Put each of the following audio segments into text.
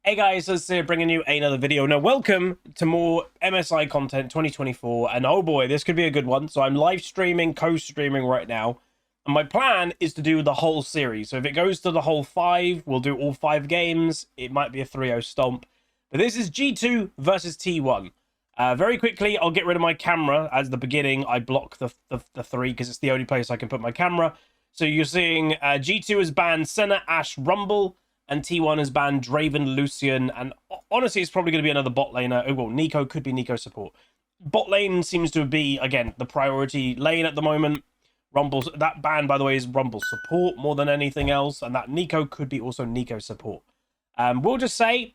Hey guys, let's bringing you another video. Now, welcome to more MSI content 2024, and oh boy, this could be a good one. So I'm live streaming, co-streaming right now, and my plan is to do the whole series. So if it goes to the whole 5, we'll do all 5 games. It might be a 3-0 stomp, but this is G2 versus T1. Very quickly, I'll get rid of my camera. As the beginning, I block the 3 because it's the only place I can put my camera. So you're seeing G2 has banned Senna, Ashe, Rumble, and T1 has banned Draven, Lucian, and honestly, it's probably going to be another bot laner. Oh, well, Nico could be Nico support. Bot lane seems to be, again, the priority lane at the moment. Rumble, that ban, by the way, is Rumble support more than anything else, and that Nico could be also Nico support. We'll just say,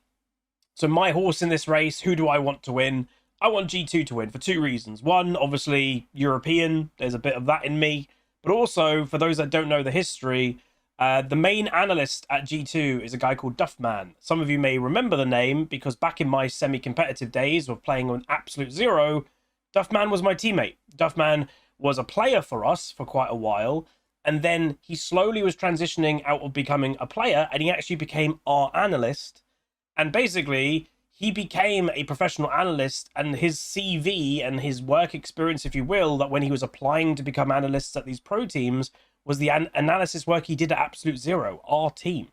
so my horse in this race, who do I want to win? I want G2 to win for 2 reasons. One, obviously, European. There's a bit of that in me. But also, for those that don't know the history, the main analyst at G2 is a guy called Duffman. Some of you may remember the name because back in my semi-competitive days of playing on Absolute Zero, Duffman was my teammate. Duffman was a player for us for quite a while, and then he slowly was transitioning out of becoming a player, and he actually became our analyst. And basically, he became a professional analyst, and his CV and his work experience, if you will, that when he was applying to become analysts at these pro teams, was the analysis work he did at Absolute Zero, our team.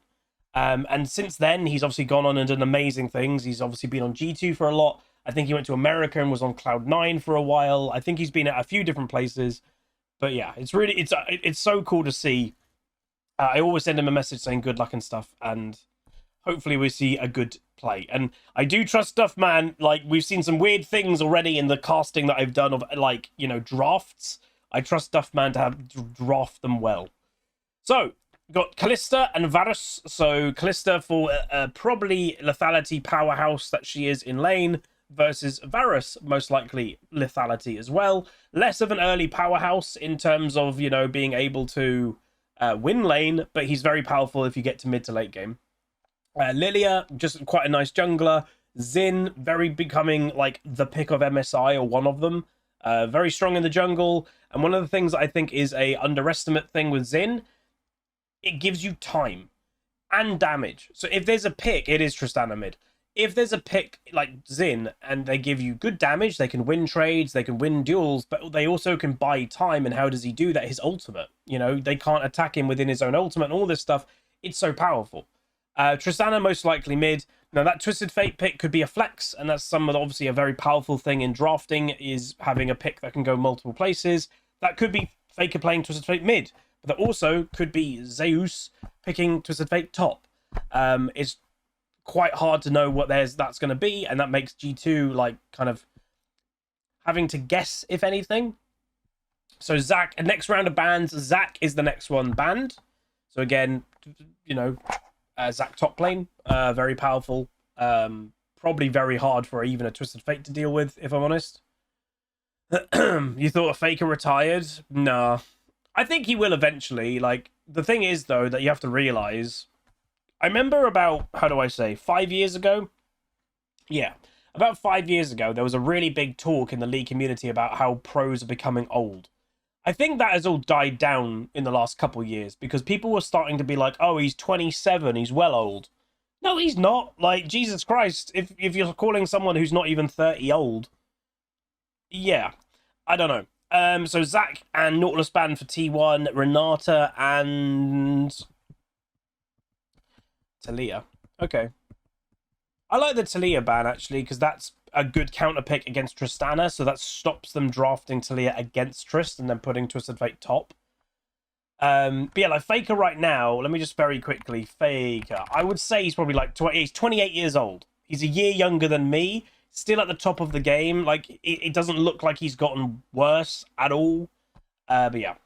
And since then, he's obviously gone on and done amazing things. He's obviously been on G2 for a lot. I think he went to America and was on Cloud9 for a while. I think he's been at a few different places. But yeah, it's so cool to see. I always send him a message saying good luck and stuff, and hopefully we see a good play. And I do trust stuff, man. Like, we've seen some weird things already in the casting that I've done of, like, you know, drafts. I trust Duffman to draft them well. So, got Kalista and Varus. So, Kalista for probably lethality powerhouse that she is in lane, versus Varus, most likely lethality as well. Less of an early powerhouse in terms of, you know, being able to win lane, but he's very powerful if you get to mid to late game. Lilia, just quite a nice jungler. Xin, very becoming like the pick of MSI, or one of them. Very strong in the jungle. And one of the things I think is a underestimate thing with Xin, it gives you time and damage. So if there's a pick, it is Tristana mid. If there's a pick like Xin and they give you good damage, they can win trades, they can win duels, but they also can buy time. And how does he do that? His ultimate. You know, they can't attack him within his own ultimate and all this stuff. It's so powerful. Tristana most likely mid. Now that Twisted Fate pick could be a flex, and that's obviously a very powerful thing in drafting, is having a pick that can go multiple places. That could be Faker playing Twisted Fate mid, but that also could be Zeus picking Twisted Fate top. It's quite hard to know what that's going to be, and that makes G2 like kind of having to guess, if anything. So Zac, next round of bans, Zac is the next one banned. So again, you know, Zac top lane, very powerful. Probably very hard for even a Twisted Fate to deal with, if I'm honest. You thought a Faker retired? Nah. I think he will eventually. Like, the thing is, though, that you have to realize, I remember about, how do I say, 5 years ago? Yeah, about 5 years ago, there was a really big talk in the League community about how pros are becoming old. I think that has all died down in the last couple of years because people were starting to be like, oh, he's 27, he's well old. No, he's not. Like, Jesus Christ, if you're calling someone who's not even 30 old, yeah, I don't know. So Zac and Nautilus ban for T1, Renata and Talia. Okay. I like the Talia ban, actually, because that's a good counter pick against Tristana, so that stops them drafting Talia against Trist and then putting Twisted Fate top. But yeah, like Faker right now, let me just very quickly, Faker, I would say he's probably like, he's 28 years old. He's a year younger than me, still at the top of the game. Like, it doesn't look like he's gotten worse at all. But yeah.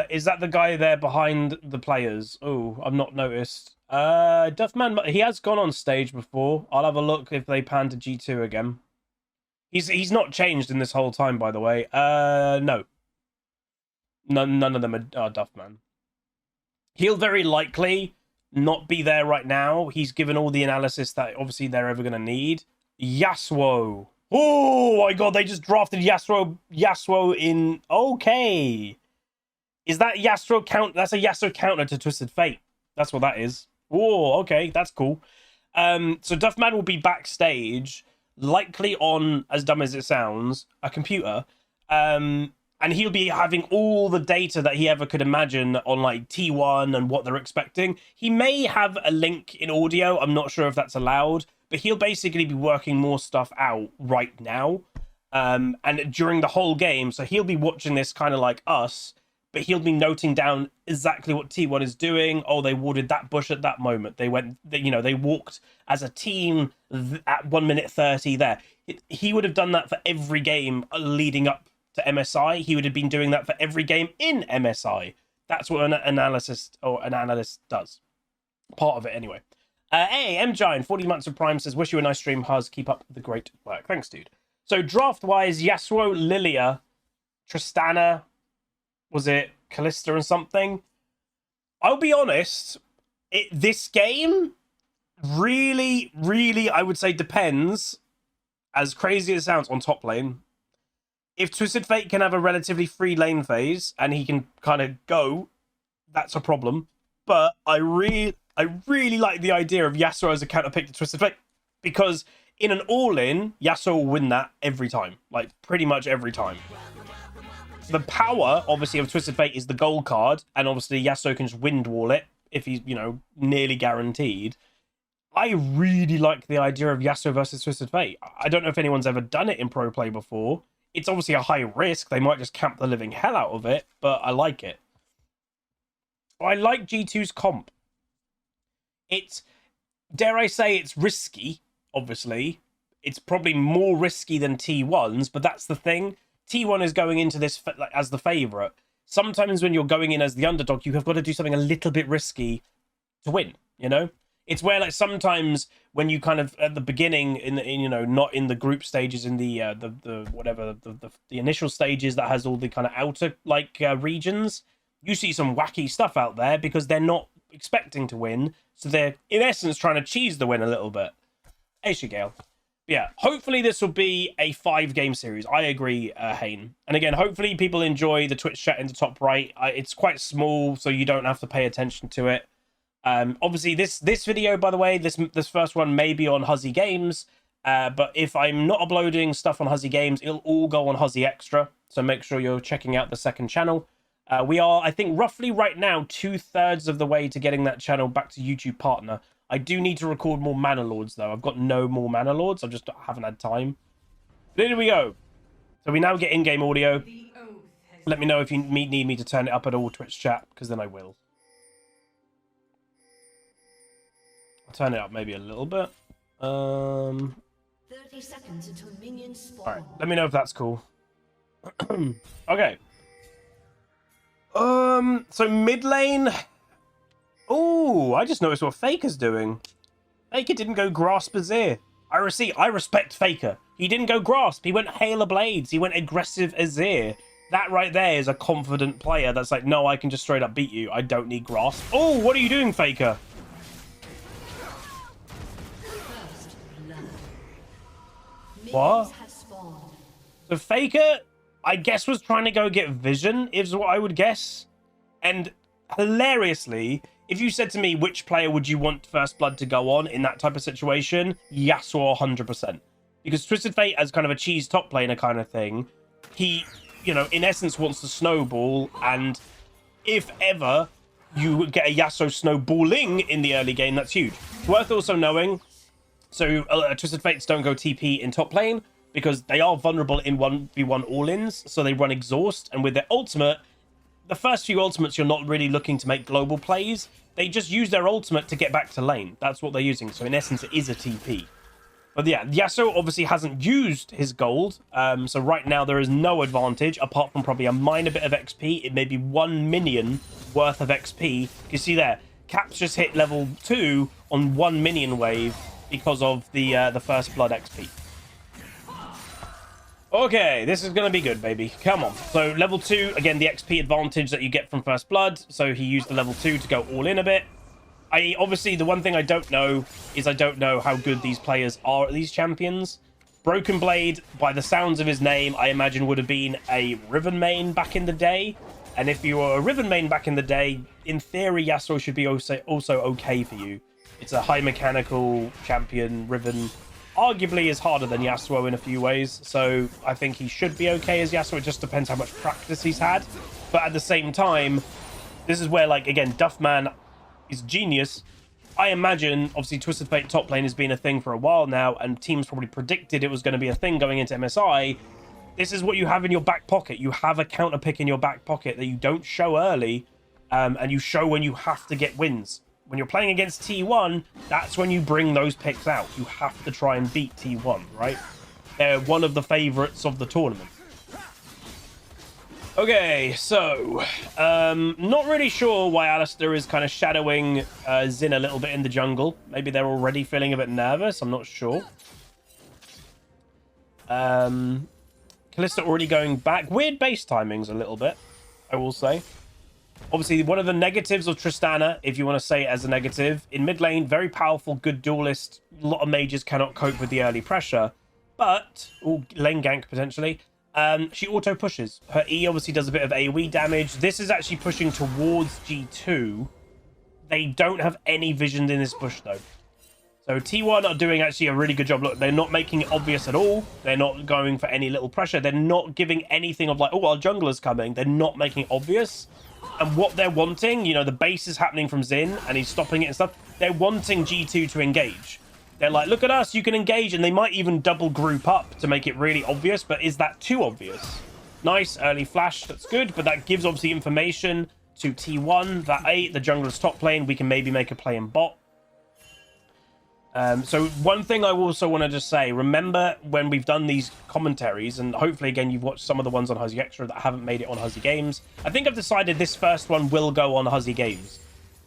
Is that the guy there behind the players? Oh, I've not noticed. Duffman, he has gone on stage before. I'll have a look if they pan to G2 again. He's not changed in this whole time, by the way. No. None of them are Duffman. He'll very likely not be there right now. He's given all the analysis that obviously they're ever going to need. Yasuo. Oh my god, they just drafted Yasuo in... Okay. Is that Yasuo count? That's a Yasuo counter to Twisted Fate. That's what that is. Oh, okay, that's cool. So Duffman will be backstage, likely on, as dumb as it sounds, a computer. And he'll be having all the data that he ever could imagine on like T1 and what they're expecting. He may have a link in audio. I'm not sure if that's allowed, but he'll basically be working more stuff out right now. And during the whole game, so he'll be watching this kind of like us, but he'll be noting down exactly what T1 is doing. Oh, they warded that bush at that moment. They went, they walked as a team at 1 minute 30 there. He would have done that for every game leading up to MSI. He would have been doing that for every game in MSI. That's what an analyst does. Part of it anyway. Hey, M Giant, 40 months of Prime says, wish you a nice stream, Huz. Keep up the great work. Thanks, dude. So draft-wise, Yasuo, Lilia, Tristana, was it Callista and something? I'll be honest, this game really, I would say depends, as crazy as it sounds, on top lane. If Twisted Fate can have a relatively free lane phase and he can kind of go, that's a problem. But I really like the idea of Yasuo as a counter pick to Twisted Fate, because in an all-in, Yasuo will win that every time, like pretty much every time. The power, obviously, of Twisted Fate is the gold card, and obviously Yasuo can just wind wall it if he's, nearly guaranteed. I really like the idea of Yasuo versus Twisted Fate. I don't know if anyone's ever done it in pro play before. It's obviously a high risk. They might just camp the living hell out of it, but I like it. I like G2's comp. It's, dare I say, it's risky, obviously. It's probably more risky than T1's, but that's the thing. T1 is going into this as the favourite. Sometimes when you're going in as the underdog, you have got to do something a little bit risky to win, It's where, like, sometimes when you kind of at the beginning, not in the group stages, in the initial stages that has all the kind of outer regions, you see some wacky stuff out there because they're not expecting to win, so they're in essence trying to cheese the win a little bit. Hey, Shigale. Yeah, hopefully this will be a 5-game series. I agree, Hayne. And again, hopefully people enjoy the Twitch chat in the top right. It's quite small, so you don't have to pay attention to it. Obviously, this video, by the way, this first one may be on HuzzyGames, but if I'm not uploading stuff on HuzzyGames, it'll all go on Huzzy Extra, so make sure you're checking out the second channel. We are, I think, roughly right now 2/3 of the way to getting that channel back to YouTube Partner. I do need to record more Mana Lords, though. I've got no more Mana Lords. I just haven't had time. But here we go. So we now get in-game audio. Let me know if you need me to turn it up at all, Twitch chat, because then I will. I'll turn it up maybe a little bit. 30 seconds until minions spawn. All right, let me know if that's cool. Okay. So mid lane. Oh, I just noticed what Faker's doing. Faker didn't go grasp Azir. I respect Faker. He didn't go grasp. He went Hail of Blades. He went aggressive Azir. That right there is a confident player that's like, no, I can just straight up beat you. I don't need grasp. Oh, what are you doing, Faker? What? So Faker, I guess, was trying to go get vision, is what I would guess. And hilariously, if you said to me, which player would you want First Blood to go on in that type of situation? Yasuo 100%. Because Twisted Fate, as kind of a cheese top laner kind of thing, he, in essence wants to snowball. And if ever you get a Yasuo snowballing in the early game, that's huge. It's worth also knowing, so Twisted Fates don't go TP in top lane because they are vulnerable in 1v1 all-ins, so they run exhaust. And with their ultimate, the first few ultimates, you're not really looking to make global plays. They just use their ultimate to get back to lane. That's what they're using. So in essence, it is a TP. But yeah, Yasuo obviously hasn't used his gold. So right now there is no advantage apart from probably a minor bit of XP. It may be 1 minion worth of XP. You see there, Caps just hit level 2 on 1 minion wave because of the First Blood XP. Okay, this is going to be good, baby. Come on. So level 2, again, the XP advantage that you get from First Blood. So he used the level 2 to go all in a bit. Obviously, the one thing I don't know is I don't know how good these players are at these champions. Broken Blade, by the sounds of his name, I imagine would have been a Riven main back in the day. And if you were a Riven main back in the day, in theory, Yasuo should be also okay for you. It's a high mechanical champion. Riven arguably is harder than Yasuo in a few ways. So I think he should be okay as Yasuo. It just depends how much practice he's had. But at the same time, this is where, like, again, Duffman is genius. I imagine, obviously, Twisted Fate top lane has been a thing for a while now, and teams probably predicted it was going to be a thing going into MSI. This is what you have in your back pocket. You have a counter pick in your back pocket that you don't show early, and you show when you have to get wins. When you're playing against T1, that's when you bring those picks out. You have to try and beat T1, right? They're one of the favorites of the tournament. Okay, so not really sure why Alistair is kind of shadowing Xin a little bit in the jungle. Maybe they're already feeling a bit nervous. I'm not sure. Kalista already going back. Weird base timings a little bit, I will say. Obviously, one of the negatives of Tristana, if you want to say it as a negative, in mid lane, very powerful, good duelist. A lot of mages cannot cope with the early pressure. But, lane gank potentially. She auto pushes. Her E obviously does a bit of AoE damage. This is actually pushing towards G2. They don't have any vision in this bush though. So T1 are doing actually a really good job. Look, they're not making it obvious at all. They're not going for any little pressure. They're not giving anything of like, oh, our jungler's coming. They're not making it obvious. And what they're wanting, you know, the base is happening from Xin and he's stopping it and stuff. They're wanting G2 to engage. They're like, look at us, you can engage. And they might even double group up to make it really obvious. But is that too obvious? Nice early flash. That's good. But that gives obviously information to T1 that, the jungler's top lane. We can maybe make a play in bot. So one thing I also want to just say, remember when we've done these commentaries, and hopefully again you've watched some of the ones on Huzzy Extra that haven't made it on HuzzyGames. I think I've decided this first one will go on HuzzyGames.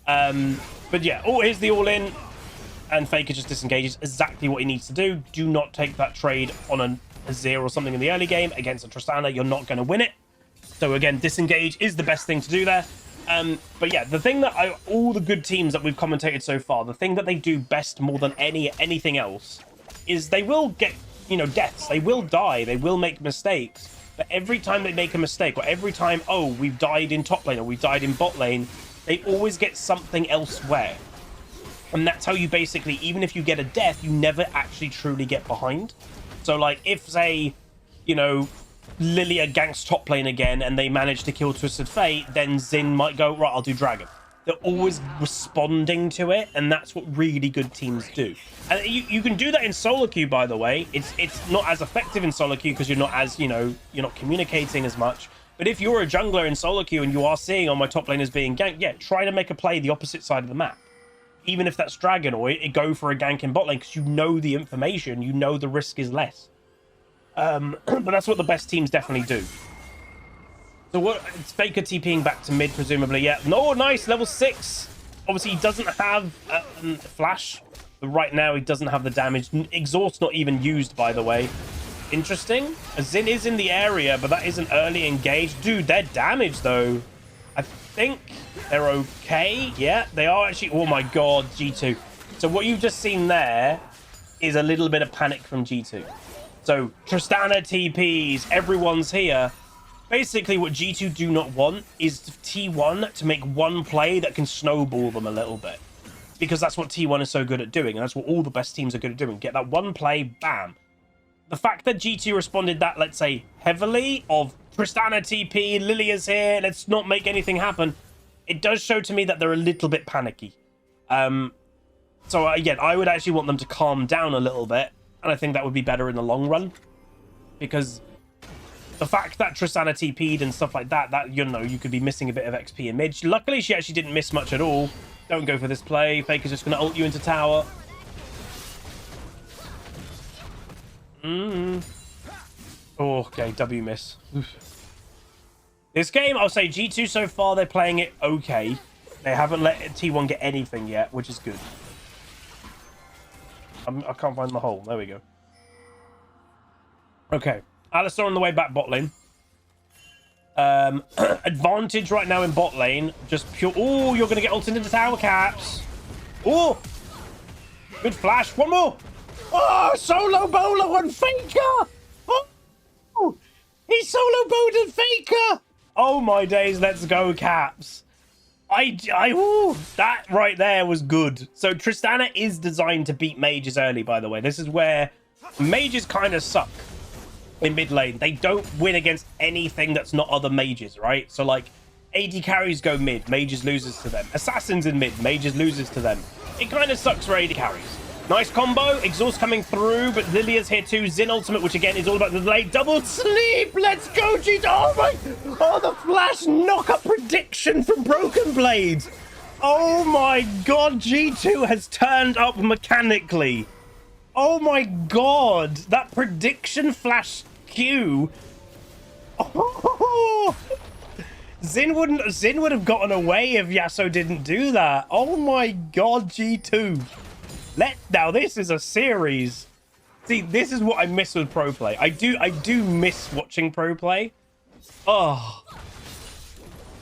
But yeah, here's the all-in, and Faker just disengages. Exactly what he needs to do. Do not take that trade on a Azir or something in the early game against a Tristana. You're not going to win it. So again, disengage is the best thing to do there. But yeah, the thing that all the good teams that we've commentated so far, the thing that they do best more than anything else is they will get, you know, deaths. They will die. They will make mistakes. But every time they make a mistake, or every time, oh, we've died in top lane or we've died in bot lane, they always get something elsewhere. And that's how you basically, even if you get a death, you never actually truly get behind. So like if, say, you know, Lilia ganks top lane again and they manage to kill Twisted Fate, then Xin might go, right, I'll do Dragon. They're always responding to it, and that's what really good teams do. And you can do that in solo queue, by the way. It's not as effective in solo queue because you're not as, you know, you're not communicating as much. But if you're a jungler in solo queue and you are seeing, oh, my top lane is being ganked, yeah, try to make a play the opposite side of the map. Even if that's Dragon, or go for a gank in bot lane because you know the information, you know the risk is less. But that's what the best teams definitely do. So what? It's Faker TPing back to mid, presumably. Yeah. No, nice. Level 6. Obviously, he doesn't have flash. But right now, he doesn't have the damage. Exhaust not even used, by the way. Interesting. Xin is in the area, but that isn't early engaged. Dude, they're damaged, though. I think they're okay. Yeah, they are actually. Oh, my God. G2. So what you've just seen there is a little bit of panic from G2. So Tristana TPs, everyone's here. Basically, what G2 do not want is T1 to make one play that can snowball them a little bit. Because that's what T1 is so good at doing. And that's what all the best teams are good at doing. Get that one play, bam. The fact that G2 responded that, let's say, heavily of Tristana TP, Lilia's here, let's not make anything happen. It does show to me that they're a little bit panicky. So again, I would actually want them to calm down a little bit. And I think that would be better in the long run. Because the fact that Tristana TP'd and stuff like that, you know, you could be missing a bit of XP in mid. Luckily, she actually didn't miss much at all. Don't go for this play. Faker's just going to ult you into tower. Oh, okay, W miss. Oof. This game, I'll say G2 so far, they're playing it okay. They haven't let T1 get anything yet, which is good. I can't find the hole. There we go. Okay. Alistar on the way back bot lane. Advantage right now in bot lane. Just pure... Oh, you're going to get ulted into tower caps. Oh! Good flash. One more. Oh, solo bowler on Faker. Oh! He solo bowled Faker. Oh my days, let's go, Caps. Ooh, that right there was good. So Tristana is designed to beat mages early, by the way. This is where mages kind of suck in mid lane. They don't win against anything that's not other mages, right? So like AD carries go mid, mages loses to them. Assassins in mid, mages loses to them. It kind of sucks for AD carries. Nice combo, exhaust coming through, but Lilia's here too. Zin ultimate, which again is all about the delay. Double sleep, let's go, G. Oh my, oh, the flash knock-up prediction from Broken Blade. Oh my god, G2 has turned up mechanically. Oh my god, that prediction flash Q. Oh, Zin would have gotten away if Yasuo didn't do that. Oh my god, G2. Now this is a series. See, this is what I miss with pro play. I do miss watching pro play. Oh.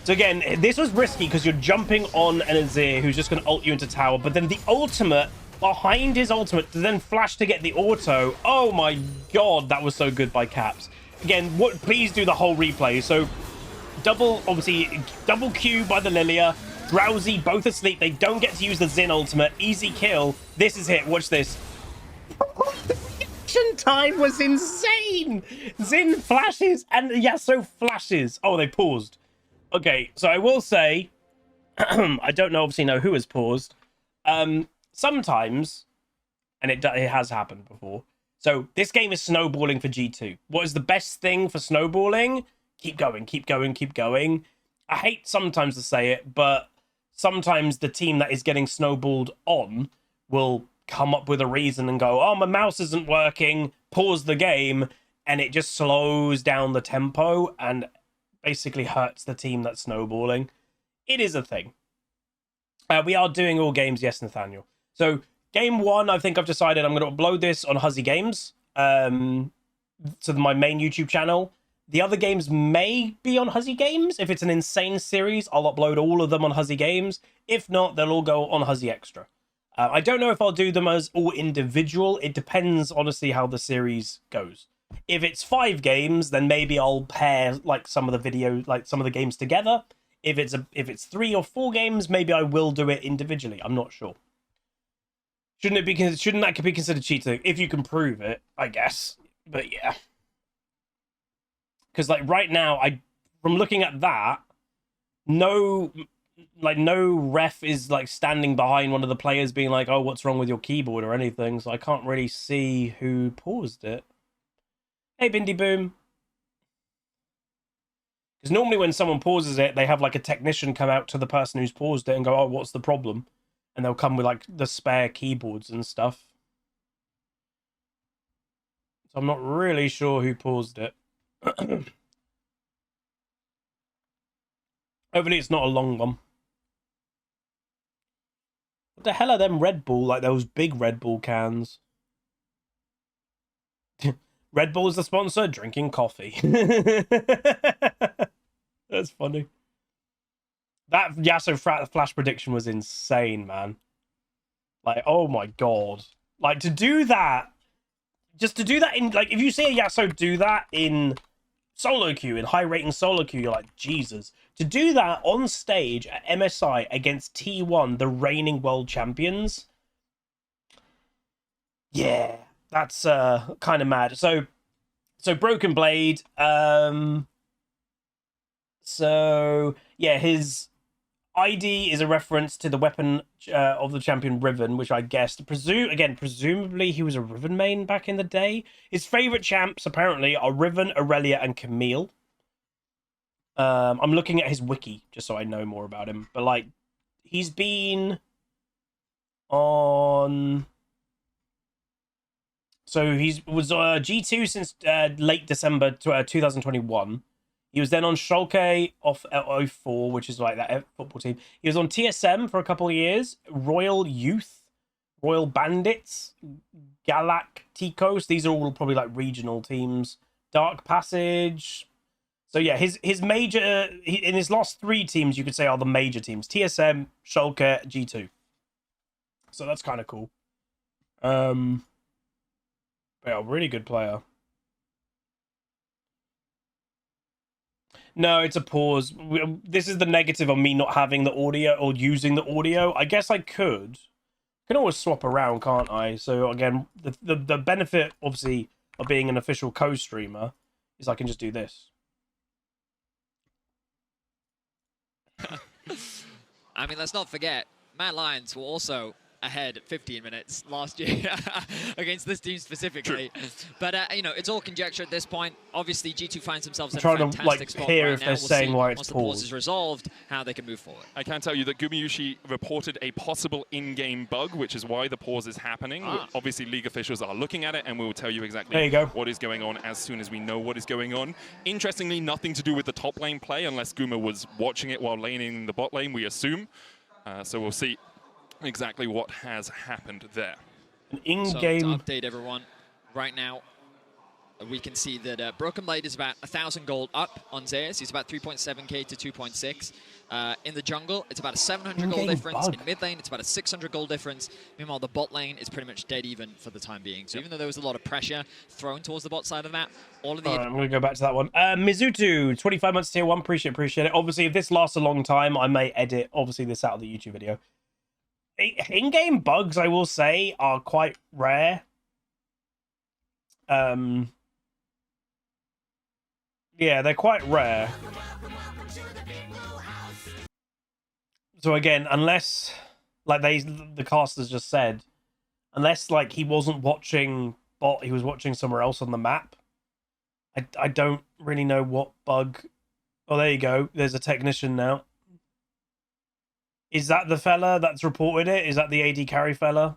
So again, this was risky because you're jumping on an Azir who's just going to ult you into tower, but then the ultimate behind his ultimate to then flash to get the auto. Oh my god, that was so good by Caps. Again, please do the whole replay. So obviously double Q by the Lilia. Drowsy, both asleep. They don't get to use the Zin ultimate. Easy kill. This is it. Watch this. The reaction time was insane. Zin flashes and Yasuo flashes. Oh, they paused. Okay, so I will say, I don't obviously know who has paused. Sometimes, and it has happened before. So this game is snowballing for G2. What is the best thing for snowballing? Keep going, keep going, keep going. I hate sometimes to say it, but sometimes the team that is getting snowballed on will come up with a reason and go, oh, my mouse isn't working, pause the game, and it just slows down the tempo and basically hurts the team that's snowballing. It is a thing. We are doing all games, yes, Nathaniel. So game one, I think I've decided I'm going to upload this on HuzzyGames to my main YouTube channel. The other games may be on HuzzyGames. If it's an insane series, I'll upload all of them on HuzzyGames. If not, they'll all go on Huzzy Extra. I don't know if I'll do them as all individual. It depends, honestly, how the series goes. If it's 5 games, then maybe I'll pair like some of the games together. If it's 3 or 4 games, maybe I will do it individually. I'm not sure. Shouldn't that be considered cheating if you can prove it? I guess, but yeah. Because like right now, from looking at that, no ref is like standing behind one of the players being like, oh, what's wrong with your keyboard or anything. So I can't really see who paused it. Hey, Bindi Boom. Because normally when someone pauses it, they have like a technician come out to the person who's paused it and go, oh, what's the problem? And they'll come with like the spare keyboards and stuff. So I'm not really sure who paused it. Hopefully it's not a long one. What the hell are them Red Bull? Like those big Red Bull cans. Red Bull is the sponsor. Drinking coffee. That's funny. That Yasuo flash prediction was insane, man. Like, oh my god. Like, to do that... Just to do that in... Like, if you see a Yasuo do that in solo queue, in high rating solo queue, you're like, Jesus. To do that on stage at MSI against T1, the reigning world champions... Yeah, that's kind of mad. So Broken Blade... So, yeah, his ID is a reference to the weapon of the champion Riven, which I guessed. Presumably he was a Riven main back in the day. His favorite champs, apparently, are Riven, Aurelia, and Camille. I'm looking at his wiki, just so I know more about him. But, like, he's been on... So he was G2 since late December 2021. He was then on Schalke off 04, which is like that football team. He was on TSM for a couple of years. Royal Youth, Royal Bandits, Galacticos. These are all probably like regional teams. Dark Passage. So yeah, his major... in his last 3 teams, you could say are the major teams. TSM, Schalke, G2. So that's kind of cool. But yeah, really good player. No, it's a pause. This is the negative of me not having the audio or using the audio. I guess I could. I can always swap around, can't I? So again, the benefit, obviously, of being an official co-streamer is I can just do this. I mean, let's not forget, Mad Lions were also ahead 15 minutes last year against this team specifically. True. But, you know, it's all conjecture at this point. Obviously, G2 finds themselves in a fantastic spot hear right if now. they're saying why it's once the pause is resolved, how they can move forward. I can tell you that Gumayushi reported a possible in-game bug, which is why the pause is happening. Obviously, League officials are looking at it, and we will tell you exactly what is going on as soon as we know what is going on. Interestingly, nothing to do with the top lane play, unless Guma was watching it while laning in the bot lane, we assume. So we'll see exactly what has happened there. An in-game... So to update everyone, right now, we can see that Broken Blade is about 1,000 gold up on Zeus. He's about 3.7k to 2.6. In the jungle, it's about a 700 gold difference. In mid lane, it's about a 600 gold difference. Meanwhile, the bot lane is pretty much dead even for the time being. So even though there was a lot of pressure thrown towards the bot side of the map, all of the... I'm going to go back to that one. Mizutu, 25 months tier 1. Appreciate it. Obviously, if this lasts a long time, I may edit, obviously, this out of the YouTube video. In-game bugs, I will say, are quite rare. Yeah, they're quite rare. So again, unless, like the casters just said, unless like he wasn't watching bot, he was watching somewhere else on the map. I don't really know what bug. Oh, there you go. There's a technician now. Is that the fella that's reported it? Is that the AD carry fella?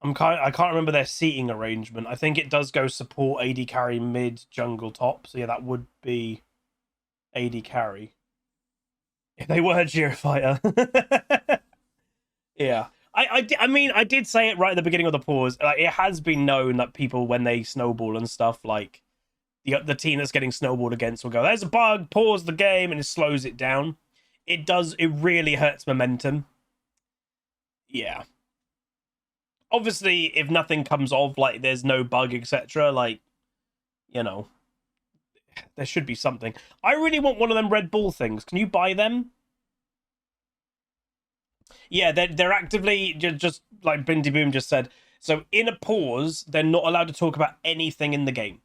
I can't remember their seating arrangement. I think it does go support AD carry mid jungle top. So yeah, that would be AD carry. If they were Geo Fighter. Yeah. I mean, I did say it right at the beginning of the pause. Like, it has been known that people, when they snowball and stuff, like the team that's getting snowballed against will go, there's a bug, pause the game, and it slows it down. It really hurts momentum. Yeah. Obviously, if nothing comes of, like, there's no bug, etc., like, you know, there should be something. I really want one of them Red Bull things. Can you buy them? Yeah, they're actively, just like Bindi Boom just said. So in a pause, they're not allowed to talk about anything in the game.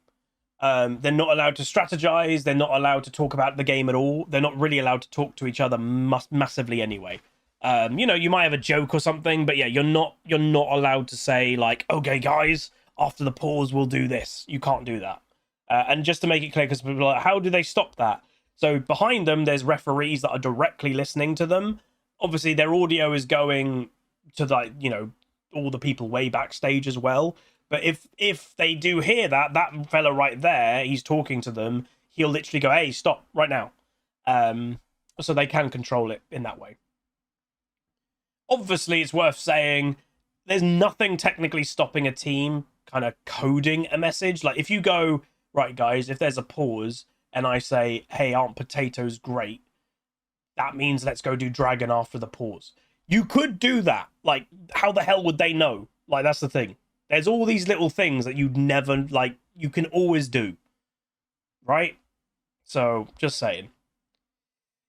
They're not allowed to strategize. They're not allowed to talk about the game at all. They're not really allowed to talk to each other massively anyway. You know, you might have a joke or something, but yeah, you're not allowed to say like, okay, guys, after the pause, we'll do this. You can't do that. And just to make it clear, because people are like, how do they stop that? So behind them, there's referees that are directly listening to them. Obviously, their audio is going to, like, you know, all the people way backstage as well. But if they do hear that fella right there, he's talking to them, he'll literally go, hey, stop right now. So they can control it in that way. Obviously, it's worth saying there's nothing technically stopping a team kind of coding a message. Like, if you go, right, guys, if there's a pause and I say, hey, aren't potatoes great? That means let's go do dragon after the pause. You could do that. Like, how the hell would they know? Like, that's the thing. There's all these little things that you'd never, like, you can always do. Right? So, just saying.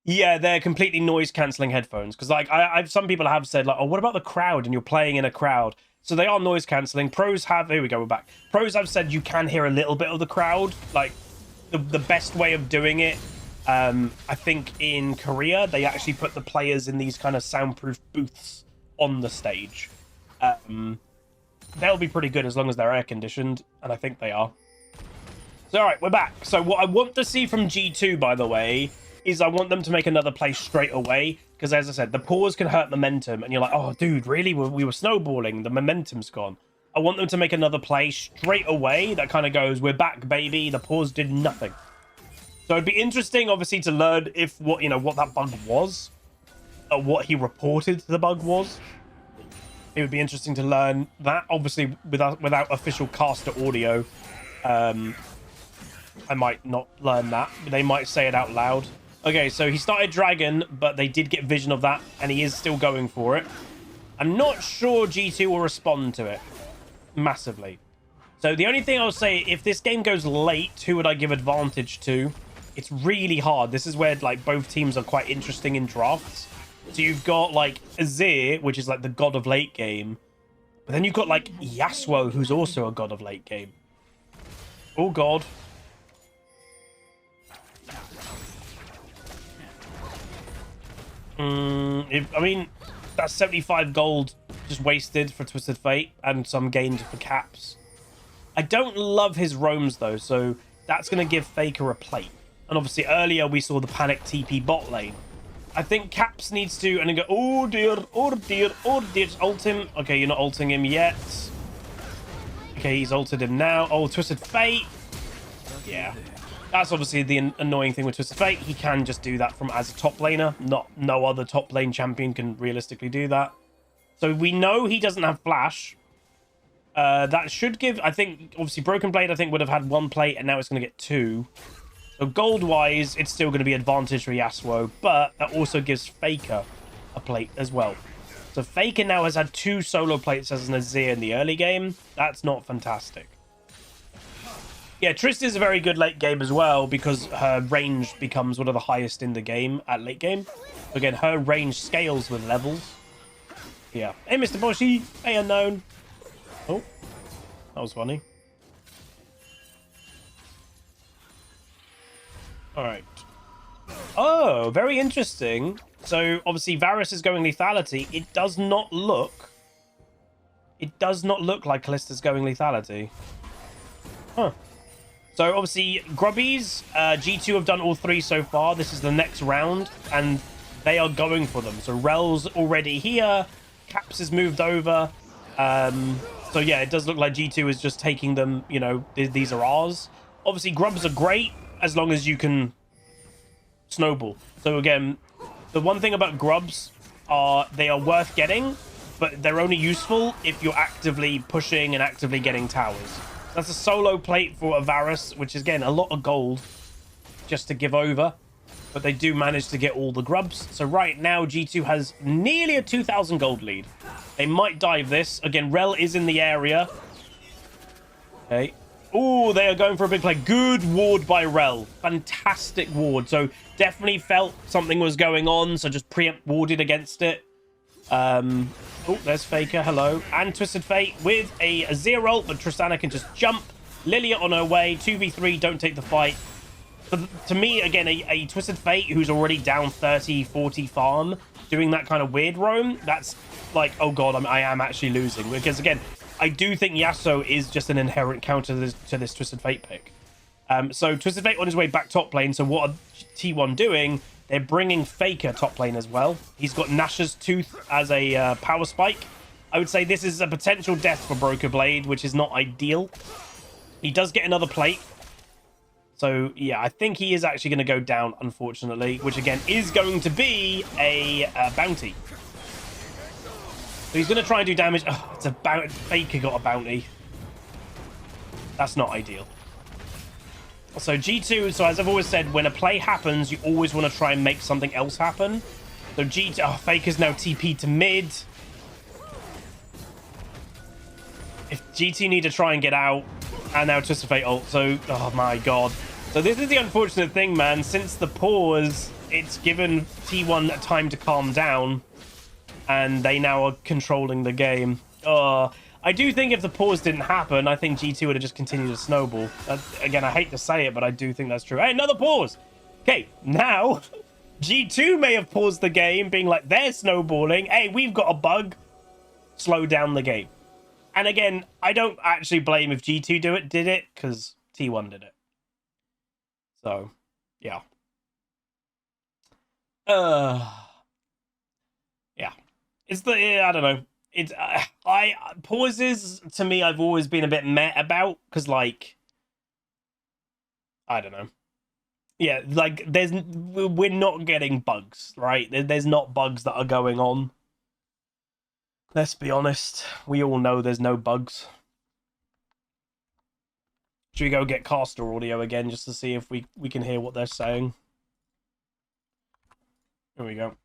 Yeah, they're completely noise-cancelling headphones. Because, like, some people have said, like, oh, what about the crowd? And you're playing in a crowd. So they are noise-cancelling. Pros have... Here we go, we're back. Pros have said you can hear a little bit of the crowd. Like, the best way of doing it, I think in Korea, they actually put the players in these kind of soundproof booths on the stage. They'll be pretty good as long as they're air-conditioned, and I think they are. So, all right, we're back. So what I want to see from G2, by the way, is I want them to make another play straight away, because as I said, the pause can hurt momentum, and you're like, oh, dude, really? We were snowballing. The momentum's gone. I want them to make another play straight away that kind of goes, we're back, baby. The pause did nothing. So it'd be interesting, obviously, to learn what that bug was, or what he reported the bug was. It would be interesting to learn that. Obviously, without official caster audio, I might not learn that. They might say it out loud. Okay, so he started dragon, but they did get vision of that, and he is still going for it. I'm not sure G2 will respond to it massively. So the only thing I'll say, if this game goes late, who would I give advantage to? It's really hard. This is where like both teams are quite interesting in drafts. So you've got like Azir, which is like the god of late game. But then you've got like Yasuo, who's also a god of late game. Oh god. I mean, that's 75 gold just wasted for Twisted Fate and some gained for caps. I don't love his roams though, so that's going to give Faker a plate. And obviously earlier we saw the panic TP bot lane. I think Caps needs to, and then go, oh dear, oh dear, oh dear, just ult him. Okay, you're not ulting him yet. Okay, he's ulted him now. Oh, Twisted Fate. Yeah. That's obviously the annoying thing with Twisted Fate. He can just do that from as a top laner. No other top lane champion can realistically do that. So we know he doesn't have flash. That should give, I think, obviously Broken Blade, I think, would have had 1 plate, and now it's going to get 2. So gold-wise, it's still going to be advantage for Yasuo, but that also gives Faker a plate as well. So Faker now has had 2 solo plates as an Azir in the early game. That's not fantastic. Yeah, Trist is a very good late game as well because her range becomes one of the highest in the game at late game. Again, her range scales with levels. Yeah. Hey, Mr. Boshi. Hey, unknown. Oh, that was funny. All right. Oh, very interesting. So obviously Varus is going lethality. It does not look like Kallista's going lethality. Huh. So obviously Grubbies, G2 have done all 3 so far. This is the next round and they are going for them. So Rel's already here. Caps has moved over. So yeah, it does look like G2 is just taking them, you know, these are ours. Obviously Grubs are great as long as you can snowball. So again, the one thing about Grubs are they are worth getting, but they're only useful if you're actively pushing and actively getting towers. That's a solo plate for a Varus, which is again a lot of gold just to give over, but they do manage to get all the grubs. So right now G2 has nearly a 2,000 gold lead. They might dive this. Again, Rel is in the area. Okay. Oh, they are going for a big play. Good ward by Rel. Fantastic ward. So definitely felt something was going on. So just preempt warded against it. Oh, there's Faker. Hello. And Twisted Fate with a Azir ult, but Tristana can just jump. Lilia on her way. 2v3. Don't take the fight. But to me, again, a Twisted Fate who's already down 30, 40 farm, doing that kind of weird roam, that's like, oh god, I am actually losing. Because again, I do think Yasuo is just an inherent counter to this Twisted Fate pick. So Twisted Fate on his way back top lane. So what are T1 doing? They're bringing Faker top lane as well. He's got Nash's Tooth as a power spike. I would say this is a potential death for Broken Blade, which is not ideal. He does get another plate. So, yeah, I think he is actually going to go down, unfortunately, which, again, is going to be a bounty. So he's going to try and do damage. Oh, it's a bounty. Faker got a bounty. That's not ideal. So G2, so as I've always said, when a play happens, you always want to try and make something else happen. So G2, oh, Faker's now TP to mid. If G2 need to try and get out, and now Twisted Fate ult, so, oh my god. So this is the unfortunate thing, man. Since the pause, it's given T1 time to calm down, and they now are controlling the game. I do think if the pause didn't happen, I think G2 would have just continued to snowball. Again, I hate to say it, but I do think that's true. Hey, another pause! Okay, now, G2 may have paused the game, being like, they're snowballing. Hey, we've got a bug. Slow down the game. And again, I don't actually blame if G2 did it, because T1 did it. So, yeah. Yeah. It's the, I don't know. It's, pauses, to me, I've always been a bit meh about, because, like, I don't know. Yeah, like, we're not getting bugs, right? There's not bugs that are going on. Let's be honest. We all know there's no bugs. Should we go get caster audio again just to see if we can hear what they're saying? Here we go.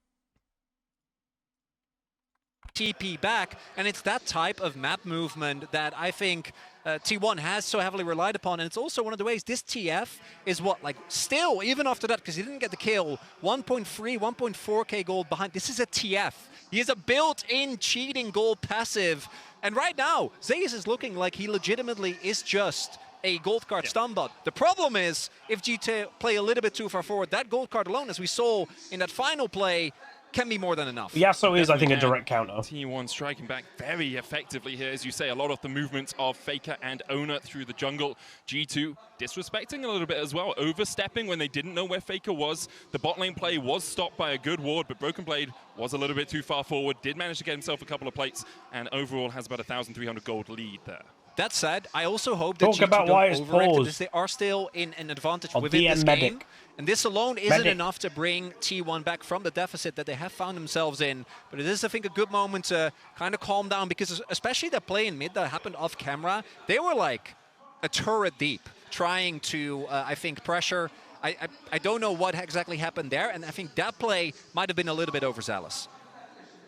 TP back, and it's that type of map movement that I think T1 has so heavily relied upon, and it's also one of the ways this TF is what, like, still, even after that, because he didn't get the kill, 1.3, 1.4k gold behind. This is a TF. He is a built-in cheating gold passive, and right now, Zeus is looking like he legitimately is just a gold card stun bot. The problem is, if G2 play a little bit too far forward, that gold card alone, as we saw in that final play, can be more than enough. Yasuo is, I think, a direct counter. T1 striking back very effectively here. As you say, a lot of the movements of Faker and Owner through the jungle. G2 disrespecting a little bit as well, overstepping when they didn't know where Faker was. The bot lane play was stopped by a good ward, but Broken Blade was a little bit too far forward, did manage to get himself a couple of plates, and overall has about 1,300 gold lead there. That said, I also hope that Talk G2 about don't why it's overact paused. this. They are still in an advantage Oh, within this medic. game. And this alone isn't enough to bring T1 back from the deficit that they have found themselves in. But it is, I think, a good moment to kind of calm down, because especially that play in mid that happened off camera, they were like a turret deep, trying to, I think, pressure. I don't know what exactly happened there, and I think that play might have been a little bit overzealous.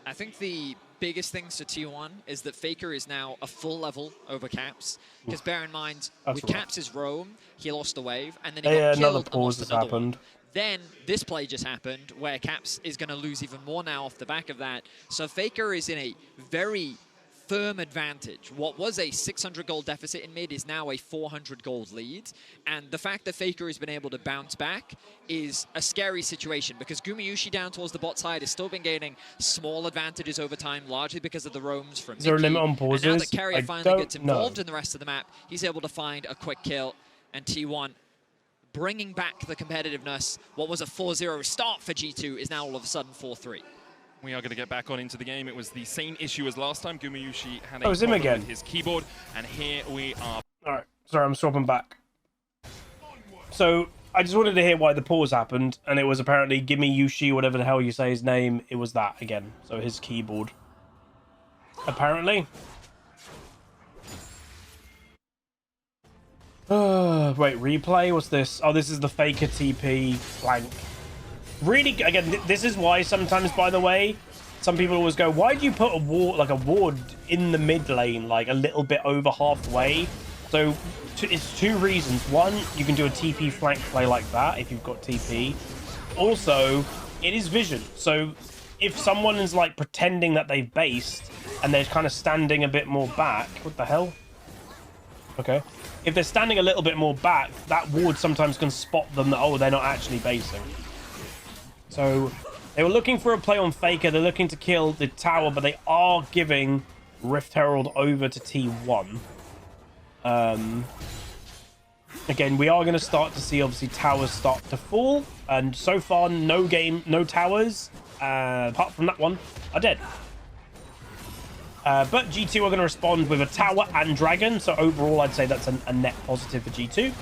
I think the biggest things to T1 is that Faker is now a full level over Caps. Because bear in mind, That's with rough. Caps' roam, he lost the wave, and then he got another killed and pause lost has another happened. one. Then this play just happened, where Caps is going to lose even more now off the back of that. So Faker is in a very firm advantage. What was a 600 gold deficit in mid is now a 400 gold lead. And the fact that Faker has been able to bounce back is a scary situation, because Gumayusi down towards the bot side has still been gaining small advantages over time, largely because of the roams from Is there a Mickey. limit on pauses? And now that Carrier I finally don't gets involved in the rest of the map, he's able to find a quick kill, and T1 bringing back the competitiveness. What was a 4-0 start for G2 is now all of a sudden 4-3. We are going to get back on into the game. It was the same issue as last time. Gumayusi had a Oh, it's him problem again. with his keyboard, and here we are. All right, sorry, I'm swapping back. So I just wanted to hear why the pause happened, and it was apparently Gimme Yushi, whatever the hell you say his name. It was that again. So his keyboard, apparently. Wait, replay? What's this? Oh, this is the Faker TP flank. Really, again, this is why sometimes, by the way, some people always go, why do you put a ward in the mid lane, like a little bit over halfway? So it's two reasons. One, you can do a TP flank play like that if you've got TP. Also, it is vision. So if someone is like pretending that they've based and they're kind of standing a bit more back, what the hell? Okay. If they're standing a little bit more back, that ward sometimes can spot them that, oh, they're not actually basing. So they were looking for a play on Faker. They're looking to kill the tower, but they are giving Rift Herald over to T1. Again, we are going to start to see, obviously, towers start to fall. And so far, no towers, apart from that one, are dead. But G2 are going to respond with a tower and dragon. So overall, I'd say that's a net positive for G2.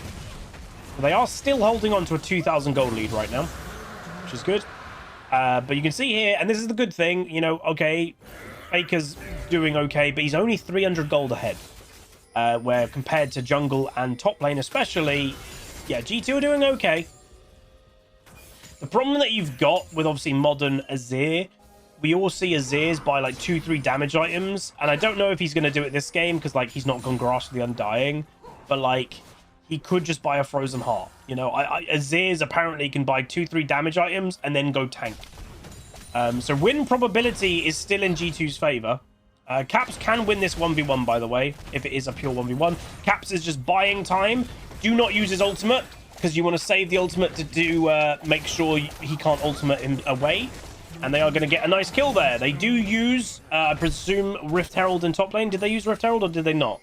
But they are still holding on to a 2,000 gold lead right now, which is good. But you can see here, and this is the good thing, you know, okay, Faker's doing okay, but he's only 300 gold ahead. Where compared to jungle and top lane especially, yeah, G2 are doing okay. The problem that you've got with obviously modern Azir, we all see Azir's buy like 2-3 damage items, and I don't know if he's going to do it this game because like he's not gone Grasp of the Undying, but like he could just buy a Frozen Heart. You know, Azir's apparently can buy 2-3 damage items and then go tank. So win probability is still in G2's favor. Caps can win this 1v1, by the way, if it is a pure 1v1. Caps is just buying time. Do not use his ultimate, because you want to save the ultimate to do make sure he can't ultimate him away. And they are going to get a nice kill there. They do use, I presume, Rift Herald in top lane. Did they use Rift Herald or did they not?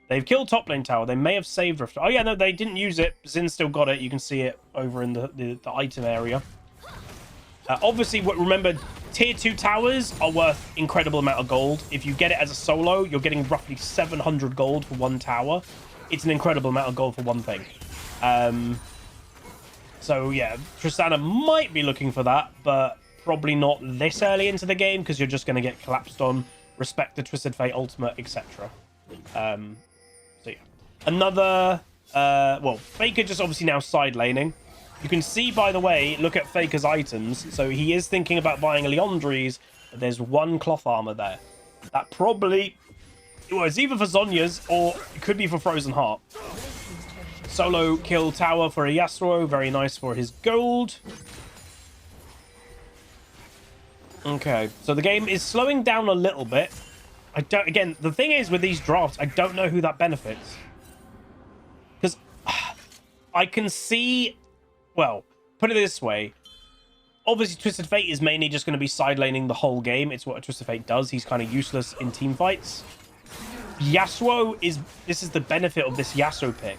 They've killed top lane tower. They may have saved Rift. Oh, yeah, no, they didn't use it. Zin still got it. You can see it over in the item area. Obviously, remember, tier 2 towers are worth incredible amount of gold. If you get it as a solo, you're getting roughly 700 gold for one tower. It's an incredible amount of gold for one thing. So, yeah, Tristana might be looking for that, but probably not this early into the game because you're just going to get collapsed on, respect the Twisted Fate ultimate, etc. So, yeah. Another... well, Faker just obviously now side laning. You can see, by the way, look at Faker's items. So he is thinking about buying a Leandries, But there's one cloth armor there. That probably... Well, it's either for Zhonya's or it could be for Frozen Heart. Solo kill tower for a Yasuo. Very nice for his gold. Okay, so the game is slowing down a little bit. I don't... Again, the thing is with these drafts, I don't know who that benefits. Because I can see... Well, put it this way. Obviously, Twisted Fate is mainly just going to be side laning the whole game. It's what Twisted Fate does. He's kind of useless in team fights. Yasuo is... This is the benefit of this Yasuo pick.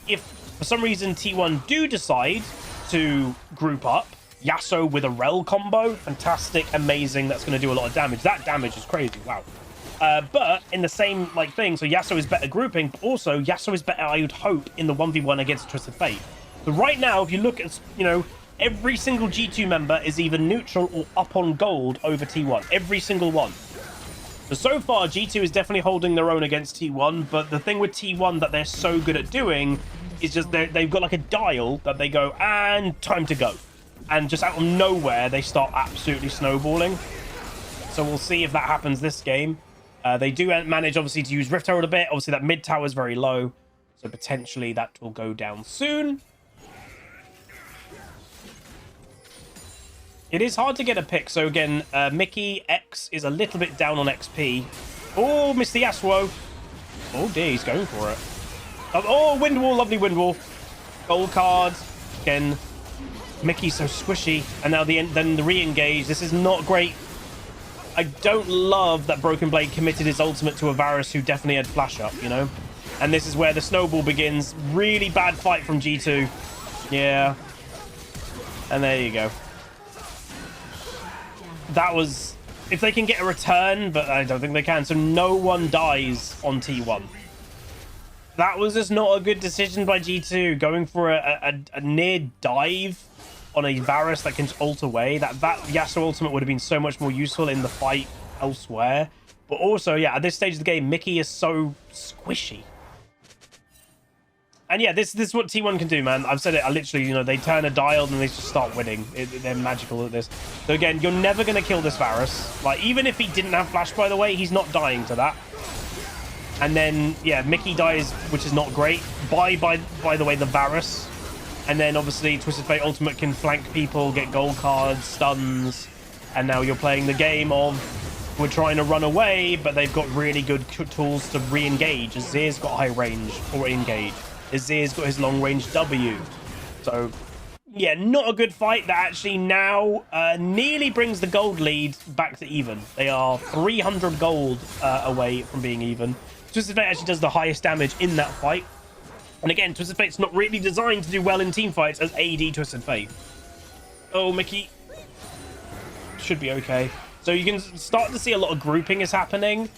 If, for some reason, T1 do decide to group up, Yasuo with a Rel combo, fantastic, amazing. That's going to do a lot of damage. That damage is crazy. Wow. But in the same thing, so Yasuo is better grouping, but also Yasuo is better, I would hope, in the 1v1 against Twisted Fate. But right now, if you look at, every single G2 member is either neutral or up on gold over T1. Every single one. So far, G2 is definitely holding their own against T1, but the thing with T1 that they're so good at doing is just they've got like a dial that they go, and time to go. And just out of nowhere, they start absolutely snowballing. So we'll see if that happens this game. They do manage, obviously, to use Rift Herald a bit. Obviously, that mid tower is very low, so potentially that will go down soon. It is hard to get a pick. So again, Mickey X is a little bit down on XP. Oh, Mr. Yasuo. Oh dear, he's going for it. Oh, wind wall, lovely wind wall. Gold cards. Again, Mickey's so squishy. And now then the re-engage. This is not great. I don't love that Broken Blade committed his ultimate to a Varus who definitely had flash up, And this is where the snowball begins. Really bad fight from G2. Yeah. And there you go. That was... If they can get a return, but I don't think they can. So no one dies on T1. That was just not a good decision by G2. Going for a near dive on a Varus that can ult away. That Yasuo ultimate would have been so much more useful in the fight elsewhere. But also, yeah, at this stage of the game, Mickey is so squishy. And yeah, this is what T1 can do, man. I've said it. I literally, they turn a dial and they just start winning. They're magical at this. So again, you're never going to kill this Varus. Like, even if he didn't have flash, by the way, he's not dying to that. And then, yeah, Mickey dies, which is not great. By the way, the Varus. And then, obviously, Twisted Fate Ultimate can flank people, get gold cards, stuns. And now you're playing the game of... We're trying to run away, but they've got really good tools to re-engage. Azir's got high range or engage. Azir's got his long-range W. So, yeah, not a good fight. That actually now nearly brings the gold lead back to even. They are 300 gold away from being even. Twisted Fate actually does the highest damage in that fight. And again, Twisted Fate's not really designed to do well in team fights as AD Twisted Fate. Oh, Mickey. Should be okay. So you can start to see a lot of grouping is happening.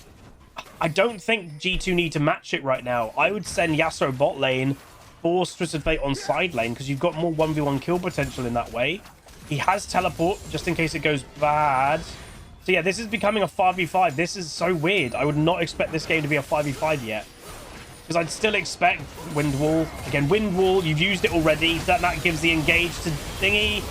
I don't think G2 need to match it right now. I would send Yasuo bot lane, force Twisted Fate on side lane, because you've got more 1v1 kill potential in that way. He has teleport, just in case it goes bad. So yeah, this is becoming a 5v5. This is so weird. I would not expect this game to be a 5v5 yet. Because I'd still expect Wind Wall. Again, Wind Wall, you've used it already. That gives the engage to Thingy.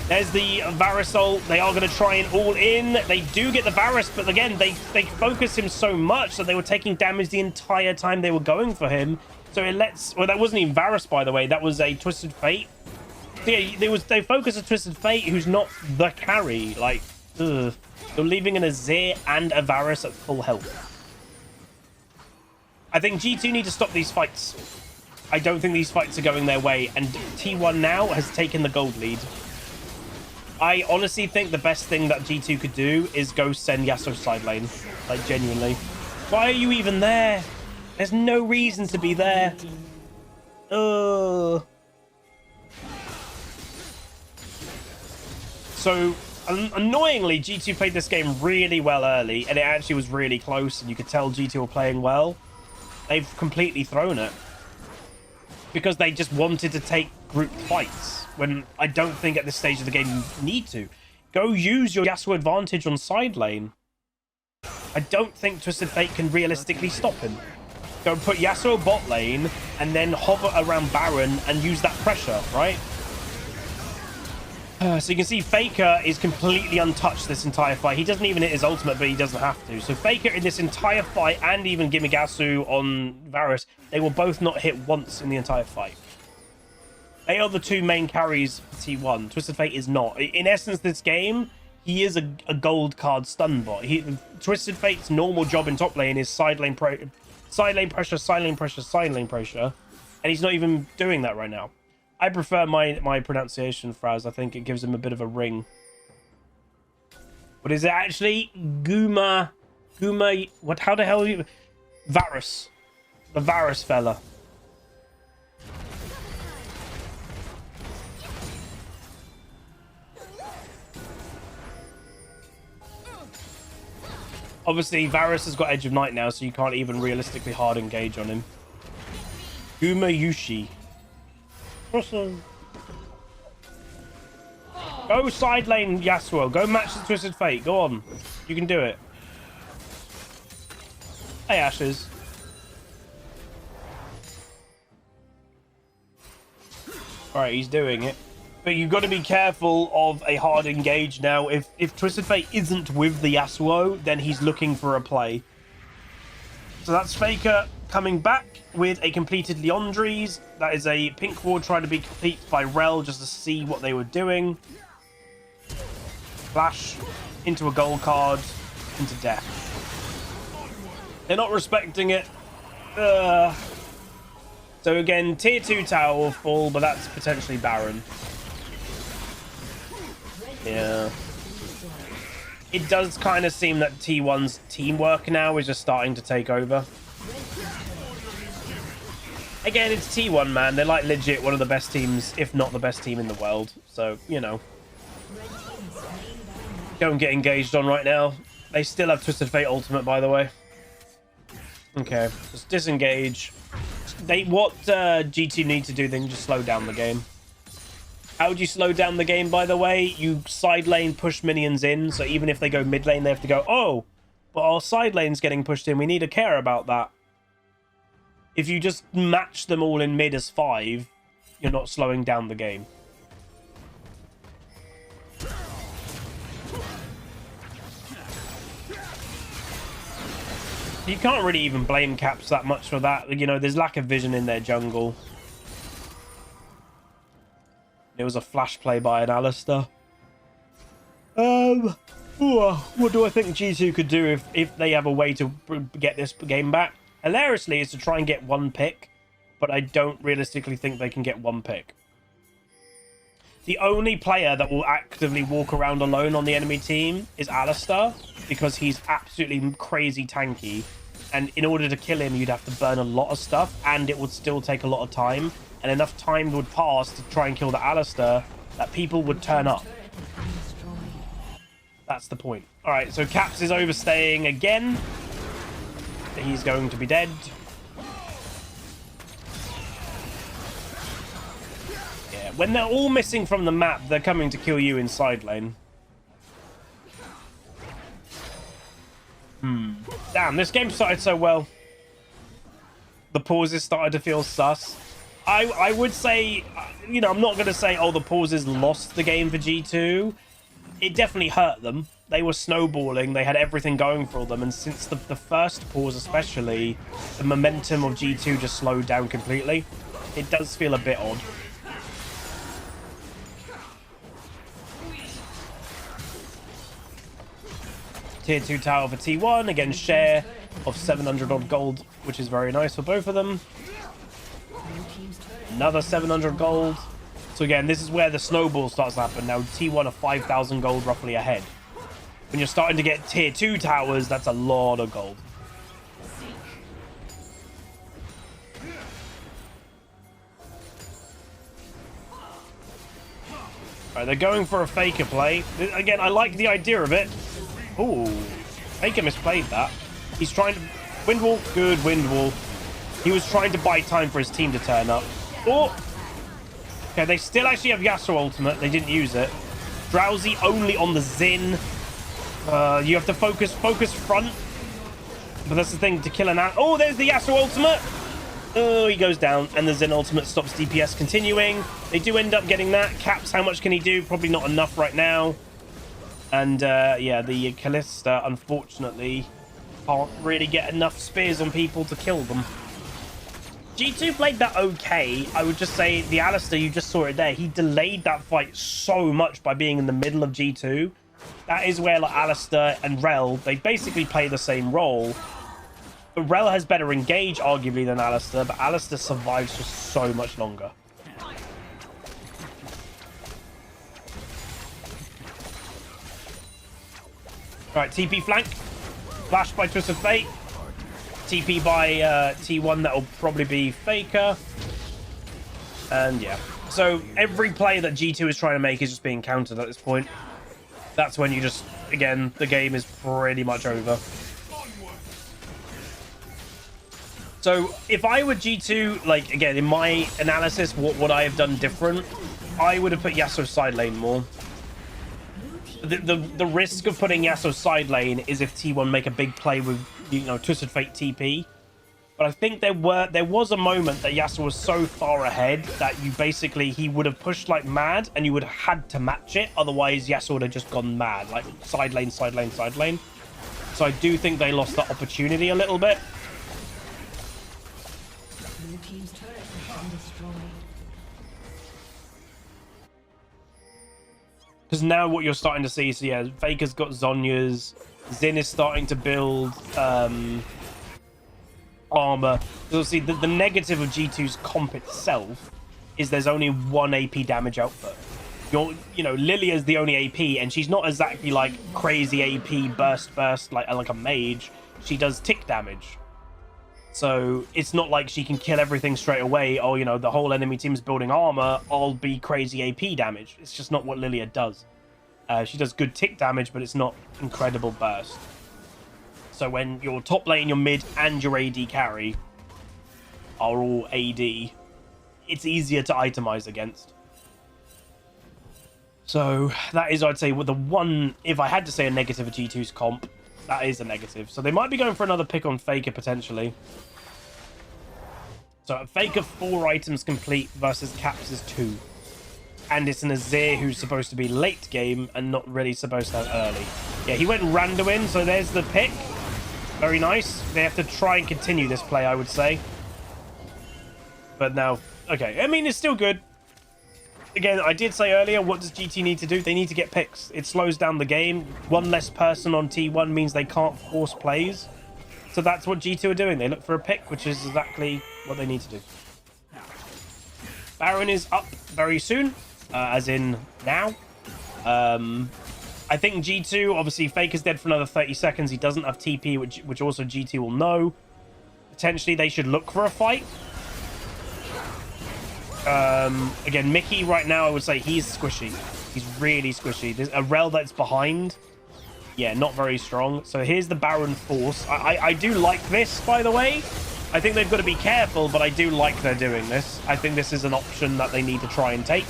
There's the Varus ult. They are going to try and all in. They do get the Varus, but again, they focus him so much that they were taking damage the entire time they were going for him. So it lets... Well, that wasn't even Varus, by the way. That was a Twisted Fate. So yeah, they focus a Twisted Fate who's not the carry. Like, ugh. They're leaving an Azir and a Varus at full health. I think G2 need to stop these fights. I don't think these fights are going their way. And T1 now has taken the gold lead. I honestly think the best thing that G2 could do is go send Yasuo side lane. Like, genuinely. Why are you even there? There's no reason to be there. Ugh. So, annoyingly, G2 played this game really well early, and it actually was really close, and you could tell G2 were playing well. They've completely thrown it. Because they just wanted to take group fights, when I don't think at this stage of the game you need to. Go use your Yasuo advantage on side lane. I don't think Twisted Fate can realistically stop him. Go put Yasuo bot lane, and then hover around Baron and use that pressure, right? So you can see Faker is completely untouched this entire fight. He doesn't even hit his ultimate, but he doesn't have to. So Faker in this entire fight, and even Gimigasu on Varus, they will both not hit once in the entire fight. They are the two main carries for T1. Twisted Fate is not. In essence, this game, he is a gold card stun bot. Twisted Fate's normal job in top lane is side lane pressure, side lane pressure, side lane pressure. And he's not even doing that right now. I prefer my pronunciation, Fraz. I think it gives him a bit of a ring. What is it actually? Guma, what, how the hell are you? Varus. The Varus fella. Obviously, Varus has got Edge of Night now, so you can't even realistically hard engage on him. Guma Yushi. Go side lane, Yasuo. Go match the Twisted Fate. Go on. You can do it. Hey, Ashes. Alright, he's doing it. But you've got to be careful of a hard engage now. If Twisted Fate isn't with the Yasuo, then he's looking for a play. So that's Faker coming back with a completed Leandries. That is a pink ward trying to be complete by Rel just to see what they were doing. Flash into a gold card, into death. They're not respecting it. So again, tier 2 tower will fall, but that's potentially Baron. Yeah. It does kind of seem that T1's teamwork now is just starting to take over. Again, it's T1, man. They're like legit one of the best teams, if not the best team in the world. So, you know. Don't get engaged on right now. They still have Twisted Fate ultimate, by the way. Okay, just disengage. What G2 need to do, they can just slow down the game. How do you slow down the game, by the way? You side lane push minions in, so even if they go mid lane, they have to go, oh, but our side lane's getting pushed in. We need to care about that. If you just match them all in mid as 5, you're not slowing down the game. You can't really even blame Caps that much for that. You know, there's lack of vision in their jungle. It was a flash play by an Alistar. What do I think G2 could do if they have a way to get this game back? Hilariously, is to try and get one pick, but I don't realistically think they can get one pick. The only player that will actively walk around alone on the enemy team is Alistar, because he's absolutely crazy tanky. And in order to kill him, you'd have to burn a lot of stuff, and it would still take a lot of time. And enough time would pass to try and kill the Alistar that people would turn up. That's the point. All right, so Caps is overstaying again. He's going to be dead. Yeah, when they're all missing from the map, they're coming to kill you in side lane. Damn, this game started so well. The pauses started to feel sus. I would say, you know, I'm not going to say, oh, the pauses lost the game for G2. It definitely hurt them. They were snowballing. They had everything going for them. And since the first pause especially, the momentum of G2 just slowed down completely. It does feel a bit odd. Tier 2 tower for T1. Again, share of 700 odd gold, which is very nice for both of them. Another 700 gold. So again, this is where the snowball starts to happen. Now T1 are 5,000 gold roughly ahead. When you're starting to get tier 2 towers, that's a lot of gold. Alright, they're going for a Faker play. Again, I like the idea of it. Ooh, Faker misplayed that. He's trying to... Wind wall, good wind wall. He was trying to buy time for his team to turn up. Oh! Okay, they still actually have Yasuo ultimate. They didn't use it. Drowsy only on the Xin. You have to focus front. But that's the thing, to kill an... Oh, there's the Yasuo ultimate! Oh, he goes down, and the Zen ultimate stops DPS continuing. They do end up getting that. Caps, how much can he do? Probably not enough right now. And yeah, the Callista, unfortunately, can't really get enough spears on people to kill them. G2 played that okay. I would just say the Alistair, you just saw it there. He delayed that fight so much by being in the middle of G2. That is where like Alistair and Rel, they basically play the same role. But Rel has better engage, arguably, than Alistair, but Alistair survives for so much longer. Alright, TP flank. Flash by Twist of Fate. TP by T1, that'll probably be Faker. And yeah. So every play that G2 is trying to make is just being countered at this point. That's when you just, again, the game is pretty much over. So if I were G2, like, again, in my analysis, what would I have done different? I would have put Yasuo side lane more. The risk of putting Yasuo side lane is if T1 make a big play with, you know, Twisted Fate TP. But I think there was a moment that Yasuo was so far ahead that you basically, he would have pushed like mad and you would have had to match it. Otherwise, Yasuo would have just gone mad, like side lane, side lane, side lane. So I do think they lost that opportunity a little bit. Because now what you're starting to see is, yeah, Faker's got Zhonya's, Xin is starting to build armor. You'll see the negative of G2's comp itself is there's only one AP damage output. You know, Lilia's the only AP, and she's not exactly like crazy AP burst like a mage. She does tick damage. So it's not like she can kill everything straight away. Oh, you know, the whole enemy team's building armor, I'll be crazy AP damage. It's just not what Lilia does. She does good tick damage, but it's not incredible burst. So when your top lane, your mid, and your AD carry are all AD, it's easier to itemize against. So that is, I'd say, with the one, if I had to say a negative of G2's comp, that is a negative. So they might be going for another pick on Faker, potentially. So Faker 4 items complete versus Caps is 2. And it's an Azir who's supposed to be late game and not really supposed to have early. Yeah, he went Randuin, so there's the pick. Very nice. They have to try and continue this play, I would say. But now, okay. I mean, it's still good. Again, I did say earlier, what does GT need to do? They need to get picks. It slows down the game. One less person on T1 means they can't force plays. So that's what G2 are doing. They look for a pick, which is exactly what they need to do. Baron is up very soon, as in now. I think G2, obviously, Faker's dead for another 30 seconds. He doesn't have TP, which also GT will know. Potentially, they should look for a fight. Again, Mickey right now, I would say he's squishy. He's really squishy. There's a Rel that's behind. Yeah, not very strong. So here's the Baron force. I do like this, by the way. I think they've got to be careful, but I do like they're doing this. I think this is an option that they need to try and take.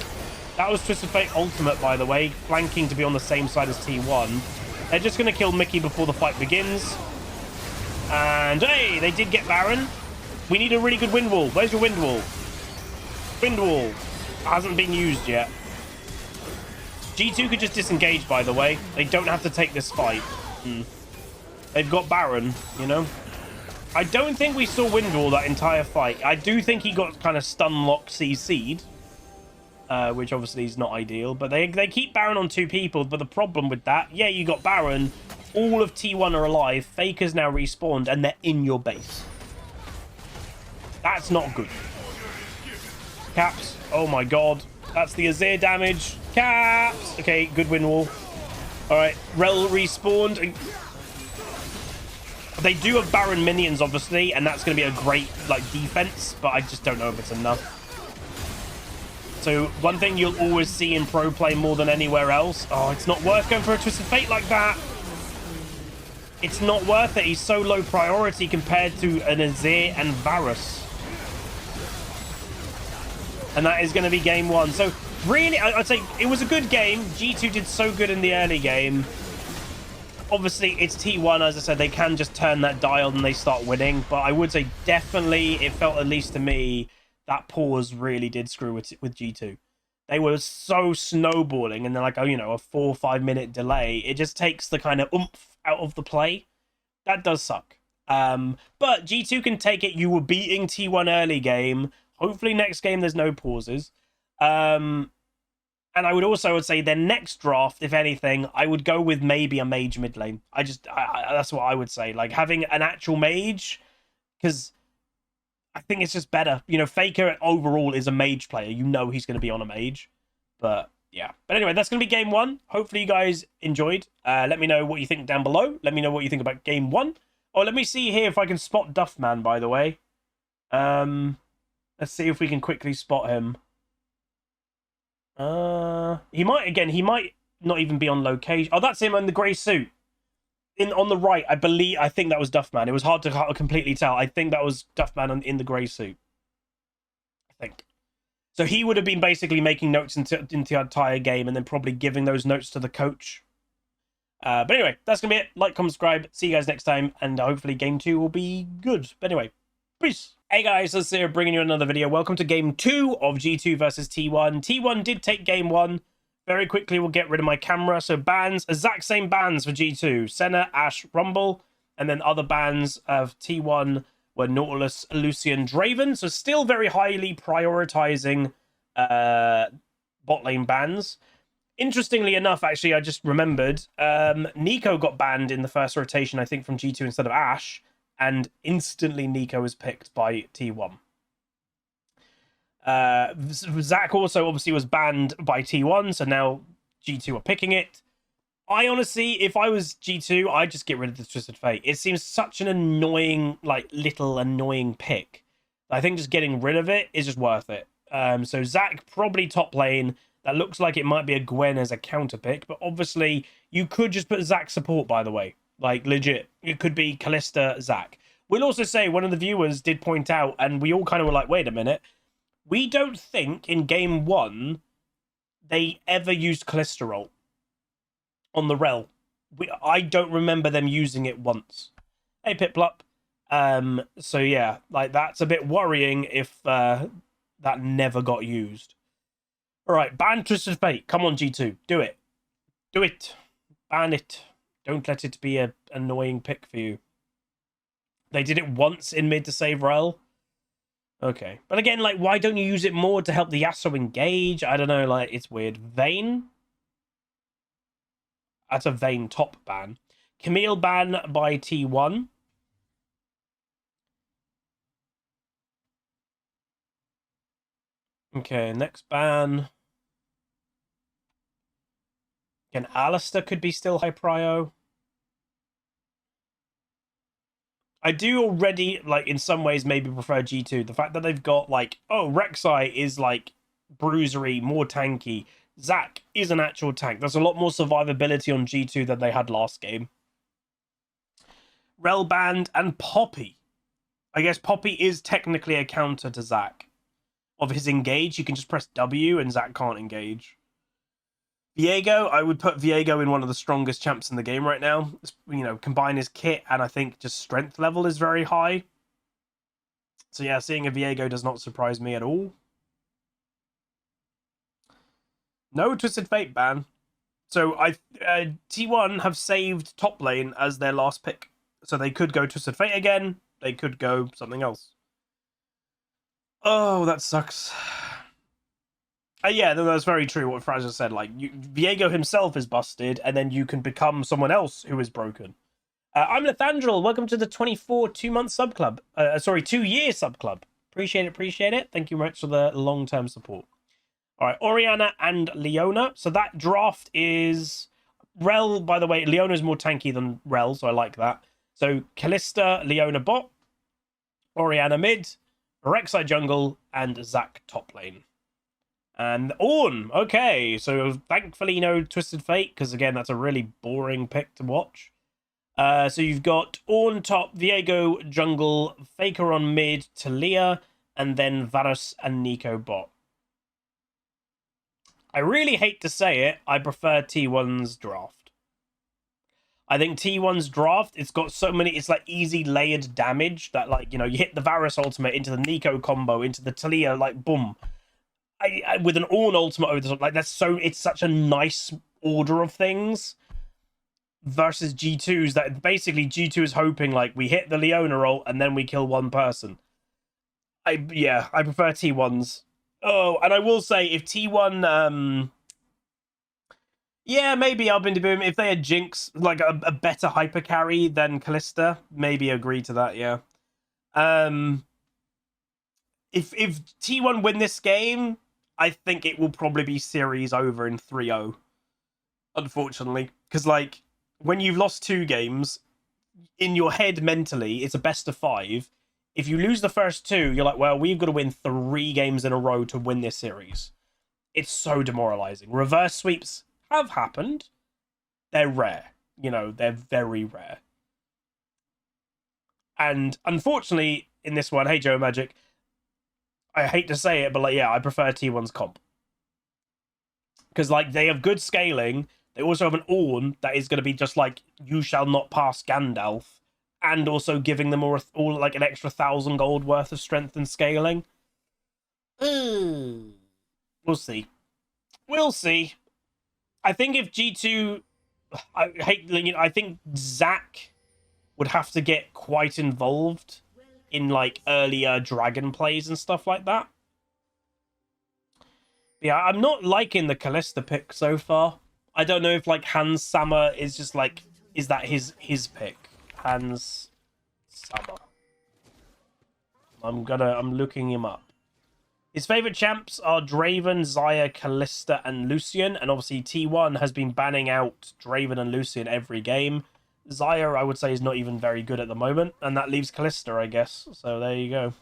That was Twisted Fate ultimate, by the way. Flanking to be on the same side as T1. They're just going to kill Mickey before the fight begins. And, hey, they did get Baron. We need a really good wind wall. Where's your wind wall? Wind wall hasn't been used yet. G2 could just disengage, by the way. They don't have to take this fight. They've got Baron, you know. I don't think we saw wind wall that entire fight. I do think he got kind of stun lock CC'd, which obviously is not ideal. But they keep Baron on 2 people. But the problem with that, yeah, you got Baron. All of T1 are alive. Faker's now respawned, and they're in your base. That's not good. Caps. Oh my god. That's the Azir damage. Caps. Okay, good win wall. Alright, Rel respawned. They do have Baron minions, obviously, and that's going to be a great, like, defense, but I just don't know if it's enough. So, one thing you'll always see in pro play more than anywhere else. Oh, it's not worth going for a Twisted Fate like that. It's not worth it. He's so low priority compared to an Azir and Varus. And that is going to be game 1. So, really, I'd say it was a good game. G2 did so good in the early game. Obviously, it's T1. As I said, they can just turn that dial and they start winning. But I would say definitely, it felt, at least to me, that pause really did screw with G2. They were so snowballing, and then like, you know, a 4 or 5 minute delay. It just takes the kind of oomph out of the play. That does suck. But G2 can take it. You were beating T1 early game. Hopefully next game there's no pauses. And I would say their next draft, if anything, I would go with maybe a mage mid lane. That's what I would say. Like having an actual mage, because I think it's just better. You know, Faker overall is a mage player. You know he's going to be on a mage. But yeah. But anyway, that's going to be game 1. Hopefully you guys enjoyed. Let me know what you think down below. Let me know what you think about game 1. Oh, let me see here if I can spot Duffman, by the way. Let's see if we can quickly spot him. He might not even be on location. Oh, that's him in the grey suit. On the right, I think that was Duffman. It was hard to completely tell. I think that was Duffman in the grey suit. I think. So he would have been basically making notes into the entire game and then probably giving those notes to the coach. But anyway, that's going to be it. Like, comment, subscribe. See you guys next time. And hopefully game 2 will be good. But anyway, peace. Hey guys, Huzzy here, bringing you another video. Welcome to game 2 of G2 versus T1. T1 did take game 1. Very quickly, we'll get rid of my camera. So bans, exact same bans for G2. Senna, Ashe, Rumble. And then other bans of T1 were Nautilus, Lucian, Draven. So still very highly prioritizing bot lane bans. Interestingly enough, actually, I just remembered, Nico got banned in the first rotation, I think, from G2 instead of Ashe. And instantly Nico was picked by T1. Zach also obviously was banned by T1, so now G2 are picking it. I honestly, if I was G2, I'd just get rid of the Twisted Fate. It seems such an annoying, like, little annoying pick. I think just getting rid of it is just worth it. So Zach probably top lane. That looks like it might be a Gwen as a counter pick, but obviously you could just put Zach support, by the way. Like, legit. It could be Kalista, Zach. We'll also say, one of the viewers did point out, and we all kind of were like, wait a minute. We don't think in game 1 they ever used Kalista ult on the Rel. I don't remember them using it once. Hey, Piplup. So yeah, like, that's a bit worrying if that never got used. All right, ban Twisted Fate. Come on, G2. Do it. Do it. Ban it. Don't let it be an annoying pick for you. They did it once in mid to save Rel. Okay. But again, like, why don't you use it more to help the Yasuo engage? I don't know, like, it's weird. Vayne? That's a Vayne top ban. Camille ban by T1. Okay, next ban. Again, Alistair could be still high prio. I do already, like, in some ways maybe prefer G2. The fact that they've got, like, oh, Rek'Sai is, like, bruisery, more tanky. Zac is an actual tank. There's a lot more survivability on G2 than they had last game. Rel banned and Poppy. I guess Poppy is technically a counter to Zac. Of his engage, you can just press W and Zac can't engage. Viego, I would put Viego in one of the strongest champs in the game right now. You know, combine his kit, and I think just strength level is very high. So yeah, seeing a Viego does not surprise me at all. No Twisted Fate ban. So T1 have saved top lane as their last pick. So they could go Twisted Fate again. They could go something else. Oh, that sucks. Yeah, that's very true what Fraser said. Like, Viego himself is busted, and then you can become someone else who is broken. I'm Lethandril. Welcome to the 24 2-month sub club. 2-year sub club. Appreciate it. Thank you very much for the long-term support. All right, Orianna and Leona. So that draft is Rel. By the way, Leona's more tanky than Rel, so I like that. So Kalista, Leona bot, Orianna mid, Rek'Sai jungle, and Zac top lane. And Ornn, okay, so thankfully no Twisted Fate, because again, that's a really boring pick to watch. So you've got Ornn top, Viego jungle, Faker on mid, Talia, and then Varus and Nico bot. I really hate to say it, I prefer T1's draft. I think T1's draft, it's got so many, it's like easy layered damage that, like, you know, you hit the Varus ultimate into the Nico combo, into the Talia, like, boom. With an Ornn ultimate over the top, like, it's such a nice order of things versus G2's that basically G2 is hoping, like, we hit the Leona ult and then we kill one person. I prefer T1's. Oh, and I will say, if T1, yeah, maybe Albin de Boom, if they had Jinx, like a better hyper carry than Kalista, maybe agree to that, yeah. If T1 win this game, I think it will probably be series over in 3-0, unfortunately. Because, like, when you've lost 2 games, in your head mentally, it's a best of 5. If you lose the first 2, you're like, well, we've got to win 3 games in a row to win this series. It's so demoralizing. Reverse sweeps have happened. They're rare. You know, they're very rare. And unfortunately, in this one, hey, Joe Magic, I hate to say it, but, like, yeah, I prefer T1's comp. Because, like, they have good scaling. They also have an Ornn that is going to be just like, you shall not pass Gandalf. And also giving them all like an extra 1,000 gold worth of strength and scaling. We'll see. We'll see. I think if G2, I think Zac would have to get quite involved in, like, earlier dragon plays and stuff like that. Yeah, I'm not liking the Kalista pick so far. I don't know if, like, Hans Sammer is just like, is that his pick? Hans Sammer. I'm looking him up. His favorite champs are Draven, Xayah, Kalista, and Lucian. And obviously T1 has been banning out Draven and Lucian every game. Xayah, I would say, is not even very good at the moment. And that leaves Kalista, I guess. So there you go.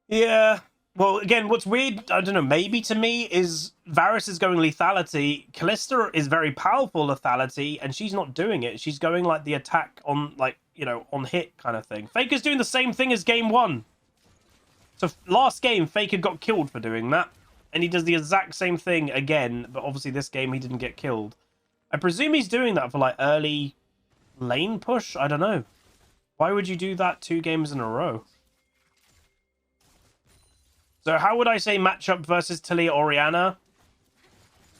Yeah. Well, again, what's weird, I don't know, maybe to me, is Varus is going lethality. Kalista is very powerful lethality, and she's not doing it. She's going, like, the attack on, like, you know, on hit kind of thing. Faker's doing the same thing as game 1. So last game, Faker got killed for doing that. And he does the exact same thing again, but obviously this game he didn't get killed. I presume he's doing that for, like, early lane push? I don't know. Why would you do that 2 games in a row? So how would I say matchup versus Talia Orianna?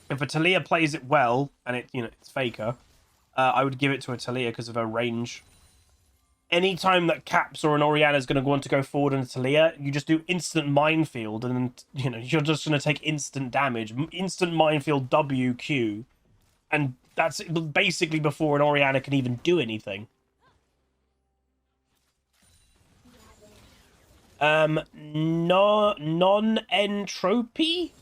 If a Talia plays it well, and it's Faker, I would give it to a Talia because of her range. Anytime that Caps or an Orianna is going to want to go forward on a Talia, you just do instant minefield, and you're just going to take instant damage. Instant minefield WQ. And that's basically before an Orianna can even do anything. Non-entropy?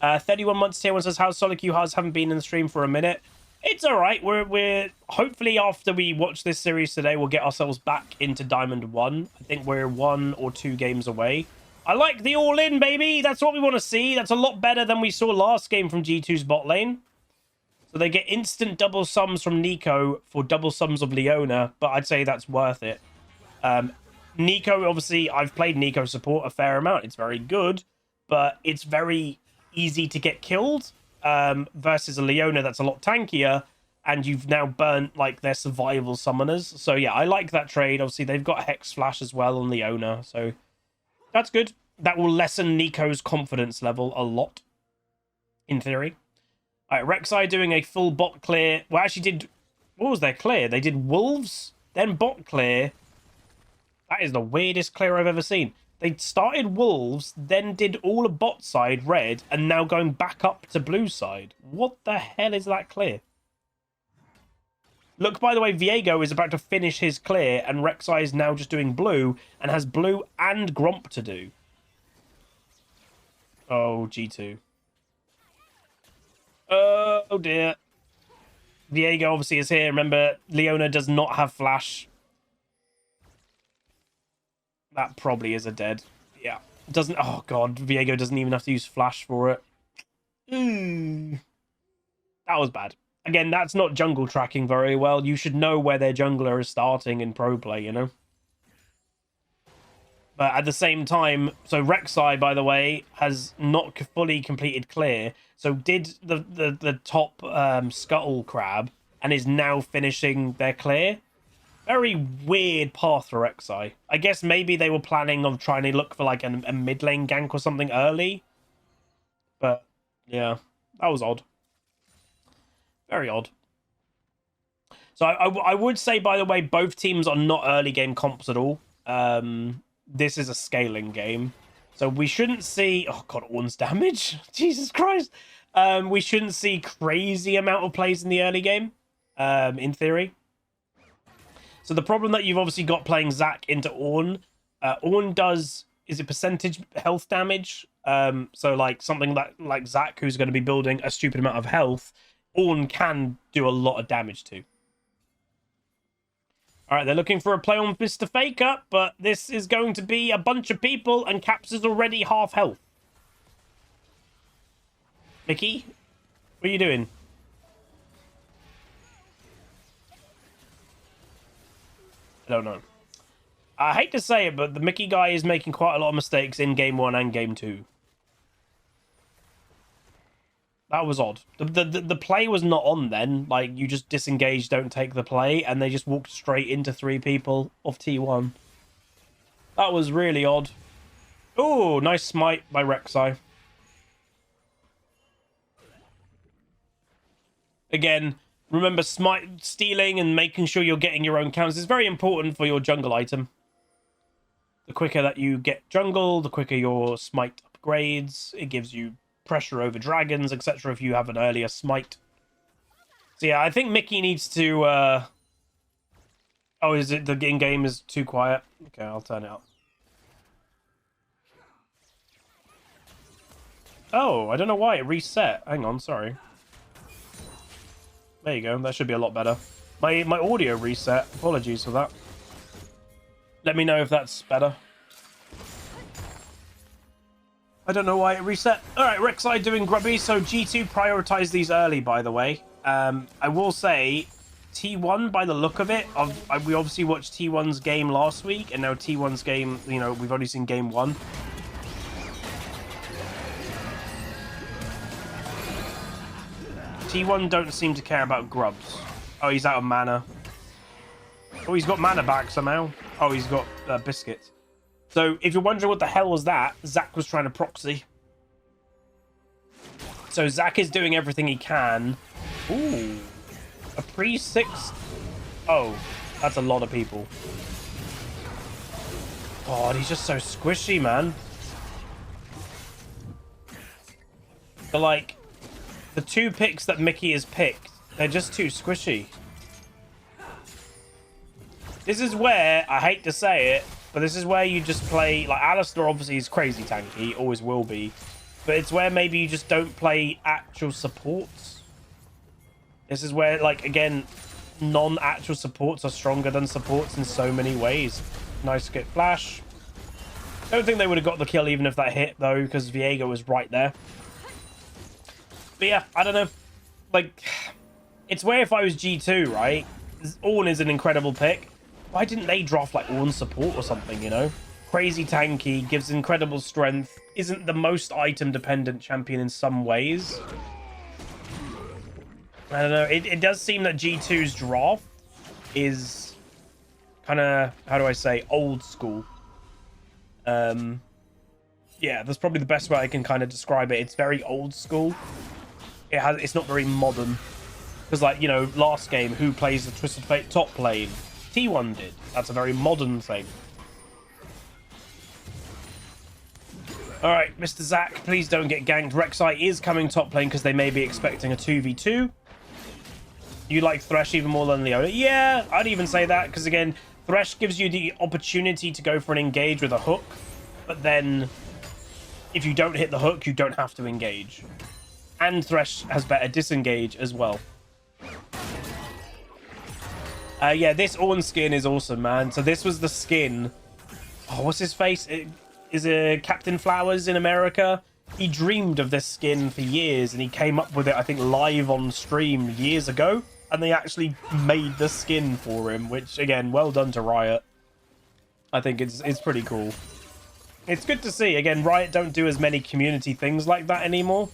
31 months tier 1 says, how Solid Q Huz haven't been in the stream for a minute. It's alright. We're hopefully after we watch this series today, we'll get ourselves back into Diamond 1. I think we're 1 or 2 games away. I like the all-in, baby. That's what we want to see. That's a lot better than we saw last game from G2's bot lane. So they get instant double sums from Nico for double sums of Leona, but I'd say that's worth it. Nico, obviously, I've played Nico support a fair amount. It's very good, but it's very easy to get killed versus a Leona that's a lot tankier, and you've now burnt, like, their survival summoners. So, yeah, I like that trade. Obviously, they've got Hex Flash as well on Leona, so that's good. That will lessen Nico's confidence level a lot, in theory. All right, Rek'Sai doing a full bot clear. Well, actually what was their clear? They did Wolves, then bot clear. That is the weirdest clear I've ever seen. They started Wolves, then did all of bot side red, and now going back up to blue side. What the hell is that clear? Look, by the way, Viego is about to finish his clear, and Rek'Sai is now just doing blue, and has blue and Gromp to do. Oh, G2. Oh, dear. Viego obviously is here. Remember, Leona does not have flash. That probably is a dead. Yeah. Doesn't... Oh, God. Viego doesn't even have to use flash for it. That was bad. Again, that's not jungle tracking very well. You should know where their jungler is starting in pro play, you know? But at the same time, so Rek'Sai, by the way, has not fully completed clear. So did the top Scuttle Crab and is now finishing their clear. Very weird path for Rek'Sai. I guess maybe they were planning on trying to look for like a mid lane gank or something early. But yeah, that was odd. Very odd. So I would say, by the way, both teams are not early game comps at all. This is a scaling game. So we shouldn't see... Oh, God, Ornn's damage. Jesus Christ. We shouldn't see crazy amount of plays in the early game, in theory. So the problem that you've obviously got playing Zac into Ornn, Ornn does... Is it percentage health damage? So like something like Zac, who's going to be building a stupid amount of health, Ornn can do a lot of damage to. All right, they're looking for a play on Mr. Faker, but this is going to be a bunch of people, and Caps is already half health. Mickey, what are you doing? I don't know. I hate to say it, but the Mickey guy is making quite a lot of mistakes in Game 1 and Game 2. That was odd. The play was not on then. Like, you just disengage, don't take the play, and they just walked straight into 3 people off T1. That was really odd. Oh, nice smite by Rek'Sai. Again, remember, smite stealing and making sure you're getting your own counts is very important for your jungle item. The quicker that you get jungle, the quicker your smite upgrades. It gives you pressure over dragons, etc. if you have an earlier smite. So yeah, I think Mickey needs to... Oh, is it the in-game is too quiet? Okay, I'll turn it up. Oh, I don't know why it reset. Hang on, sorry. There you go, that should be a lot better. My audio reset. Apologies for that. Let me know if that's better. I don't know why it reset. All right, Rek'Sai doing grubby. So G2 prioritized these early, by the way. I will say T1, by the look of it, we obviously watched T1's game last week, and now T1's game, you know, we've only seen game 1. T1 don't seem to care about grubs. Oh, he's out of mana. Oh, he's got mana back somehow. Oh, he's got biscuits. So, if you're wondering what the hell was that, Zac was trying to proxy. So, Zac is doing everything he can. Ooh. A pre-6... Oh, that's a lot of people. God, he's just so squishy, man. But, like, the 2 picks that Mickey has picked, they're just too squishy. This is where, I hate to say it, but this is where you just play... Like, Alistar obviously is crazy tanky, always will be. But it's where maybe you just don't play actual supports. This is where, like, again, non-actual supports are stronger than supports in so many ways. Nice skip flash. Don't think they would have got the kill even if that hit, though, because Viego was right there. But yeah, I don't know. Like, it's where if I was G2, right? Ornn is an incredible pick. Why didn't they draft, like, Ornn support or something, you know? Crazy tanky, gives incredible strength, isn't the most item-dependent champion in some ways. I don't know. It does seem that G2's draft is kind of, how do I say, old school. Yeah, that's probably the best way I can kind of describe it. It's very old school. It's not very modern. Because, like, you know, last game, who plays the Twisted Fate top lane? T1 did. That's a very modern thing. Alright, Mr. Zac, please don't get ganked. Rek'Sai is coming top lane because they may be expecting a 2v2. You like Thresh even more than Leona? Yeah, I'd even say that because, again, Thresh gives you the opportunity to go for an engage with a hook. But then, if you don't hit the hook, you don't have to engage. And Thresh has better disengage as well. Yeah, this Ornn skin is awesome, man. So this was the skin. Oh, what's his face? Is it Captain Flowers in America? He dreamed of this skin for years, and he came up with it, I think, live on stream years ago. And they actually made the skin for him, which, again, well done to Riot. I think it's pretty cool. It's good to see. Again, Riot don't do as many community things like that anymore.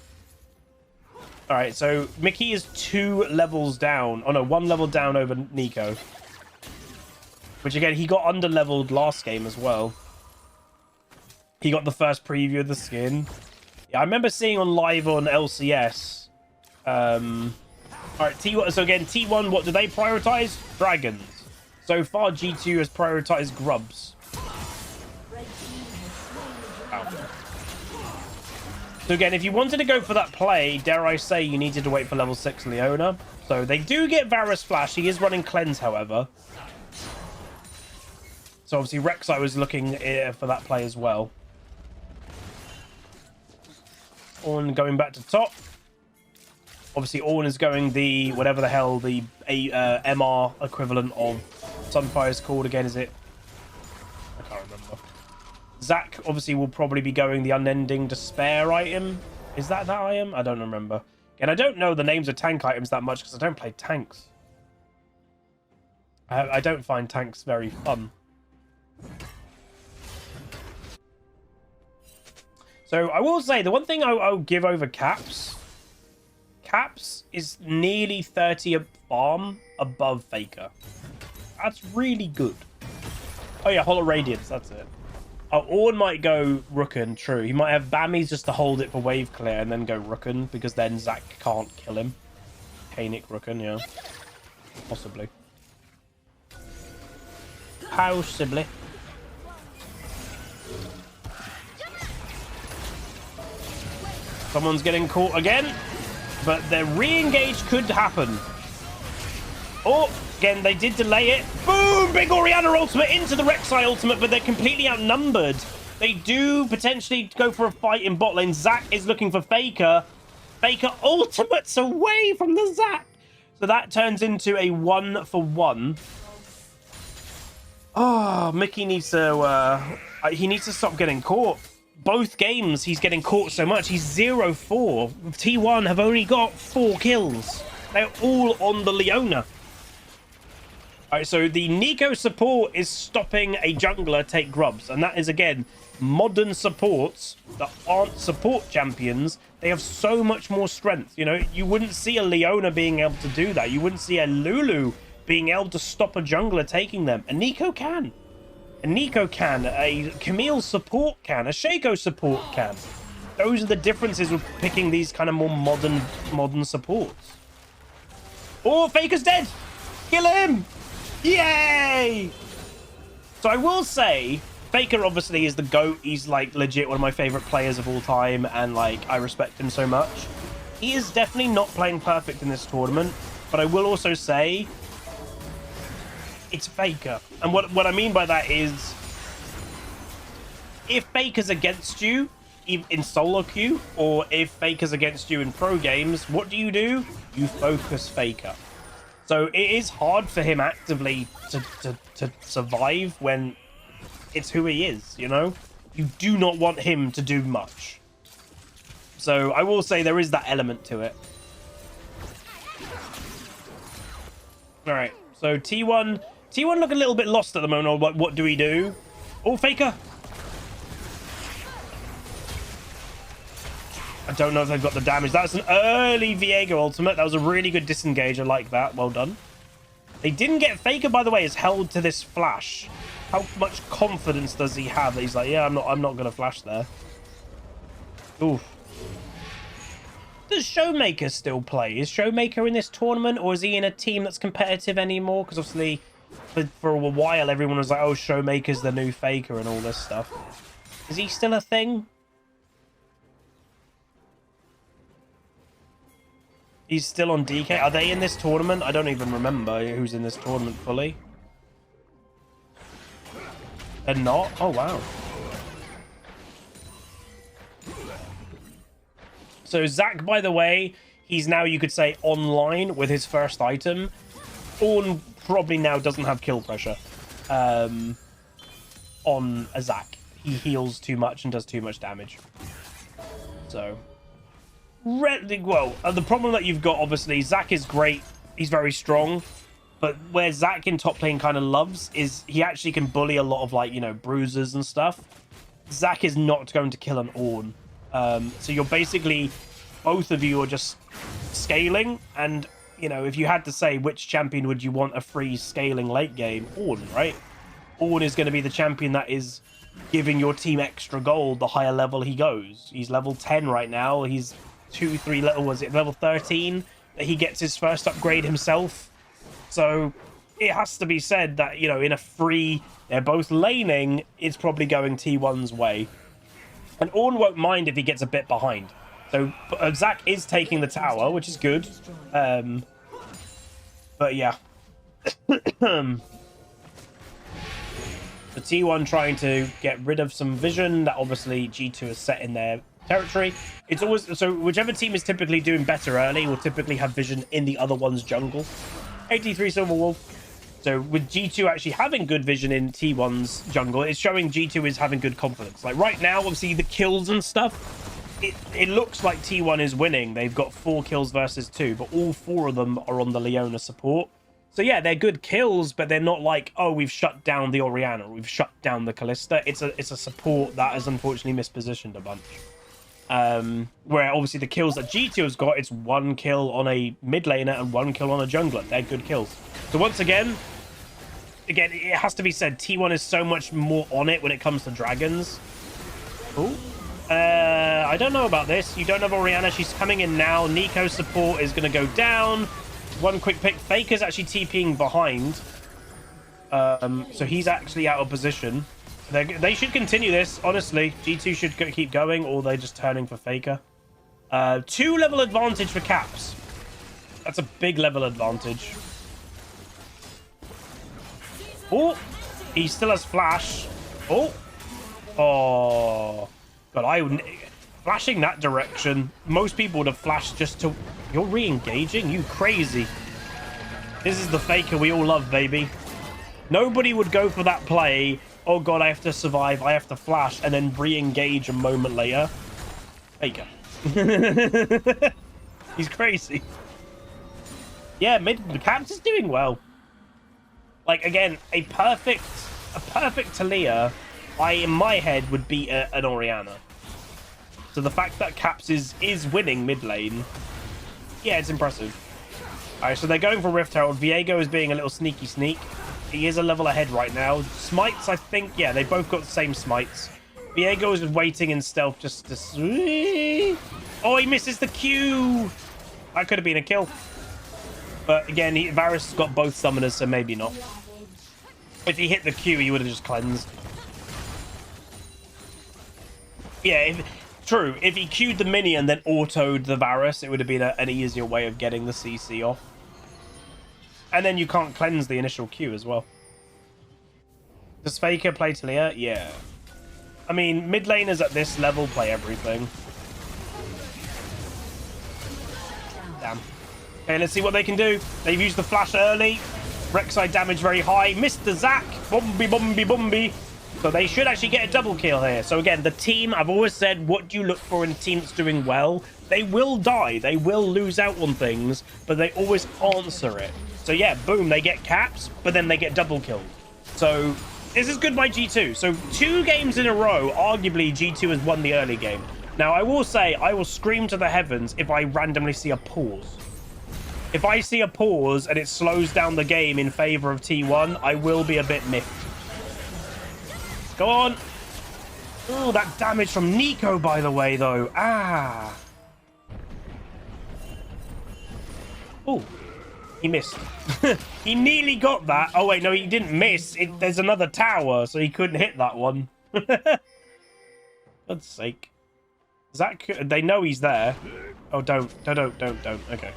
All right, so Mickey is 2 levels down. Oh, no, 1 level down over Nico. Which, again, he got under-leveled last game as well. He got the first preview of the skin. Yeah, I remember seeing on live on LCS. All right, T1. So, again, T1, what do they prioritize? Dragons. So far, G2 has prioritized grubs. So again, if you wanted to go for that play, dare I say, you needed to wait for level 6 Leona. So they do get Varus Flash. He is running Cleanse, however. So obviously Rek'Sai was looking for that play as well. Ornn going back to top. Obviously Ornn is going the, whatever the hell, the MR equivalent of Sunfire's called again, is it? I can't remember. Zac obviously will probably be going the Unending Despair item. Is that item? I don't remember. And I don't know the names of tank items that much because I don't play tanks. I don't find tanks very fun. So I will say the one thing I'll give over Caps. Caps is nearly 30 a farm above Faker. That's really good. Oh yeah, Hollow Radiance, that's it. Oh, Ornn might go Rooken, true. He might have Bammies just to hold it for wave clear and then go Rooken, because then Zac can't kill him. Kaenic Rooken, yeah. Possibly. Possibly. Someone's getting caught again, but the re-engage could happen. Oh, again, they did delay it. Boom! Big Orianna ultimate into the Rek'Sai ultimate, but they're completely outnumbered. They do potentially go for a fight in bot lane. Zac is looking for Faker. Faker ultimates away from the Zac. So that turns into a 1-for-1. Oh, Mickey needs to... he needs to stop getting caught. Both games, he's getting caught so much. He's 0-4. T1 have only got 4 kills. They're all on the Leona. All right, so the Nico support is stopping a jungler take grubs. And that is, again, modern supports that aren't support champions. They have so much more strength. You know, you wouldn't see a Leona being able to do that. You wouldn't see a Lulu being able to stop a jungler taking them. And Nico can. A Nico can. A Camille support can. A Shaco support can. Those are the differences with picking these kind of more modern supports. Oh, Faker's dead! Kill him! Yay! So I will say, Faker obviously is the GOAT. He's like legit one of my favorite players of all time, and like I respect him so much. He is definitely not playing perfect in this tournament, but I will also say it's Faker. And what I mean by that is, if Faker's against you in solo queue, or if Faker's against you in pro games, what do? You focus Faker. So it is hard for him actively to survive when it's who he is, you know? You do not want him to do much. So I will say there is that element to it. All right, so T1 look a little bit lost at the moment. Or what do we do? Oh, Faker. I don't know if they've got the damage. That's an early Viego ultimate. That was a really good disengage. I like that. Well done. They didn't get Faker, by the way, is held to this flash. How much confidence does he have that he's like, yeah, I'm not gonna flash there. Oof. Does Showmaker still play? Is Showmaker in this tournament, or is he in a team that's competitive anymore? Because obviously for a while everyone was like, oh, Showmaker's the new Faker and all this stuff. Is he still a thing? He's still on DK. Are they in this tournament? I don't even remember who's in this tournament fully. They're not? Oh, wow. So Zac, by the way, he's now, you could say, online with his first item. Ornn probably now doesn't have kill pressure on a Zac. He heals too much and does too much damage. So... well, the problem that you've got, obviously, Zac is great. He's very strong. But where Zac in top lane kind of loves is he actually can bully a lot of, like, you know, bruisers and stuff. Zach is not going to kill an Ornn. So you're basically, both of you are just scaling, and, you know, if you had to say which champion would you want a free scaling late game, Ornn, right? Ornn is going to be the champion that is giving your team extra gold the higher level he goes. He's level 10 right now. He's level 13 that he gets his first upgrade himself. So it has to be said that, you know, in a free, they're both laning, it's probably going T1's way. And Ornn won't mind if he gets a bit behind. So Zach is taking the tower, which is good. But yeah. The T1 trying to get rid of some vision that obviously G2 is set in their territory. It's always, so whichever team is typically doing better early will typically have vision in the other one's jungle. 83 Silver Wolf. So with G2 actually having good vision in T1's jungle, it's showing G2 is having good confidence. Like right now, obviously the kills and stuff, it looks like T1 is winning. They've got 4 kills versus 2, but all 4 of them are on the Leona support. So yeah, they're good kills, but they're not like, oh, we've shut down the Orianna, we've shut down the Kalista. It's a support that has unfortunately mispositioned a bunch. Where obviously the kills that G2 has got, it's 1 kill on a mid laner and 1 kill on a jungler. They're good kills. So once again, it has to be said, T1 is so much more on it when it comes to dragons. Oh, I don't know about this. You don't have Orianna. She's coming in now. Nico's support is going to go down. One quick pick. Faker's actually TPing behind. So he's actually out of position. They should continue this, honestly. G2 should keep going, or they're just turning for Faker. 2 level advantage for Caps. That's a big level advantage. Oh, he still has flash. Oh. God, flashing that direction. Most people would have flashed just to... You're re-engaging? You crazy. This is the Faker we all love, baby. Nobody would go for that play. Oh god, I have to survive, I have to flash, and then re-engage a moment later. Faker. He's crazy. Yeah, the Caps is doing well. Like, again, a perfect Talia, in my head, would beat an Orianna. So the fact that Caps is winning mid lane, yeah, it's impressive. All right, so they're going for Rift Herald. Viego is being a little sneaky sneak. He is a level ahead right now. Smites, I think, yeah, they both got the same smites. Viego is waiting in stealth just to... Oh, he misses the Q! That could have been a kill. But again, Varus has got both summoners, so maybe not. If he hit the Q, he would have just cleansed. Yeah, true. If he queued the minion and then autoed the Varus, it would have been an easier way of getting the CC off. And then you can't cleanse the initial Q as well. Does Faker play Talia? Yeah. I mean, mid laners at this level play everything. Damn. Okay, let's see what they can do. They've used the flash early. Rek'Sai damage very high. Missed the Zac. Bombi. So they should actually get a double kill here. So again, the team, I've always said, what do you look for in a team that's doing well? They will die. They will lose out on things, but they always answer it. So yeah, boom, they get caps, but then they get double killed. So this is good by G2. So 2 games in a row, arguably G2 has won the early game. Now, I will say, I will scream to the heavens if I randomly see a pause. If I see a pause and it slows down the game in favor of T1, I will be a bit miffed. Go on. Oh, that damage from Nico, by the way, though. Ah. Oh, he missed. He nearly got that. Oh, wait, no, he didn't miss. There's another tower, so he couldn't hit that one. God's sake. Is that... They know he's there. Oh, don't. Okay.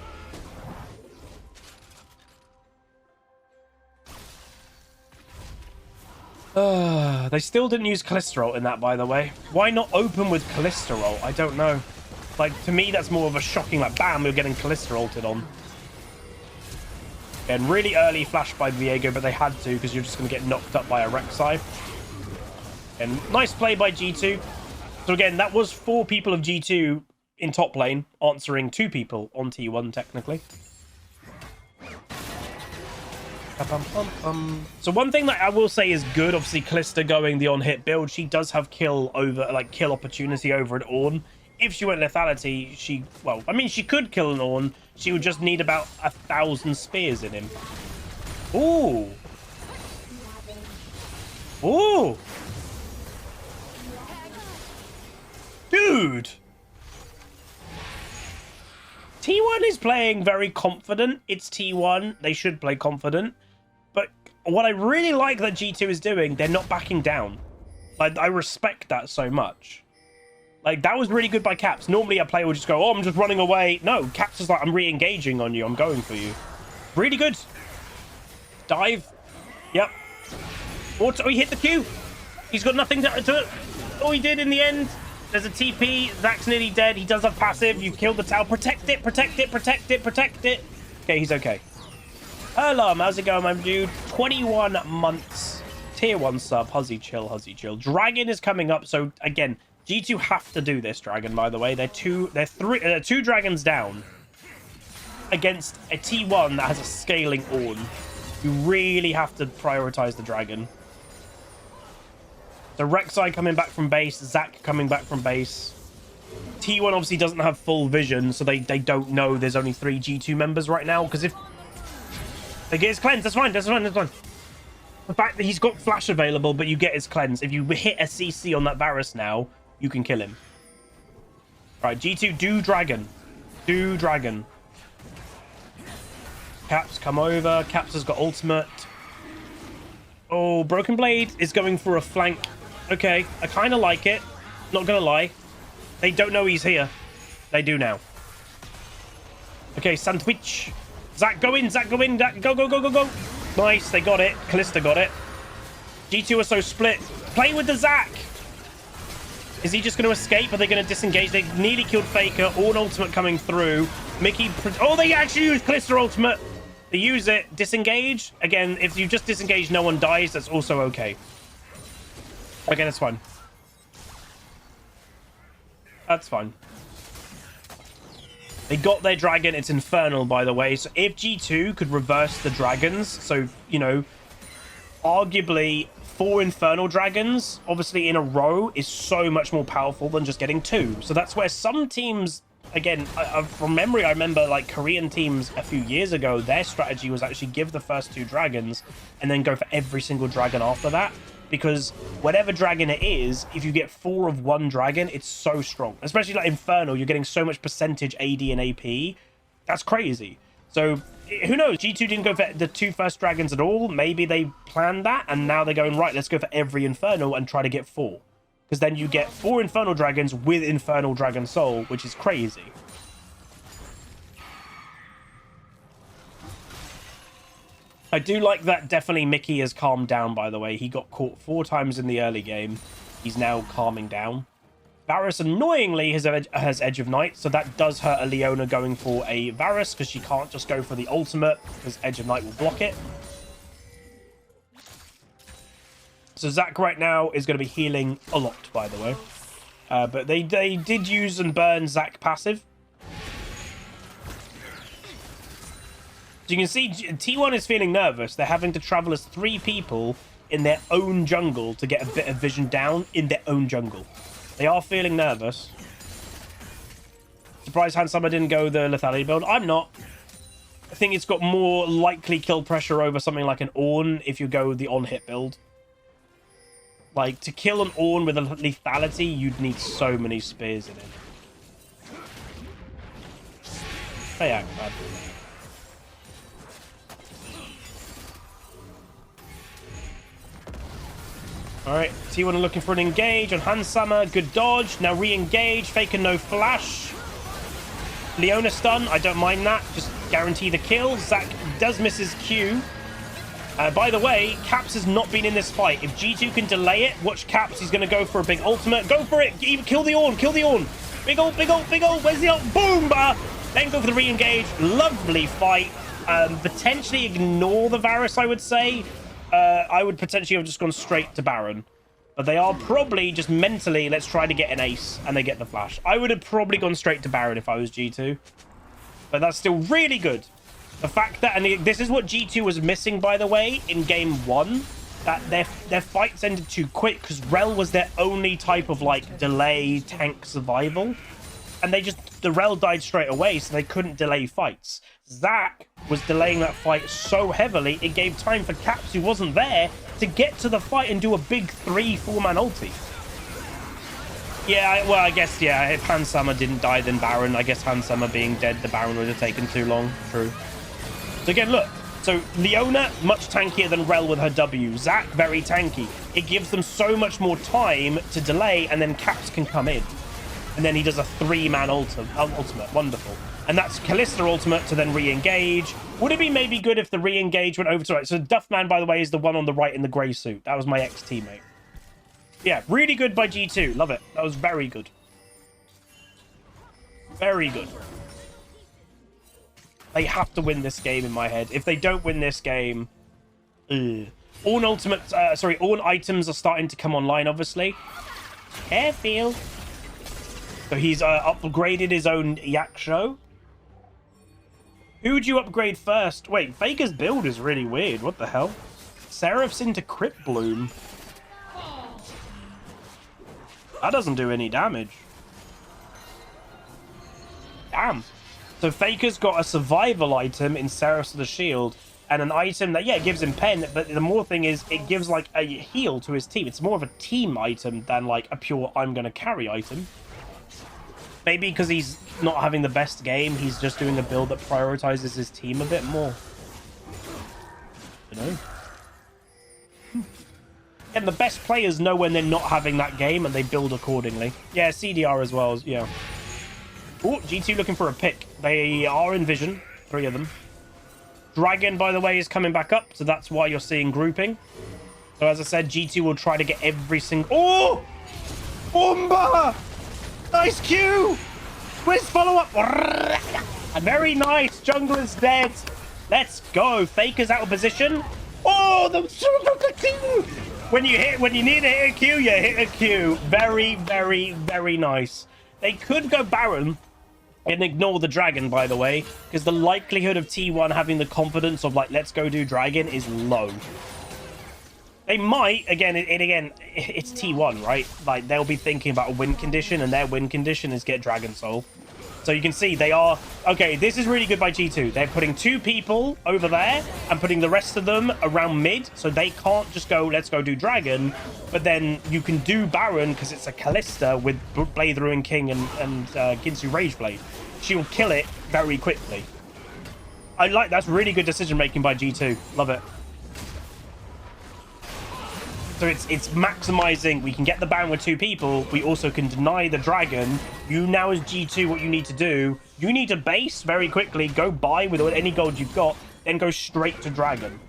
They still didn't use Cholesterol in that, by the way. Why not open with Cholesterol? I don't know. Like, to me, that's more of a shocking, like, bam, we're getting Cholesteroled on. And really early flash by Viego, but they had to because you're just going to get knocked up by a Rek'Sai. And nice play by G2. So again, that was 4 people of G2 in top lane, answering 2 people on T1, technically. So one thing that I will say is good, obviously Kalista going the on-hit build, she does have kill opportunity over an Ornn. If she went lethality, well, I mean, she could kill an Ornn. She would just need about 1,000 spears in him. Ooh. Ooh. Dude. T1 is playing very confident. It's T1. They should play confident. But what I really like that G2 is doing, they're not backing down. Like, I respect that so much. Like, that was really good by Caps. Normally, a player would just go, oh, I'm just running away. No, Caps is like, I'm re-engaging on you. I'm going for you. Really good. Dive. Yep. Oh, he hit the Q. He's got nothing to... Oh, he did in the end. There's a TP. Zach's nearly dead. He does have passive. You've killed the tower. Protect it, protect it, protect it, protect it. Okay, he's okay. Hello, how's it going, my dude? 21 months. Tier 1 sub. Huzzy chill, Huzzy chill. Dragon is coming up. So, again... G2 have to do this, Dragon, by the way. They're two dragons down against a T1 that has a scaling Ornn. You really have to prioritize the Dragon. So Rek'Sai coming back from base, Zach coming back from base. T1 obviously doesn't have full vision, so they don't know there's only 3 G2 members right now, because if they get his cleanse, that's fine, that's fine, that's fine. The fact that he's got flash available, but you get his cleanse. If you hit a CC on that Varus now, you can kill him. Right, G2, do Dragon. Do Dragon. Caps, come over. Caps has got ultimate. Oh, Broken Blade is going for a flank. Okay, I kind of like it. Not gonna lie. They don't know he's here. They do now. Okay, Sandwich. Zach, go in. Zach, go in. Go, go, go, go, go. Nice, they got it. Kalista got it. G2 are so split. Play with the Zach. Is he just going to escape? Are they going to disengage? They nearly killed Faker. Ornn ultimate coming through. Mickey... Oh, they actually use Kalista ultimate. They use it. Disengage. Again, if you just disengage, no one dies. That's also okay. Okay, that's fine. That's fine. They got their dragon. It's infernal, by the way. So if G2 could reverse the dragons, so, you know, arguably 4 infernal dragons, obviously in a row, is so much more powerful than just getting 2. So that's where some teams, again, from memory, I remember like Korean teams a few years ago, their strategy was actually give the first 2 dragons and then go for every single dragon after that. Because whatever dragon it is, if you get 4 of one dragon, it's so strong. Especially like Infernal, you're getting so much percentage AD and AP. That's crazy. So who knows? G2 didn't go for the 2 first dragons at all. Maybe they planned that, and now they're going, right, let's go for every Infernal and try to get 4. Because then you get 4 Infernal dragons with Infernal Dragon Soul, which is crazy. I do like that definitely Mickey has calmed down, by the way. He got caught 4 times in the early game. He's now calming down. Varus, annoyingly, has Edge of Night, so that does hurt a Leona going for a Varus, because she can't just go for the ultimate, because Edge of Night will block it. So Zach right now is going to be healing a lot, by the way. But they did use and burn Zach passive. So you can see T1 is feeling nervous. They're having to travel as 3 people in their own jungle to get a bit of vision down in their own jungle. They are feeling nervous. Surprised Hansama didn't go the lethality build. I'm not. I think it's got more likely kill pressure over something like an Ornn if you go the on-hit build. Like, to kill an Ornn with a lethality, you'd need so many spears in it. They act bad. Alright, T1 are looking for an engage on Hansama. Good dodge. Now re-engage. Faker no flash. Leona stun. I don't mind that. Just guarantee the kill. Zach does miss his Q. By the way, Caps has not been in this fight. If G2 can delay it, watch Caps. He's going to go for a big ultimate. Go for it. Kill the Ornn. Kill the Ornn. Big ult, big ult, big ult. Where's the ult? Boom! Then go for the re-engage. Lovely fight. Potentially ignore the Varus, I would say. I would potentially have just gone straight to Baron. But they are probably just mentally, let's try to get an ace, and they get the flash. I would have probably gone straight to Baron if I was G2. But that's still really good. The fact that, and this is what G2 was missing, by the way, in game 1, that their fights ended too quick because Rel was their only type of like delay tank survival, and the Rel died straight away, so they couldn't delay fights. Zac was delaying that fight so heavily it gave time for Caps, who wasn't there, to get to the fight and do a big 3-4-man ulti. Yeah, well, I guess, yeah, if Hansama didn't die, then Baron. I guess Hansama being dead, the Baron would have taken too long. True. So again, look. So Leona, much tankier than Rel with her W. Zac, very tanky. It gives them so much more time to delay, and then Caps can come in. And then he does a 3-man ultimate. Wonderful. And that's Kalista ultimate to then re-engage. Would it be maybe good if the re-engage went over to right? So Duffman, by the way, is the one on the right in the grey suit. That was my ex-teammate. Yeah, really good by G2. Love it. That was very good. Very good. They have to win this game in my head. If they don't win this game... All items are starting to come online, obviously. Careful. So he's upgraded his own Yaksho. Who would you upgrade first? Wait, Faker's build is really weird. What the hell? Seraph's into Crypt Bloom. That doesn't do any damage. Damn. So Faker's got a survival item in Seraph's the Shield, and an item that, yeah, gives him pen, but the more thing is, it gives, like, a heal to his team. It's more of a team item than, like, a pure I'm gonna carry item. Maybe because he's not having the best game, he's just doing a build that prioritizes his team a bit more. You know? And the best players know when they're not having that game, and they build accordingly. Yeah, CDR as well, yeah. Oh, G2 looking for a pick. They are in vision, 3 of them. Dragon, by the way, is coming back up, so that's why you're seeing grouping. So as I said, G2 will try to get every single... Oh! Bomba! Nice Q! Quiz follow-up! Very nice. Jungler's dead. Let's go. Faker's out of position. Oh, the... When you need to hit a Q, you hit a Q. Very, very, very nice. They could go Baron and ignore the Dragon, by the way, because the likelihood of T1 having the confidence of, like, let's go do Dragon is low. They might, again, it's T1, right? Like, they'll be thinking about a win condition, and their win condition is get Dragon Soul. So you can see they are... Okay, this is really good by G2. They're putting 2 people over there and putting the rest of them around mid, so they can't just go, let's go do Dragon. But then you can do Baron, because it's a Kalista with Blade Ruin King and Ginsu Rageblade. She'll kill it very quickly. That's really good decision-making by G2. Love it. So it's maximizing. We can get the Baron with 2 people. We also can deny the Dragon. You now as G2, what you need to do, you need to base very quickly, go buy with any gold you've got, then go straight to Dragon.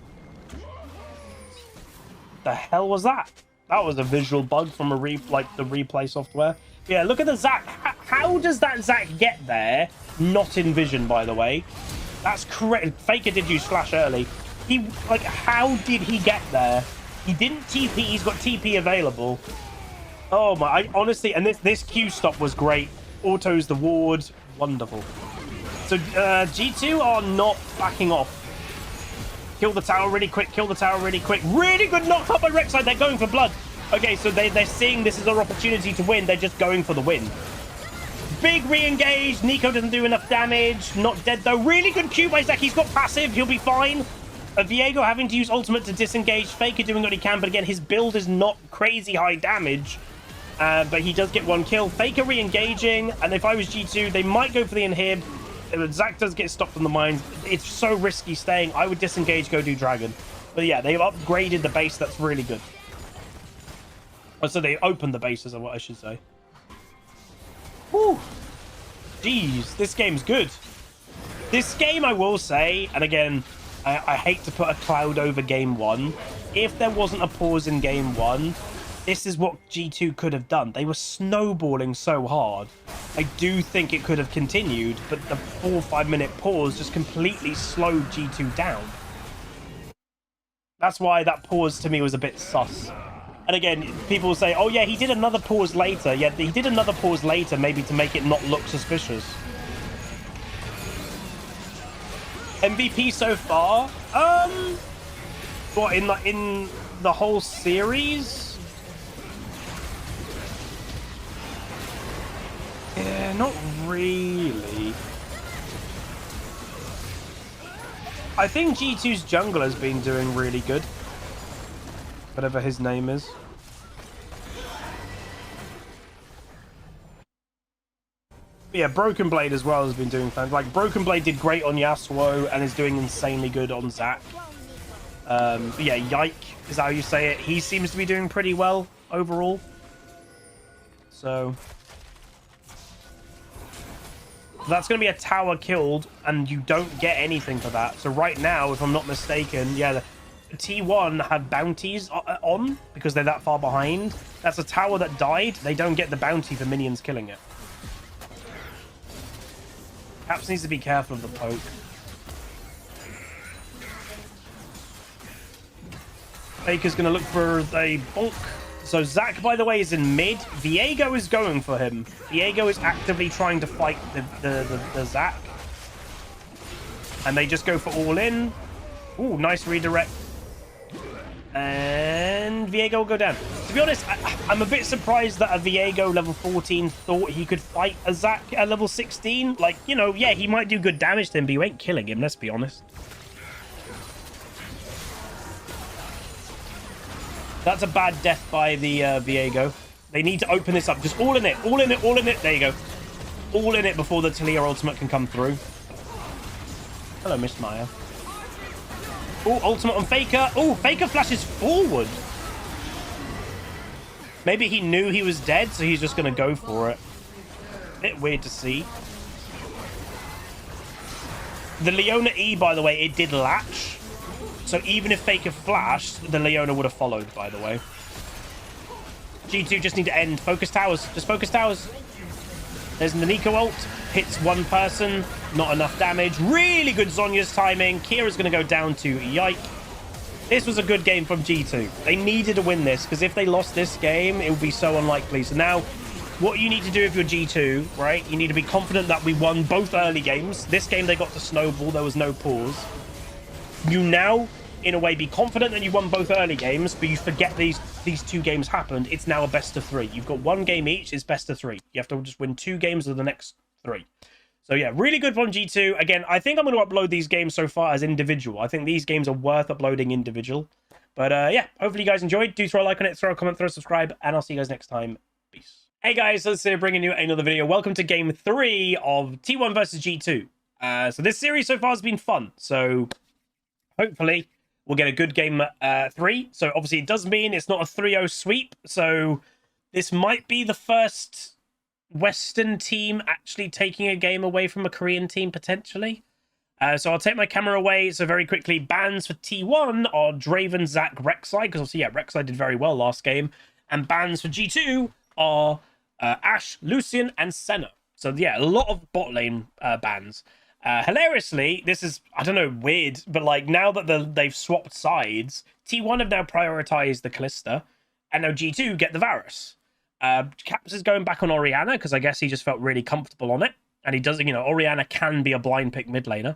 The hell was that? That was a visual bug from the replay software. Yeah, look at the Zac. How does that Zac get there? Not in vision, by the way. That's correct. Faker did use Flash early. How did he get there? He didn't TP. He's got TP available. Oh my! Honestly, and this Q stop was great. Autos the ward. Wonderful. So G2 are not backing off. Kill the tower really quick. Kill the tower really quick. Really good knock up by Rek'Sai. They're going for blood. Okay, so they're seeing this is their opportunity to win. They're just going for the win. Big re-engage. Nico doesn't do enough damage. Not dead though. Really good Q by Zac. He's got passive. He'll be fine. Viego having to use ultimate to disengage. Faker doing what he can, but again, his build is not crazy high damage. But he does get 1 kill. Faker re-engaging, and if I was G2, they might go for the inhib. Zac does get stopped on the mines. It's so risky staying. I would disengage, go do Dragon. But yeah, they've upgraded the base. That's really good. Oh, so they opened the base, is what I should say. Whew. Jeez, this game's good. This game, I will say, and again... I hate to put a cloud over game 1. If there wasn't a pause in game 1, this is what G2 could have done. They were snowballing so hard. I do think it could have continued, but the 4 or 5 minute pause just completely slowed G2 down. That's why that pause to me was a bit sus. And again, people will say, oh yeah, he did another pause later. Yeah, he did another pause later, maybe to make it not look suspicious. MVP so far? What, in the whole series? Yeah, not really. I think G2's jungle has been doing really good. Whatever his name is. Yeah, Broken Blade as well has been doing fans. Like, Broken Blade did great on Yasuo and is doing insanely good on Zac. But yeah, Yike is how you say it. He seems to be doing pretty well overall. So that's going to be a tower killed, and you don't get anything for that. So right now, if I'm not mistaken, yeah, the T1 have bounties on because they're that far behind. That's a tower that died. They don't get the bounty for minions killing it. Caps needs to be careful of the poke. Baker's going to look for a bonk. So Zac, by the way, is in mid. Viego is going for him. Viego is actively trying to fight the Zac. And they just go for all in. Ooh, nice redirect. And Viego will go down. To be honest, I'm a bit surprised that a Viego level 14 thought he could fight a Zac at level 16. Like, you know, yeah, he might do good damage to him, but you ain't killing him, let's be honest. That's a bad death by the Viego. They need to open this up. Just all in it. All in it. All in it. There you go. All in it before the Talia ultimate can come through. Hello, Miss Maya. Oh, ultimate on Faker. Oh, Faker flashes forward. Maybe he knew he was dead, so he's just going to go for it. Bit weird to see. The Leona E, by the way, it did latch. So even if Faker flashed, the Leona would have followed, by the way. G2 just need to end. Focus towers. Just focus towers. There's the Nico ult. Hits one person. Not enough damage. Really good Zhonya's timing. Kira's going to go down to Yike. This was a good game from G2. They needed to win this, because if they lost this game, it would be so unlikely. So now, what you need to do if you're G2, right? You need to be confident that we won both early games. This game, they got to snowball. There was no pause. You now, in a way, be confident that you won both early games, but you forget these two games happened. It's now a best of 3. You've got one game each. It's best of 3. You have to just win 2 games of the next 3. So yeah, really good from G2. Again, I think I'm going to upload these games so far as individual. I think these games are worth uploading individual. But yeah, hopefully you guys enjoyed. Do throw a like on it, throw a comment, throw a subscribe, and I'll see you guys next time. Peace. Hey guys, so this is bringing you another video. Welcome to game 3 of T1 versus G2. So this series so far has been fun. So hopefully we'll get a good game 3. So obviously it does mean it's not a 3-0 sweep. So this might be the first Western team actually taking a game away from a Korean team, potentially. So I'll take my camera away. So very quickly, bans for T1 are Draven, Zac, Rek'Sai, because obviously, yeah, Rek'Sai did very well last game. And bans for G2 are Ashe, Lucian, and Senna. So yeah, a lot of bot lane bans. Hilariously, this is, I don't know, weird, but like now that they've swapped sides, T1 have now prioritized the Kalista, and now G2 get the Varus. Caps is going back on Orianna because I guess he just felt really comfortable on it. And he doesn't, you know, Orianna can be a blind pick mid laner.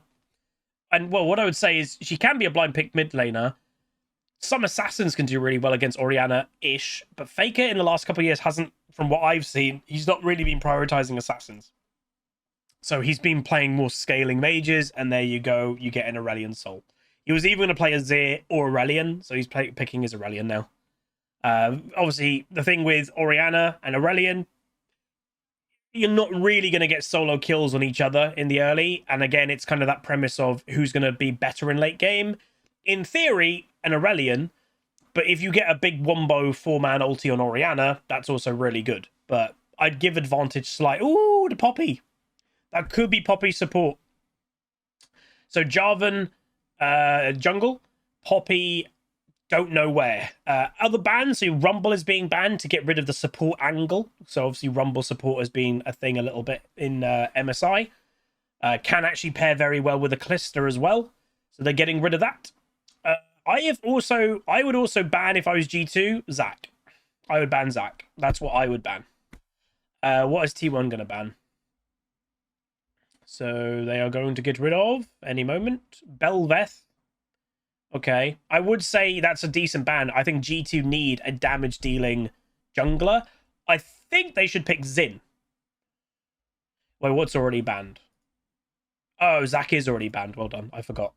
And, well, what I would say is she can be a blind pick mid laner. Some assassins can do really well against Orianna-ish. But Faker in the last couple of years hasn't, from what I've seen, he's not really been prioritizing assassins. So he's been playing more scaling mages. And there you go. You get an Aurelion Soul. He was even going to play Azir or Aurelion. So he's picking his Aurelion now. Obviously, the thing with Orianna and Aurelion, you're not really going to get solo kills on each other in the early. And again, it's kind of that premise of who's going to be better in late game. In theory, an Aurelion. But if you get a big wombo 4-man ulti on Orianna, that's also really good. But I'd give advantage slight. Ooh, the Poppy. That could be Poppy support. So Jarvan, jungle. Poppy, don't know where. Other bans, so Rumble is being banned to get rid of the support angle. So obviously Rumble support has been a thing a little bit in MSI. Can actually pair very well with a Kalista as well. So they're getting rid of that. I would also ban, if I was G2, Zac. I would ban Zac. That's what I would ban. What is T1 going to ban? So they are going to get rid of any moment. Belveth. Okay. I would say that's a decent ban. I think G2 need a damage dealing jungler. I think they should pick Xin. Wait, what's already banned? Oh, Zac is already banned. Well done. I forgot.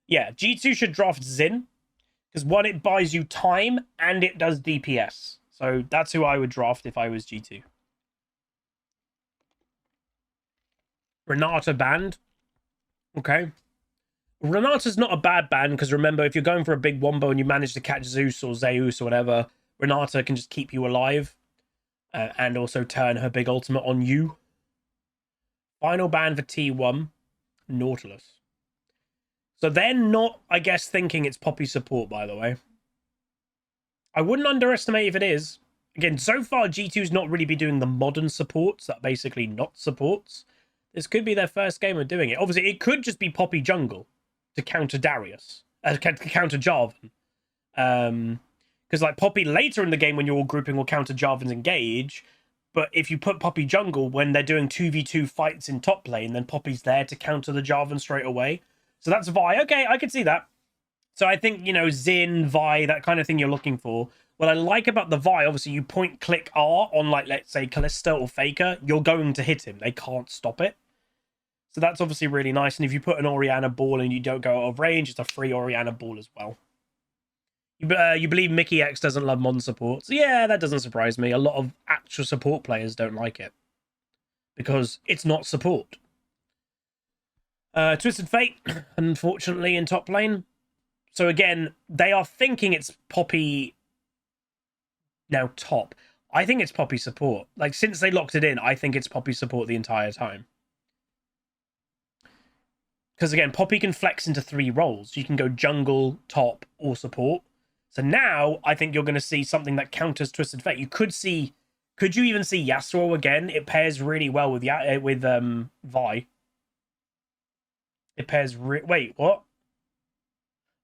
Yeah, G2 should draft Xin. Because one, it buys you time and it does DPS. So that's who I would draft if I was G2. Renata banned. Okay. Renata's not a bad ban because remember, if you're going for a big wombo and you manage to catch Zeus or Zeus or whatever, Renata can just keep you alive and also turn her big ultimate on you. Final ban for T1, Nautilus. So they're not, I guess, thinking it's Poppy support, by the way. I wouldn't underestimate if it is. Again, so far, G2's not really be doing the modern supports that basically not supports. This could be their first game of doing it. Obviously, it could just be Poppy jungle to counter Darius, to counter Jarvan. Because like Poppy later in the game when you're all grouping will counter Jarvan's engage. But if you put Poppy jungle when they're doing 2v2 fights in top lane, then Poppy's there to counter the Jarvan straight away. So that's Vi. Okay, I can see that. So I think, you know, Xin, Vi, that kind of thing you're looking for. What I like about the Vi, obviously you point click R on like, let's say Kalista or Faker, you're going to hit him. They can't stop it. So that's obviously really nice. And if you put an Orianna ball and you don't go out of range, it's a free Orianna ball as well. You believe Mickey X doesn't love modern support. So yeah, that doesn't surprise me. A lot of actual support players don't like it. Because it's not support. Twisted Fate, unfortunately, in top lane. So again, they are thinking it's Poppy now top. I think it's Poppy support. Like, since they locked it in, I think it's Poppy support the entire time. Because again, Poppy can flex into 3 roles. You can go jungle, top, or support. So now, I think you're going to see something that counters Twisted Fate. You could see... Could you even see Yasuo again? It pairs really well with Vi. It pairs... Wait, what?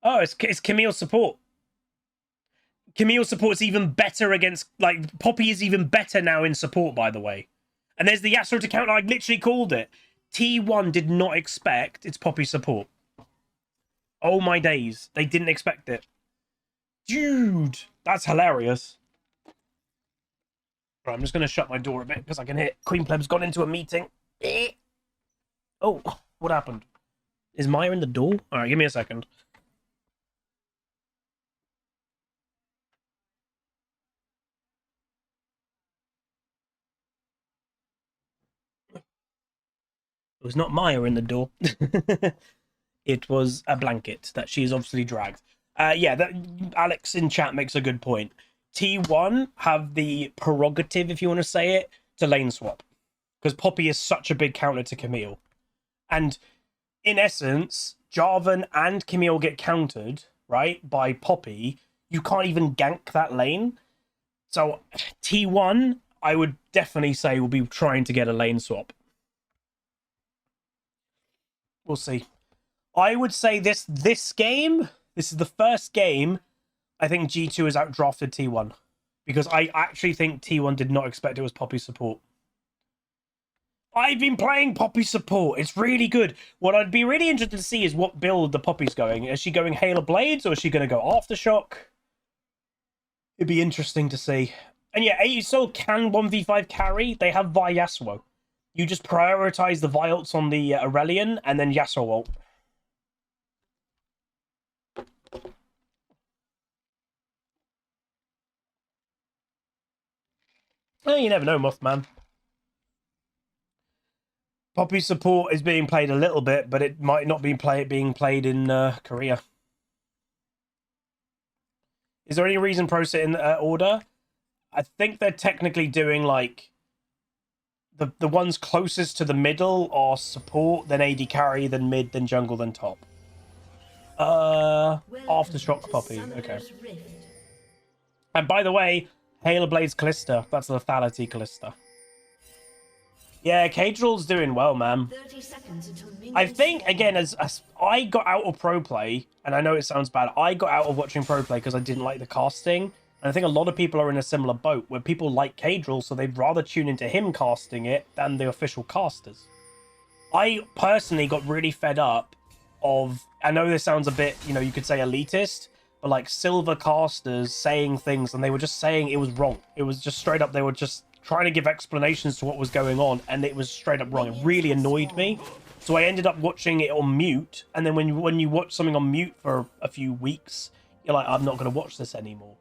Oh, it's Camille support. Camille support's even better against... Like, Poppy is even better now in support, by the way. And there's the Yasuo to counter. I literally called it. T1 did not expect its Poppy support. Oh my days. They didn't expect it. Dude, that's hilarious. Right, I'm just going to shut my door a bit because I can hear Queen Pleb's gone into a meeting. Oh, what happened? Is Maya in the door? All right, give me a second. It was not Maya in the door. It was a blanket that she's obviously dragged. Yeah, Alex in chat makes a good point. T1 have the prerogative, if you want to say it, to lane swap. Because Poppy is such a big counter to Camille. And in essence, Jarvan and Camille get countered, right, by Poppy. You can't even gank that lane. So T1, I would definitely say, will be trying to get a lane swap. We'll see. I would say this game, this is the first game, I think G2 has outdrafted T1. Because I actually think T1 did not expect it was Poppy support. I've been playing Poppy support. It's really good. What I'd be really interested to see is what build the Poppy's going. Is she going Hail of Blades or is she going to go Aftershock? It'd be interesting to see. And yeah, Aesol can 1v5 carry. They have Vi Yasuo. You just prioritize the Vi ults on the Aurelion and then Yasuo ult. Well, you never know, Mothman. Poppy support is being played a little bit, but it might not be being played in Korea. Is there any reason pro sit in order? I think they're technically doing like the ones closest to the middle are support, then AD carry, then mid, then jungle, then top. Aftershock Poppy. Okay. And by the way, Hail of Blades Kalista. That's lethality Kalista. Yeah, Cadrill's doing well, man. I think, again, as I got out of pro play, and I know it sounds bad, I got out of watching pro play because I didn't like the casting. And I think a lot of people are in a similar boat, where people like Cadrill, so they'd rather tune into him casting it than the official casters. I personally got really fed up of, I know this sounds a bit, you know, you could say elitist, but like silver casters saying things and they were just saying it was wrong. It was just straight up, they were just trying to give explanations to what was going on and it was straight up wrong. It really annoyed me. So I ended up watching it on mute, and then when you watch something on mute for a few weeks, you're like, I'm not going to watch this anymore.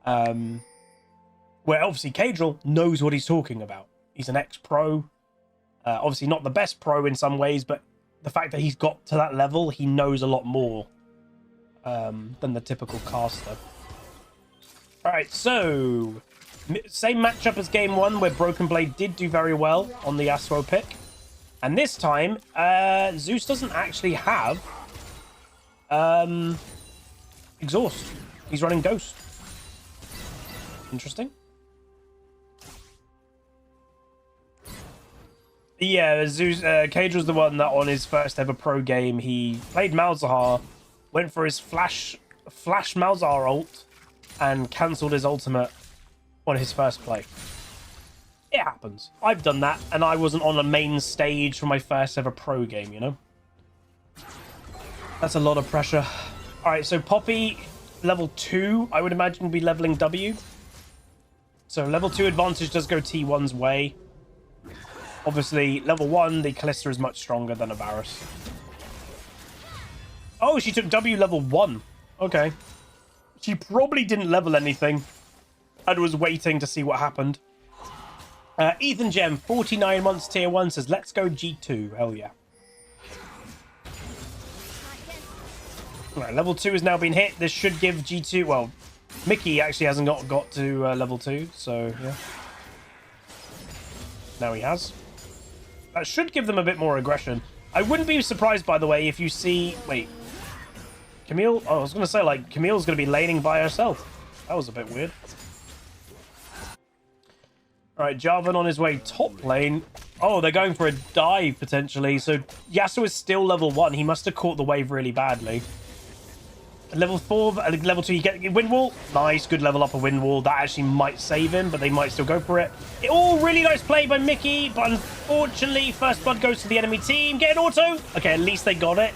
Where obviously Cadril knows what he's talking about. He's an ex-pro. Obviously not the best pro in some ways, but the fact that he's got to that level, he knows a lot more than the typical caster. All right, so same matchup as game 1, where Broken Blade did do very well on the Yasuo pick. And this time, Zeus doesn't actually have exhaust. He's running Ghost. Interesting. Yeah, Zeus, Cage was the one that on his first ever pro game, he played Malzahar, went for his flash Malzahar ult, and cancelled his ultimate on his first play. It happens. I've done that, and I wasn't on a main stage for my first ever pro game, you know? That's a lot of pressure. Alright, so Poppy, level 2, I would imagine will be leveling W. So level 2 advantage does go T1's way. Obviously, level 1, the Kalista is much stronger than a Varus. Oh, she took W level 1. Okay. She probably didn't level anything and was waiting to see what happened. Ethan Gem, 49 months tier 1, says, let's go G2. Hell yeah. Right, level 2 has now been hit. This should give G2... Well, Mickey actually hasn't got to level 2, so yeah. Now he has. That should give them a bit more aggression. I wouldn't be surprised, by the way, if you see... Wait. Camille? Oh, I was going to say, like, Camille's going to be laning by herself. That was a bit weird. Alright, Jarvan on his way top lane. Oh, they're going for a dive, potentially. So, Yasuo is still level 1. He must have caught the wave really badly. Level 4, level 2, you get wind wall. Nice, good level up a wind wall. That actually might save him, but they might still go for it. Oh, really nice play by Mickey, but unfortunately, first blood goes to the enemy team. Get an auto. Okay, at least they got it.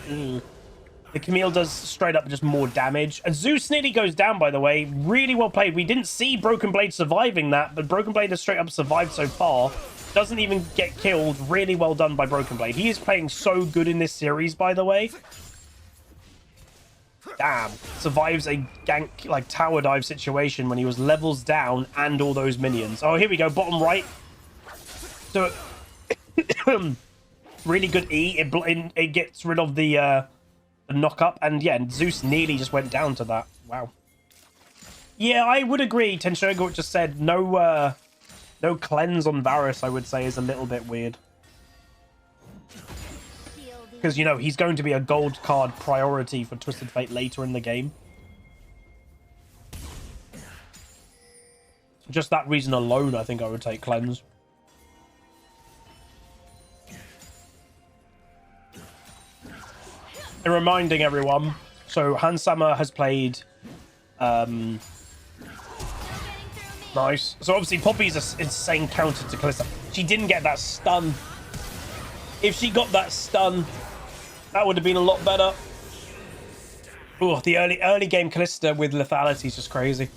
The Camille does straight up just more damage. And Zeus nearly goes down, by the way. Really well played. We didn't see Broken Blade surviving that, but Broken Blade has straight up survived so far. Doesn't even get killed. Really well done by Broken Blade. He is playing so good in this series, by the way. Damn. Survives a gank, like, tower dive situation when he was levels down and all those minions. Oh, here we go. Bottom right. So, really good E. It gets rid of the knock up, and yeah, Zeus nearly just went down to that. Wow. Yeah, I would agree. Tenshogo just said no cleanse on Varus, I would say, is a little bit weird. Because, you know, he's going to be a gold card priority for Twisted Fate later in the game. Just that reason alone, I think I would take cleanse. And reminding everyone, so Hans Sama has played nice. So obviously Poppy's an insane counter to Kalista. She didn't get that stun. If she got that stun, that would have been a lot better. Oh, the early game Kalista with lethality is just crazy.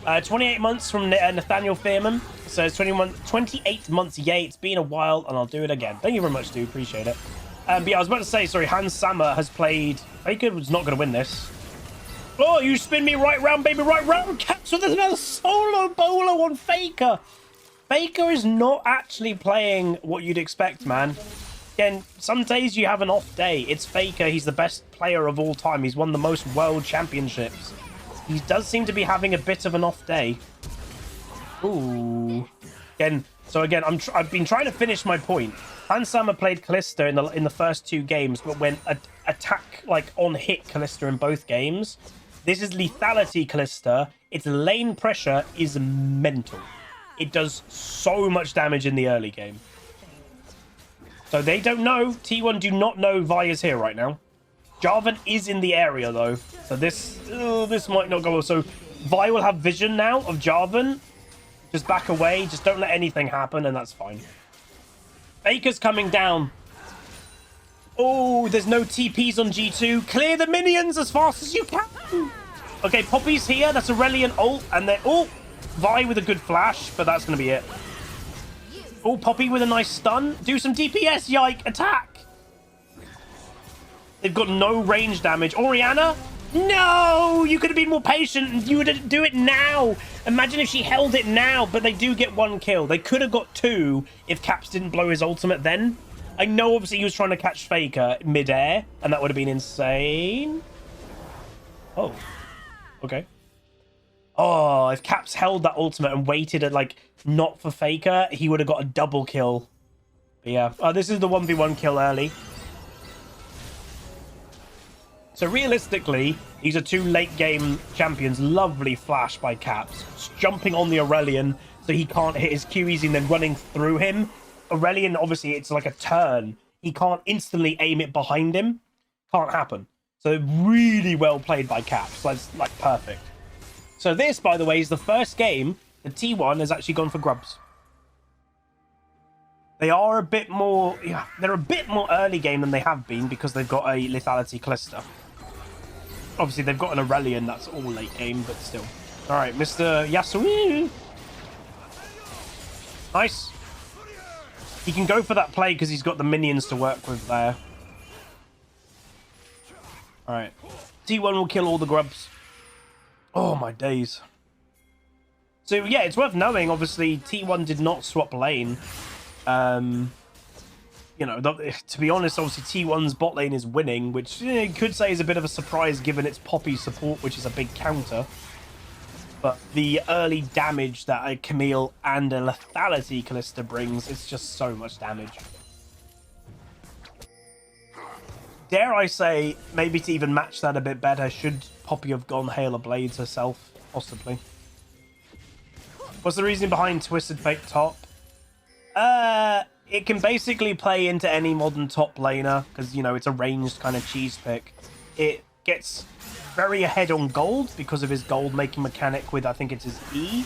28 months from Nathaniel Fearman says 28 months, yay, it's been a while and I'll do it again. Thank you very much, dude, appreciate it. But yeah, I was about to say, sorry, Hans Sama has played... Faker was not going to win this. Oh, you spin me right round, baby, right round. Caps with another solo bolo on Faker. Faker is not actually playing what you'd expect, man. Again, some days you have an off day. It's Faker. He's the best player of all time. He's won the most world championships. He does seem to be having a bit of an off day. Ooh. Again, I've been trying to finish my point. Hans Sama played Kalista in the first 2 games, but went attack, like, on hit Kalista in both games. This is lethality Kalista. Its lane pressure is mental. It does so much damage in the early game. So they don't know. T1 do not know Vi is here right now. Jarvan is in the area, though. So this might not go well. So Vi will have vision now of Jarvan. Just back away. Just don't let anything happen, and that's fine. Faker's coming down. Oh, there's no TPs on G2. Clear the minions as fast as you can. Okay, Poppy's here. That's Aurelion ult. And then, oh, Vi with a good flash, but that's going to be it. Oh, Poppy with a nice stun. Do some DPS, yike. Attack. They've got no range damage. Orianna? No! You could have been more patient. You would do it now. Imagine if she held it now, but they do get 1 kill. They could have got 2 if Caps didn't blow his ultimate then. I know, obviously, he was trying to catch Faker mid-air, and that would have been insane. Oh. Okay. Oh, if Caps held that ultimate and waited at, like, not for Faker, he would have got a double kill. But yeah. Oh, this is the 1v1 kill early. So realistically, these are 2 late game champions. Lovely flash by Caps. Just jumping on the Aurelion so he can't hit his Q easy and then running through him. Aurelion, obviously, it's like a turn. He can't instantly aim it behind him. Can't happen. So really well played by Caps. That's like perfect. So this, by the way, is the first game the T1 has actually gone for grubs. They are a bit more... Yeah, they're a bit more early game than they have been because they've got a Lethality Callista. Obviously, they've got an Aurelion that's all late game, but still. All right, Mr. Yasui. Nice. He can go for that play because he's got the minions to work with there. All right. T1 will kill all the grubs. Oh, my days. So, yeah, it's worth knowing, obviously, T1 did not swap lane. You know, to be honest, obviously, T1's bot lane is winning, which you could say is a bit of a surprise given its Poppy support, which is a big counter. But the early damage that a Camille and a Lethality Callista brings, it's just so much damage. Dare I say, maybe to even match that a bit better, should Poppy have gone Hail of Blades herself? Possibly. What's the reason behind Twisted Fate top? It can basically play into any modern top laner, because, you know, it's a ranged kind of cheese pick. It gets very ahead on gold because of his gold making mechanic with, I think it's his E.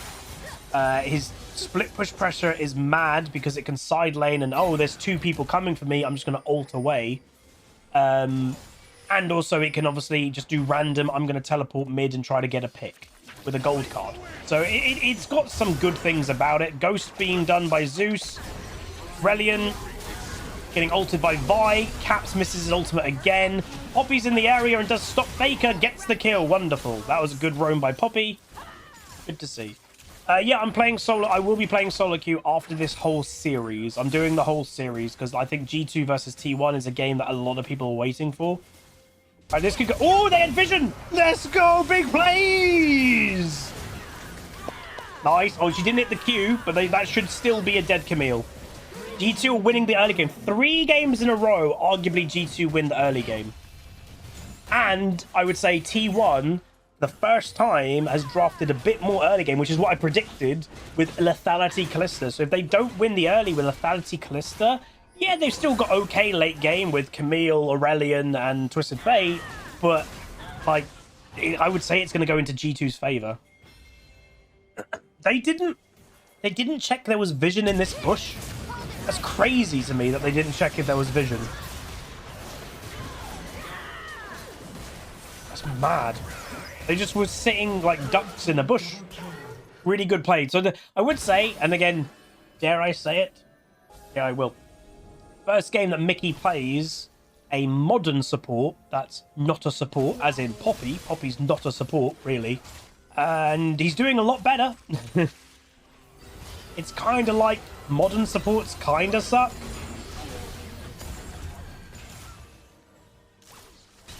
His split push pressure is mad because it can side lane and, oh, there's 2 people coming for me, I'm just going to ult away. And also it can obviously just do random, I'm going to teleport mid and try to get a pick with a gold card. So it's got some good things about it. Ghost being done by Zeus. Aurelion getting ulted by Vi. Caps misses his ultimate again. Poppy's in the area and does stop Faker. Gets the kill. Wonderful. That was a good roam by Poppy. Good to see. Yeah, I'm playing solo. I will be playing solo queue after this whole series. I'm doing the whole series because I think G2 versus T1 is a game that a lot of people are waiting for. All right, this could go. Oh, they had vision. Let's go. Big plays. Nice. Oh, she didn't hit the Q, but that should still be a dead Camille. G2 are winning the early game. 3 games in a row, arguably G2 win the early game. And I would say T1, the first time, has drafted a bit more early game, which is what I predicted with Lethality Callista. So if they don't win the early with Lethality Callista, yeah, they've still got okay late game with Camille, Aurelion, and Twisted Fate. But, like, I would say it's going to go into G2's favor. They didn't check there was vision in this bush. That's crazy to me that they didn't check if there was vision. That's mad. They just were sitting like ducks in a bush. Really good play. So I would say, and again, dare I say it? Yeah, I will. First game that Mickey plays a modern support that's not a support, as in Poppy. Poppy's not a support, really. And he's doing a lot better. It's kind of like modern supports kind of suck.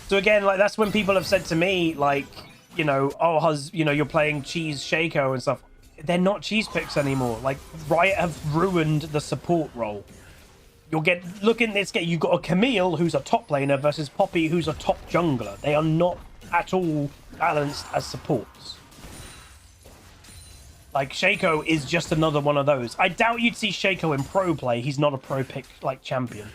So again, like, that's when people have said to me, like, you know, oh, you're playing Cheese Shaco and stuff. They're not cheese picks anymore. Like, Riot have ruined the support role. Look in this game, you've got a Camille who's a top laner versus Poppy who's a top jungler. They are not at all balanced as supports. Like, Shaco is just another one of those. I doubt you'd see Shaco in pro play. He's not a pro pick, like, champion.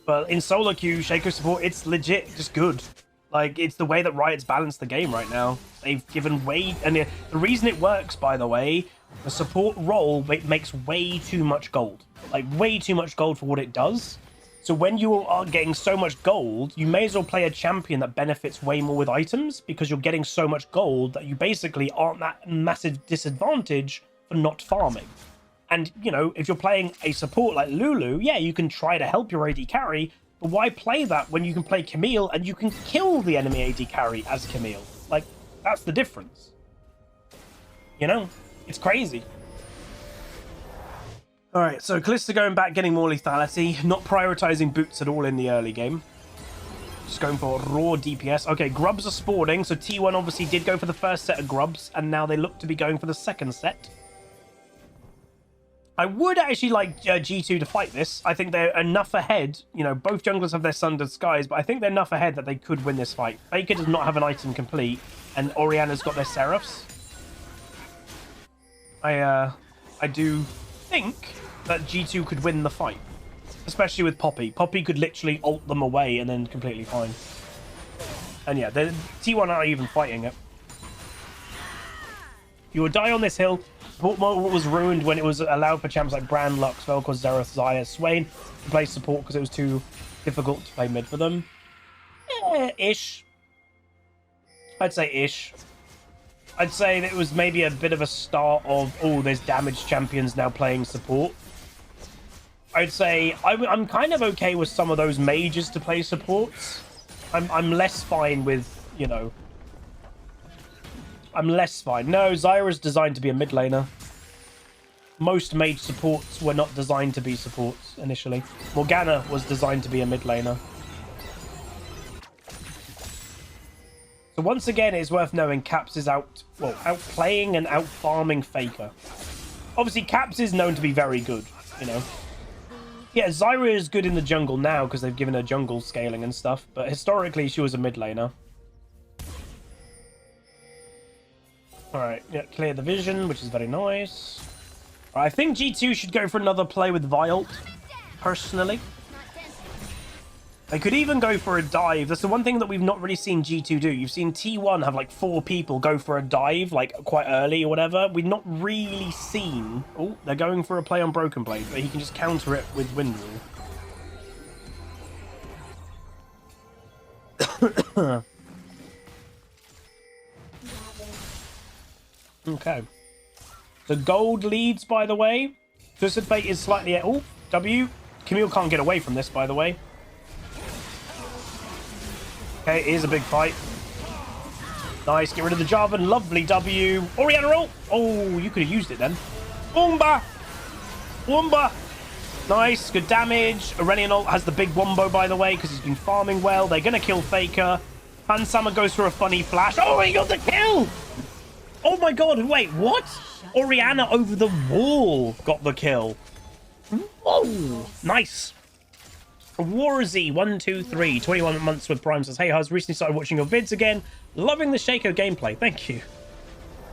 But in solo queue, Shaco support, it's legit just good. Like, it's the way that Riot's balanced the game right now. They've given way... And the reason it works, by the way, the support role makes way too much gold. Like, way too much gold for what it does. So when you are getting so much gold, you may as well play a champion that benefits way more with items, because you're getting so much gold that you basically aren't that massive disadvantage for not farming. And, you know, if you're playing a support like Lulu, yeah, you can try to help your AD carry, but why play that when you can play Camille and you can kill the enemy AD carry as Camille? Like, that's the difference. You know? It's crazy. Alright, so Kalista going back, getting more lethality, not prioritizing boots at all in the early game. Just going for raw DPS. Okay, grubs are spawning, so T1 obviously did go for the first set of grubs, and now they look to be going for the second set. I would actually like G2 to fight this. I think they're enough ahead. You know, both junglers have their Sundered Skies, but I think they're enough ahead that they could win this fight. Faker does not have an item complete, and Orianna's got their Seraphs. I do think that G2 could win the fight, especially with Poppy. Poppy could literally ult them away and then completely fine. And yeah, the T1 aren't even fighting it. You will die on this hill. What was ruined when it was allowed for champs like Brand, Lux, Vel'Koz, Xerath, Xayah, Swain to play support because it was too difficult to play mid for them. Ish. I'd say ish. I'd say that it was maybe a bit of a start of, oh, there's damaged champions now playing support. I'd say I'm kind of okay with some of those mages to play supports. I'm less fine with, you know... I'm less fine. No, Zyra's designed to be a mid laner. Most mage supports were not designed to be supports initially. Morgana was designed to be a mid laner. So once again, it's worth knowing Caps is outplaying and out-farming Faker. Obviously, Caps is known to be very good, you know. Yeah, Zyra is good in the jungle now because they've given her jungle scaling and stuff, but historically she was a mid laner. Alright, yeah, clear the vision, which is very nice. Right, I think G2 should go for another play with Vialt, personally. They could even go for a dive. That's the one thing that we've not really seen G2 do. You've seen T1 have like 4 people go for a dive, like quite early or whatever. We've not really seen... Oh, they're going for a play on Broken Blade, but he can just counter it with Wind Rule. Okay. The gold leads, by the way. Twisted Fate is slightly... Oh, W. Camille can't get away from this, by the way. Okay, here's a big fight. Nice, get rid of the Jarvan. Lovely W. Orianna ult. Oh, you could have used it then. Womba. Womba. Nice, good damage. Aurelion ult has the big wombo, by the way, because he's been farming well. They're going to kill Faker. Hansama goes for a funny flash. Oh, he got the kill. Oh my god, wait, what? Orianna over the wall got the kill. Whoa, nice. Warzy 123 21 months with Prime says, hey, Huz, recently started watching your vids again. Loving the Shaco gameplay. Thank you.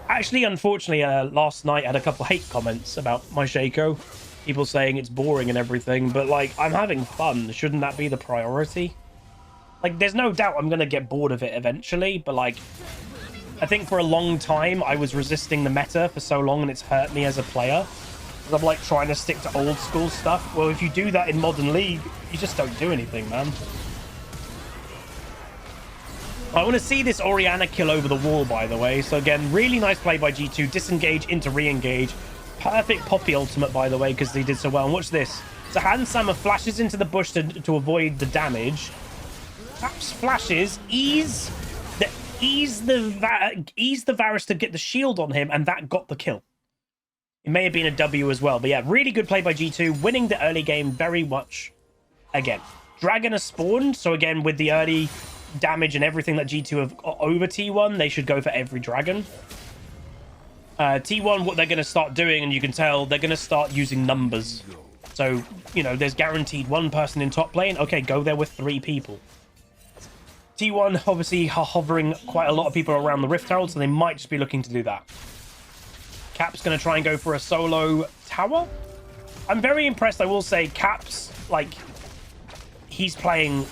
Actually, unfortunately, last night I had a couple hate comments about my Shaco. People saying it's boring and everything, but like, I'm having fun. Shouldn't that be the priority? Like, there's no doubt I'm going to get bored of it eventually, but like, I think for a long time I was resisting the meta for so long and it's hurt me as a player. I'm like trying to stick to old school stuff. Well, if you do that in Modern League, you just don't do anything, man. I want to see this Orianna kill over the wall, by the way. So again, really nice play by G2. Disengage into re-engage. Perfect Poppy ultimate, by the way, because they did so well. And watch this. So Hansama flashes into the bush to avoid the damage. Caps flashes, ease the Varus to get the shield on him, and that got the kill. It may have been a W as well. But yeah, really good play by G2. Winning the early game very much. Again, Dragon has spawned. So again, with the early damage and everything that G2 have got over T1, they should go for every Dragon. T1, what they're going to start doing, and you can tell, they're going to start using numbers. So, you know, there's guaranteed one person in top lane. Okay, go there with 3 people. T1 obviously are hovering quite a lot of people around the Rift Herald, so they might just be looking to do that. Cap's going to try and go for a solo tower. I'm very impressed, I will say. Cap's, like, he's playing...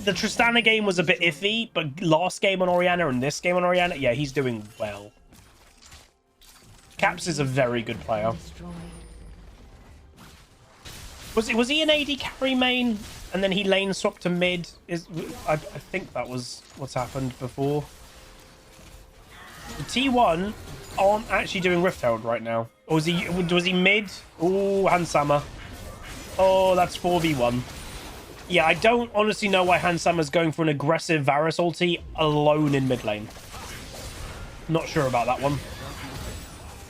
The Tristana game was a bit iffy, but last game on Orianna and this game on Orianna, yeah, he's doing well. Caps is a very good player. Was he an AD carry main? and then he lane swapped to mid. I think that was what's happened before. The T1 aren't actually doing Rift Herald right now. Or was he mid? Oh, Hansama. Oh, that's 4v1. Yeah, I don't honestly know why Hansama's going for an aggressive Varus ulti alone in mid lane. Not sure about that one.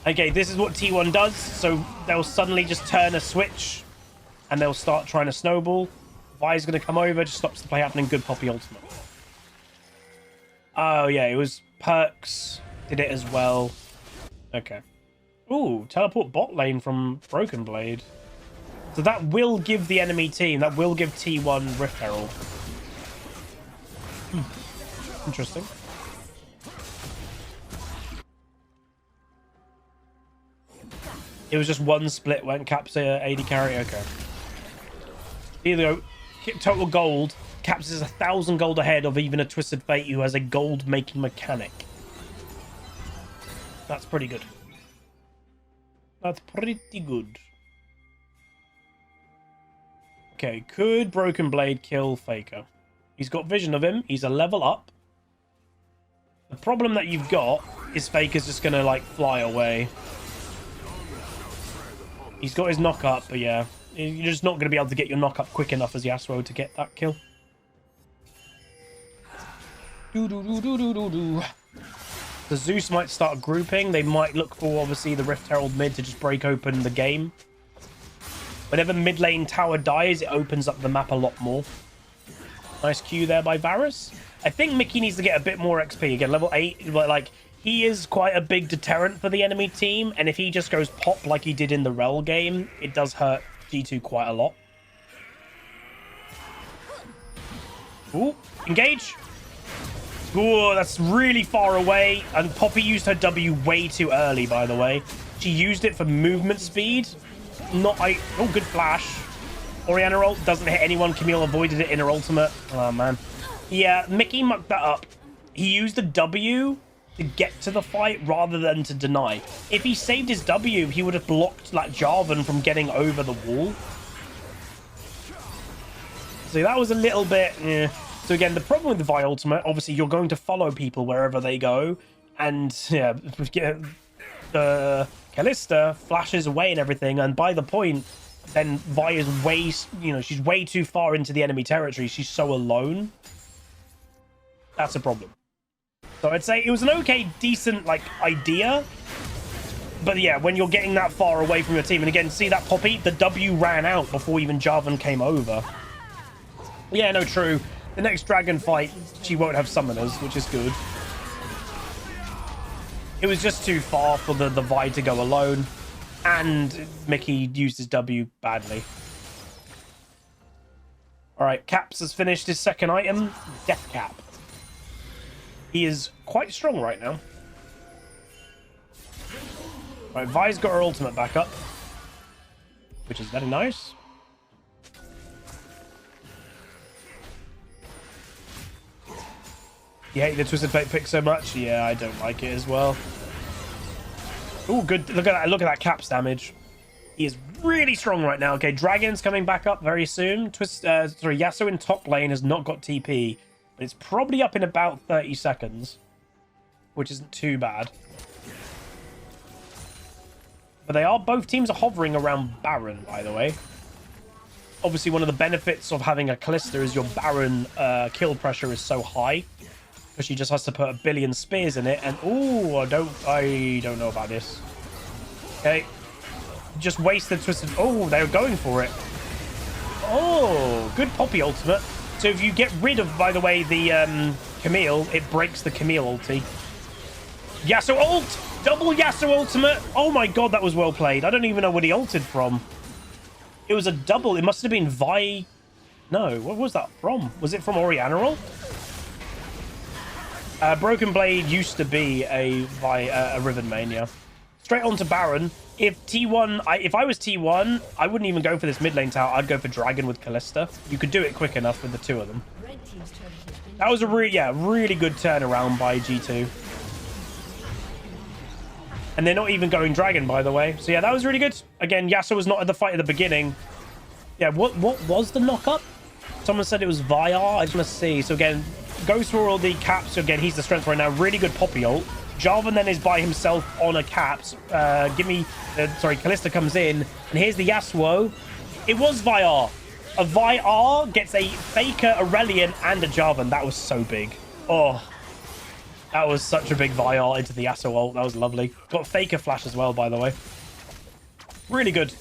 Okay, this is what T1 does. So they'll suddenly just turn a switch and they'll start trying to snowball. Vi's going to come over, just stops the play happening. Good Poppy ultimate. Oh, yeah, it was Perks did it as well. Okay. Ooh, teleport bot lane from Broken Blade. So that will give the enemy team, that will give T1 Rift Herald. Interesting. It was just one split when Caps AD carry. Okay. Either total gold. Caps is 1,000 gold ahead of even a Twisted Fate who has a gold making mechanic. That's pretty good. That's pretty good. Okay, could Broken Blade kill Faker? He's got vision of him. He's a level up. The problem that you've got is Faker's just going to, like, fly away. He's got his knock up, but yeah. You're just not going to be able to get your knock up quick enough as Yasuo to get that kill. The Zeus might start grouping. They might look for, obviously, the Rift Herald mid to just break open the game. Whenever mid lane tower dies, it opens up the map a lot more. Nice Q there by Varus. I think Mickey needs to get a bit more XP. Again, level 8, but like, he is quite a big deterrent for the enemy team. And if he just goes pop like he did in the Rel game, it does hurt G2 quite a lot. Ooh, engage. Ooh, that's really far away. And Poppy used her W way too early, by the way. She used it for movement speed. Oh, good flash. Orianna ult doesn't hit anyone. Camille avoided it in her ultimate. Oh, man. Yeah, Mickey mucked that up. He used the W to get to the fight rather than to deny. If he saved his W, he would have blocked like Jarvan from getting over the wall. So that was a little bit... Yeah. So again, the problem with the Vi ultimate, obviously, you're going to follow people wherever they go. And, yeah, the Kalista flashes away and everything. And by the point, then Vi is way, she's way too far into the enemy territory. She's so alone. That's a problem. So I'd say it was an okay, decent, like, idea. But yeah, when you're getting that far away from your team, and again, see that Poppy? The W ran out before even Jarvan came over. Yeah, no, true. The next dragon fight, she won't have summoners, which is good. It was just too far for the Vi to go alone. And Mickey used his W badly. Alright, Caps has finished his second item, Death Cap. He is quite strong right now. Right, Vi's got her ultimate back up, which is very nice. You hate the Twisted Fate pick so much? Yeah, I don't like it as well. Oh, good. Look at that. Look at that Caps damage. He is really strong right now. Okay, Dragon's coming back up very soon. Yasuo in top lane has not got TP. But it's probably up in about 30 seconds. Which isn't too bad. But both teams are hovering around Baron, by the way. Obviously, one of the benefits of having a Kalista is your Baron kill pressure is so high. Because she just has to put a billion spears in it. And, ooh, I don't know about this. Okay. Just wasted Twisted... Oh, they were going for it. Oh, good Poppy ultimate. So if you get rid of, by the way, the Camille, it breaks the Camille ulti. Yasuo ult! Double Yasuo ultimate! Oh my god, that was well played. I don't even know what he ulted from. It was a double. It must have been Vi... No, what was that from? Was it from Orianna ult? Broken Blade used to be a Riven main, yeah. Straight on to Baron. If I was T1, I wouldn't even go for this mid lane tower. I'd go for Dragon with Kalista. You could do it quick enough with the two of them. That was a really good turnaround by G2. And they're not even going Dragon, by the way. So yeah, that was really good. Again, Yasuo was not at the fight at the beginning. Yeah, what was the knock-up? Someone said it was Vyar. I just want to see. So again, goes through all the caps. So again, he's the strength right now. Really good Poppy ult. Jarvan then is by himself on a caps. Kalista comes in. And here's the Yasuo. It was Vyar. A Vyar gets a Faker, Aurelion, and a Jarvan. That was so big. Oh, that was such a big Vyar into the Yasuo ult. That was lovely. Got Faker flash as well, by the way. Really good.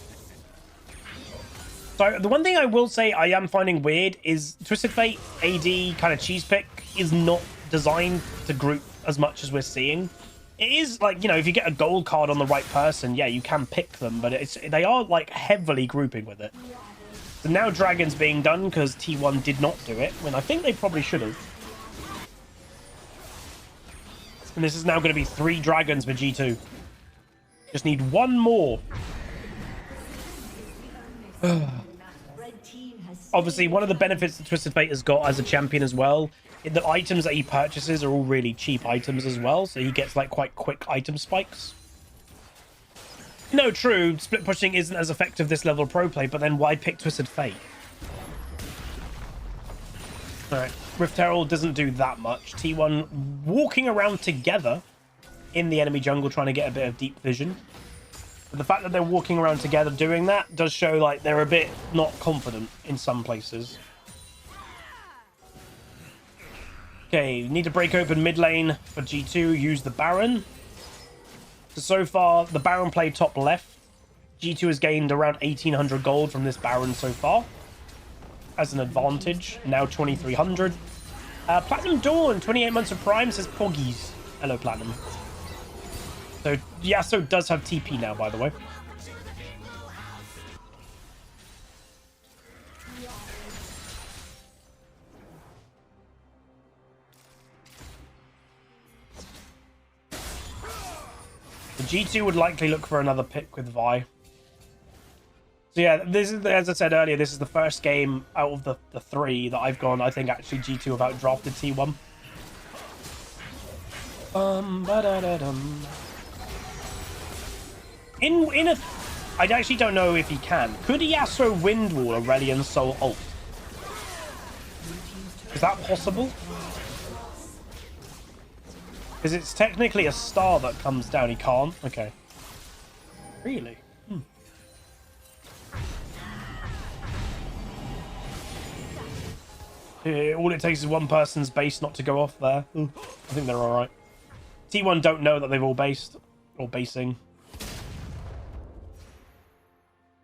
So the one thing I will say I am finding weird is Twisted Fate AD kind of cheese pick is not designed to group as much as we're seeing. It is like, you know, if you get a gold card on the right person, yeah, you can pick them, but they are like heavily grouping with it. So now Dragon's being done because T1 did not do it, when I think they probably should have. And this is now going to be 3 Dragons for G2. Just need 1 more. Obviously, one of the benefits that Twisted Fate has got as a champion as well, the items that he purchases are all really cheap items as well, so he gets like quite quick item spikes. No, true, split pushing isn't as effective this level of pro play, but then why pick Twisted Fate? Alright, Rift Herald doesn't do that much. T1 walking around together in the enemy jungle trying to get a bit of deep vision. But the fact that they're walking around together doing that does show like they're a bit not confident in some places. Okay, need to break open mid lane for G2, use the Baron. So far, the Baron play top left. G2 has gained around 1,800 gold from this Baron so far as an advantage. Now 2,300. Platinum Dawn, 28 months of Prime, says Poggies. Hello, Platinum. So Yasuo does have TP now, by the way. The G2 would likely look for another pick with Vi. So yeah, this is, as I said earlier, this is the first game out of the 3 that I've gone. I think actually G2 have outdrafted T1. I actually don't know if he can. Could Yasuo Windwall Aurelion Soul ult? Is that possible? Because it's technically a star that comes down. He can't? Okay. Really? All it takes is one person's base not to go off there. I think they're alright. T1 don't know that they've all based. Or basing.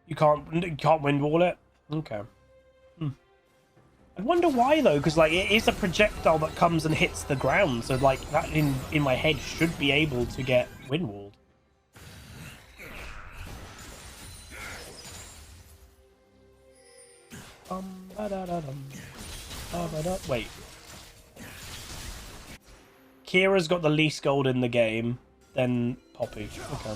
You can't wind wall it? Okay. I wonder why though, because like it is a projectile that comes and hits the ground, so like that in my head should be able to get wind walled. Wait. Kira's got the least gold in the game, then Poppy. Okay.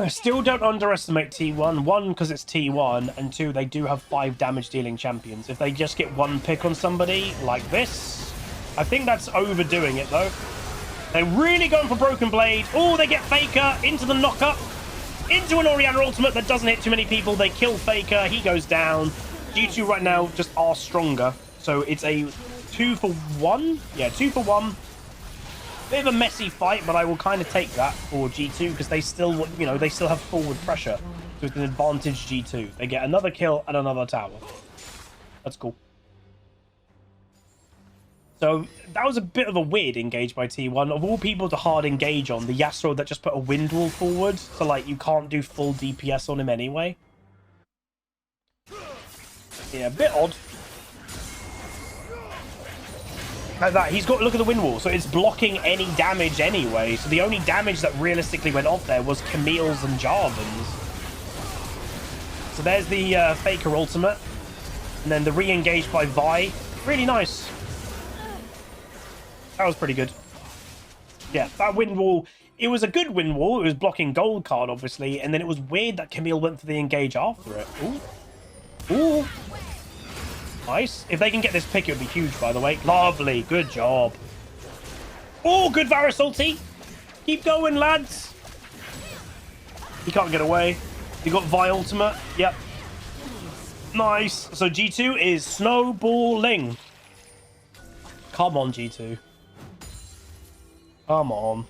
Still don't underestimate T1. 1, because it's T1, and 2, they do have 5 damage dealing champions. If they just get 1 pick on somebody like this, I think that's overdoing it though. They're really going for Broken Blade. Oh, they get Faker into the knockup, into an Orianna ultimate that doesn't hit too many people. They kill Faker, he goes down. G2 right now just are stronger, so it's a 2 for 1. Yeah, 2 for 1. Bit of a messy fight, but I will kind of take that for G2 because they still, you know, they still have forward pressure. So it's an advantage G2. They get another kill and another tower. That's cool. So that was a bit of a weird engage by T1. Of all people to hard engage on, the Yasuo that just put a wind wall forward, so like you can't do full DPS on him anyway. Yeah, a bit odd. Like that, he's got, look at the wind wall, so it's blocking any damage anyway. So the only damage that realistically went off there was Camille's and Jarvan's. So there's the Faker ultimate, and then the re-engage by Vi. Really nice. That was pretty good. Yeah, that wind wall, it was a good wind wall. It was blocking gold card, obviously, and then it was weird that Camille went for the engage after it. Ooh. Ooh. Nice. If they can get this pick, it would be huge, by the way. Lovely. Good job. Oh, good Varus ulti. Keep going, lads. He can't get away. You got Vi ultimate. Yep. Nice. So G2 is snowballing. Come on, G2. Come on.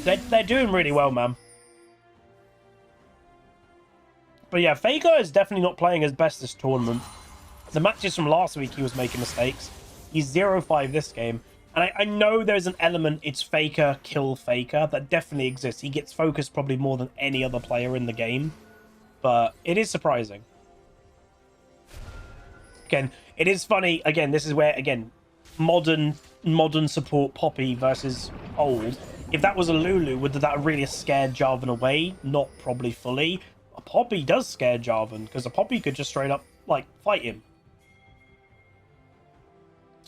They're doing really well, man. But yeah, Faker is definitely not playing his best this tournament. The matches from last week, he was making mistakes. He's 0-5 this game. And I know there's an element, it's Faker, kill Faker, that definitely exists. He gets focused probably more than any other player in the game. But it is surprising. Again, it is funny. Again, this is where, again, modern support Poppy versus old. If that was a Lulu, would that really have scared Jarvan away? Not probably fully. A Poppy does scare Jarvan, because a Poppy could just straight up, like, fight him.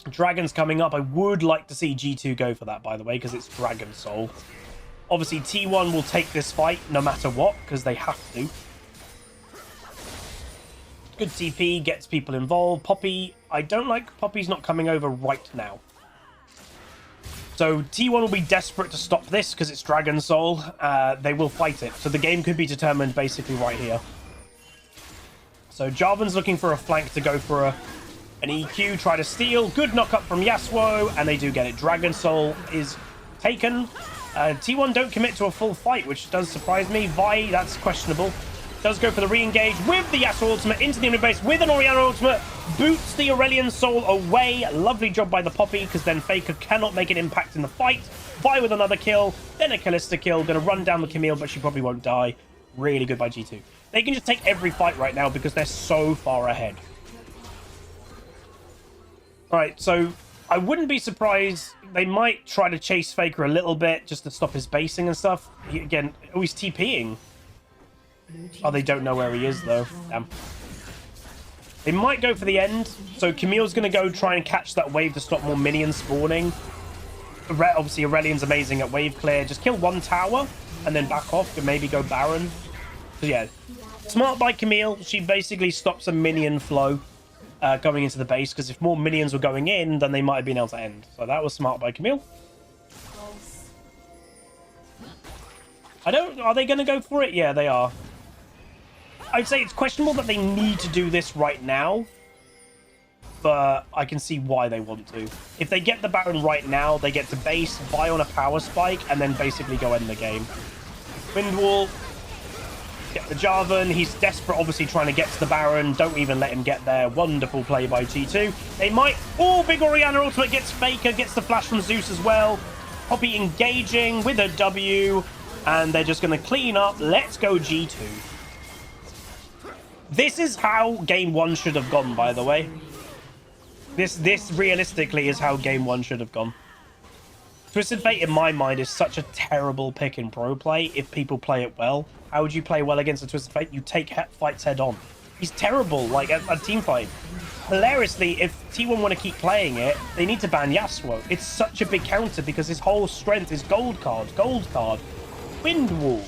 Dragon's coming up. I would like to see G2 go for that, by the way, because it's Dragon Soul. Obviously, T1 will take this fight no matter what, because they have to. Good TP, gets people involved. Poppy, I don't like Poppy's not coming over right now. So T1 will be desperate to stop this, because it's Dragon Soul. They will fight it. So the game could be determined basically right here. So Jarvan's looking for a flank to go for an EQ, try to steal. Good knock up from Yasuo, and they do get it. Dragon Soul is taken. T1 don't commit to a full fight, which does surprise me. Vi, that's questionable. Does go for the re-engage with the Yasuo ultimate into the enemy base with an Orianna ultimate. Boots the Aurelion Soul away. Lovely job by the Poppy, because then Faker cannot make an impact in the fight. Vi with another kill, then a Kalista kill. Going to run down the Camille, but she probably won't die. Really good by G2. They can just take every fight right now because they're so far ahead. Alright, so I wouldn't be surprised. They might try to chase Faker a little bit just to stop his basing and stuff. Again, oh, he's TPing. Oh, they don't know where he is, though. Damn. They might go for the end. So Camille's going to go try and catch that wave to stop more minions spawning. Obviously, Aurelion's amazing at wave clear. Just kill one tower and then back off and maybe go Baron. So yeah, smart by Camille. She basically stops a minion flow going into the base, because if more minions were going in, then they might have been able to end. So that was smart by Camille. Are they going to go for it? Yeah, they are. I'd say it's questionable that they need to do this right now, but I can see why they want to. If they get the Baron right now, they get to base, buy on a power spike, and then basically go end the game. Windwall, get the Jarvan. He's desperate, obviously, trying to get to the Baron. Don't even let him get there. Wonderful play by G2. They might... Oh, big Orianna ultimate gets Faker, gets the flash from Zeus as well. Poppy engaging with a W, and they're just going to clean up. Let's go G2. This is how game one should have gone, by the way. This realistically is how game one should have gone. Twisted Fate, in my mind, is such a terrible pick in pro play if people play it well. How would you play well against a Twisted Fate? You take fights head on. He's terrible, like, a team fight. Hilariously, if T1 want to keep playing it, they need to ban Yasuo. It's such a big counter because his whole strength is gold card, Windwall.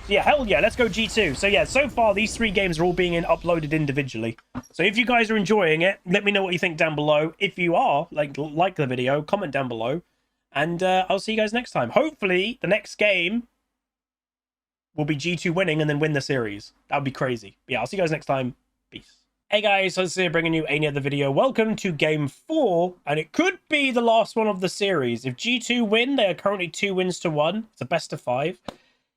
Yeah, hell yeah, let's go G2. So yeah, so far these 3 games are all being uploaded individually. So if you guys are enjoying it, let me know what you think down below. If you are, like the video, comment down below. And I'll see you guys next time. Hopefully, the next game will be G2 winning and then win the series. That would be crazy. But yeah, I'll see you guys next time. Peace. Hey guys, HuzzyGames bringing you another video. Welcome to game 4, and it could be the last one of the series. If G2 win, they are currently 2 wins to 1. It's a best of 5.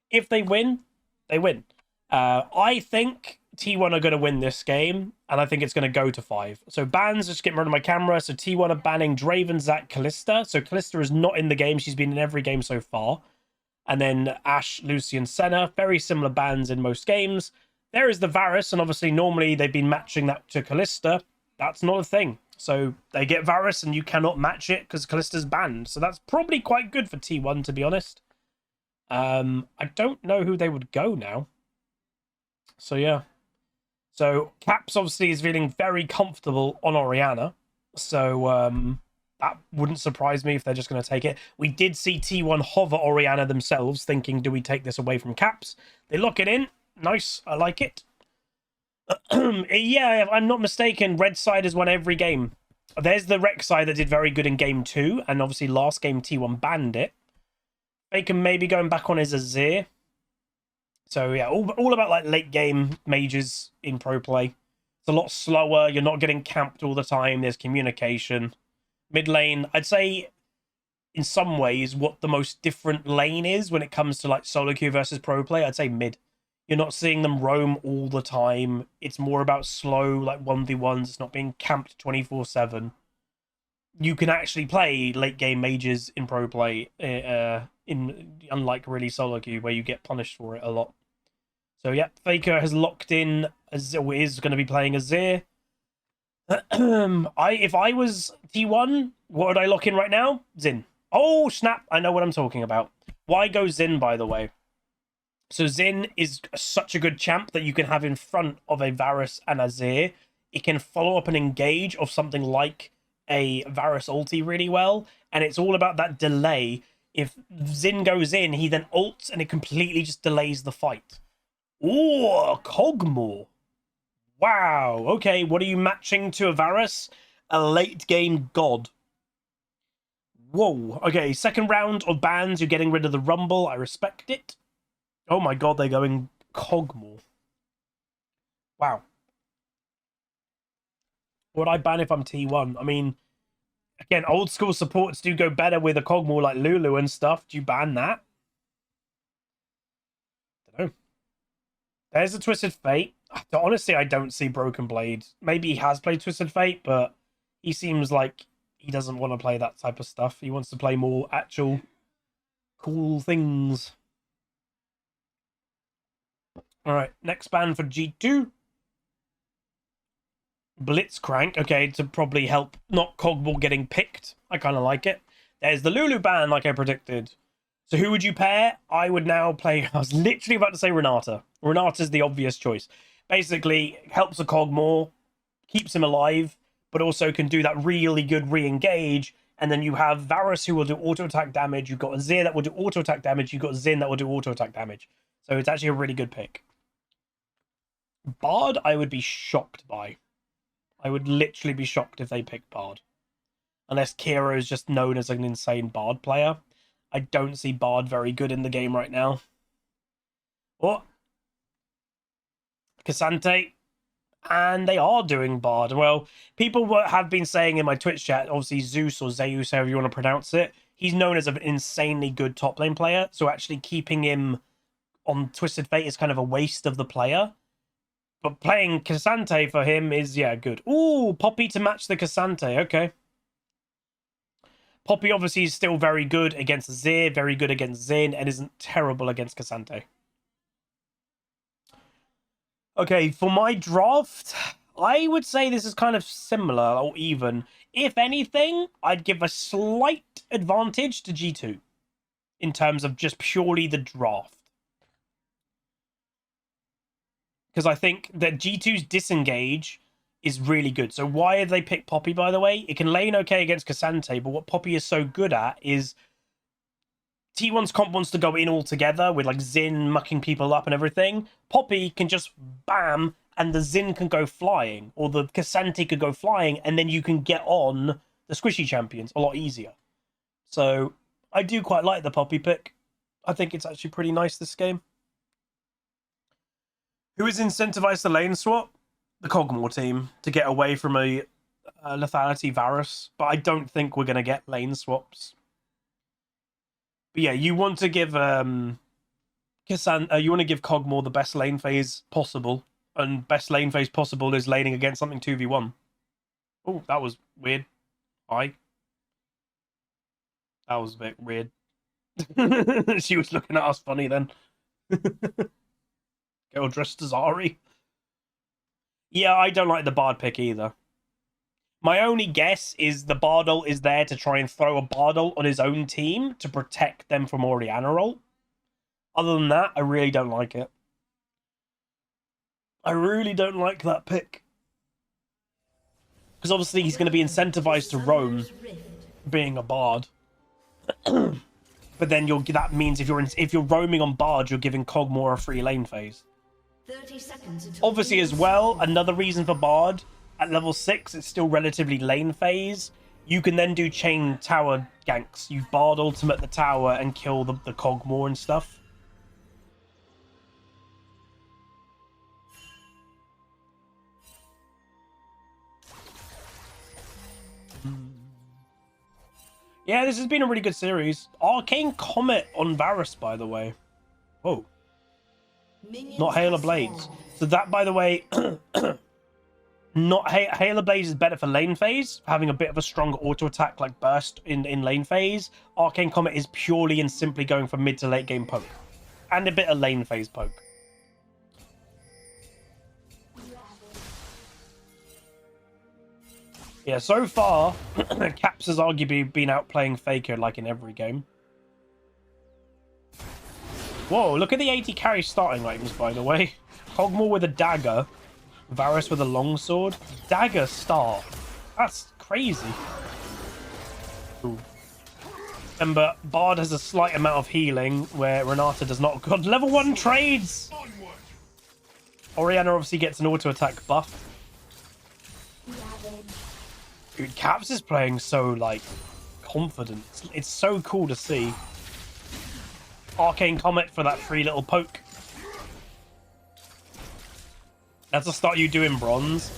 If they win, they win. I think T1 are going to win this game, and I think it's going to go to 5. So bans, just getting rid of my camera. So T1 are banning Draven, Zac, Kalista. So Kalista is not in the game. She's been in every game so far. And then Ashe, Lucian, Senna. Very similar bans in most games. There is the Varus, and obviously normally they've been matching that to Kalista. That's not a thing. So they get Varus, and you cannot match it because Kalista's banned. So that's probably quite good for T1, to be honest. I don't know who they would go now. So yeah. So Caps obviously is feeling very comfortable on Orianna. So that wouldn't surprise me if they're just going to take it. We did see T1 hover Orianna themselves, thinking, do we take this away from Caps? They lock it in. Nice. I like it. Yeah, if I'm not mistaken, Red side has won every game. There's the Rex side that did very good in game 2. And obviously last game T1 banned it. Faker maybe going back on his Azir. So yeah, all about like late game mages in pro play. It's a lot slower. You're not getting camped all the time. There's communication. Mid lane, I'd say in some ways what the most different lane is when it comes to like solo queue versus pro play. I'd say mid. You're not seeing them roam all the time. It's more about slow, like 1v1s. It's not being camped 24/7. You can actually play late game mages in pro play, unlike really solo queue where you get punished for it a lot. So yeah, Faker has locked in, is going to be playing Azir. If I was T1, what would I lock in right now? Xin. Oh snap! I know what I'm talking about. Why go Xin, by the way? So Xin is such a good champ that you can have in front of a Varus and Azir. It can follow up an engage of something like a Varus ulti really well, and it's all about that delay. If Xin goes in, he then ults, and it completely just delays the fight. Ooh, Kog'Maw. Wow. Okay, what are you matching to a Varus? A late game god. Whoa. Okay, second round of bans. You're getting rid of the Rumble. I respect it. Oh my god, they're going Kog'Maw. Wow. What would I ban if I'm T1? I mean, again, old school supports do go better with a Kog'Maw like Lulu and stuff. Do you ban that? Don't know. There's a Twisted Fate. Honestly, I don't see Broken Blade. Maybe he has played Twisted Fate, but he seems like he doesn't want to play that type of stuff. He wants to play more actual cool things. All right, next ban for G2. Blitzcrank. Okay, to probably help not Kog'Maw getting picked. I kind of like it. There's the Lulu ban, like I predicted. So who would you pair? I would now play... I was literally about to say Renata. Renata's the obvious choice. Basically, helps a Kog'Maw, keeps him alive, but also can do that really good re-engage. And then you have Varus who will do auto-attack damage. You've got Azir that will do auto-attack damage. You've got Xin that will do auto-attack damage. So it's actually a really good pick. Bard, I would be shocked by. I would literally be shocked if they pick Bard. Unless Kira is just known as an insane Bard player. I don't see Bard very good in the game right now. What? Cassante. And they are doing Bard. Well, people have been saying in my Twitch chat, obviously Zeus or Zeus, however you want to pronounce it, he's known as an insanely good top lane player. So actually keeping him on Twisted Fate is kind of a waste of the player. But playing Cassante for him is, yeah, good. Ooh, Poppy to match the Cassante. Okay. Poppy obviously is still very good against Azir, very good against Xin, and isn't terrible against Cassante. Okay, for my draft, I would say this is kind of similar or even. If anything, I'd give a slight advantage to G2 in terms of just purely the draft. Because I think that G2's disengage is really good. So why did they pick Poppy, by the way? It can lane okay against Cassante, but what Poppy is so good at is T1's comp wants to go in all together with like Xin mucking people up and everything. Poppy can just bam, and the Xin can go flying, or the Cassante could go flying, and then you can get on the squishy champions a lot easier. So I do quite like the Poppy pick. I think it's actually pretty nice this game. Who is incentivized to lane swap? The Kog'Maw team, to get away from a lethality Varus. But I don't think we're going to get lane swaps. But yeah, you want to give you want to give Kog'Maw the best lane phase possible. And best lane phase possible is laning against something 2v1. Oh, that was weird. Hi. That was a bit weird. She was looking at us funny then. Girl dressed as Ari. Yeah, I don't like the Bard pick either. My only guess is the Bard ult is there to try and throw a Bard ult on his own team to protect them from Orianna ult. Other than that, I really don't like it. I really don't like that pick. Because obviously he's going to be incentivized to roam, being a Bard. But then that means if you're roaming on Bard, you're giving Kog'Maw a free lane phase. 30 seconds Obviously as well, another reason for Bard, at level 6, it's still relatively lane phase. you can then do chain tower ganks. You bard ultimate the tower and kill the Cogmore and stuff. Yeah, this has been a really good series. Arcane Comet on Varus, by the way. Whoa. Not Hail of Blades. So that, by the way, not Hail of Blades is better for lane phase, having a bit of a stronger auto attack like burst in lane phase. Arcane Comet is purely and simply going for mid to late game poke. And a bit of lane phase poke. Yeah, so far, Caps has arguably been outplaying Faker like in every game. Whoa, look at the 80 carry starting items, by the way. Cogmore with a dagger. Varus with a longsword. Dagger start. That's crazy. Ooh. Remember, Bard has a slight amount of healing, where Renata does not. God, level 1 trades! Orianna obviously gets an auto attack buff. Dude, Caps is playing so, like, confident. It's so cool to see. Arcane Comet for that free little poke. That's a start you do in bronze.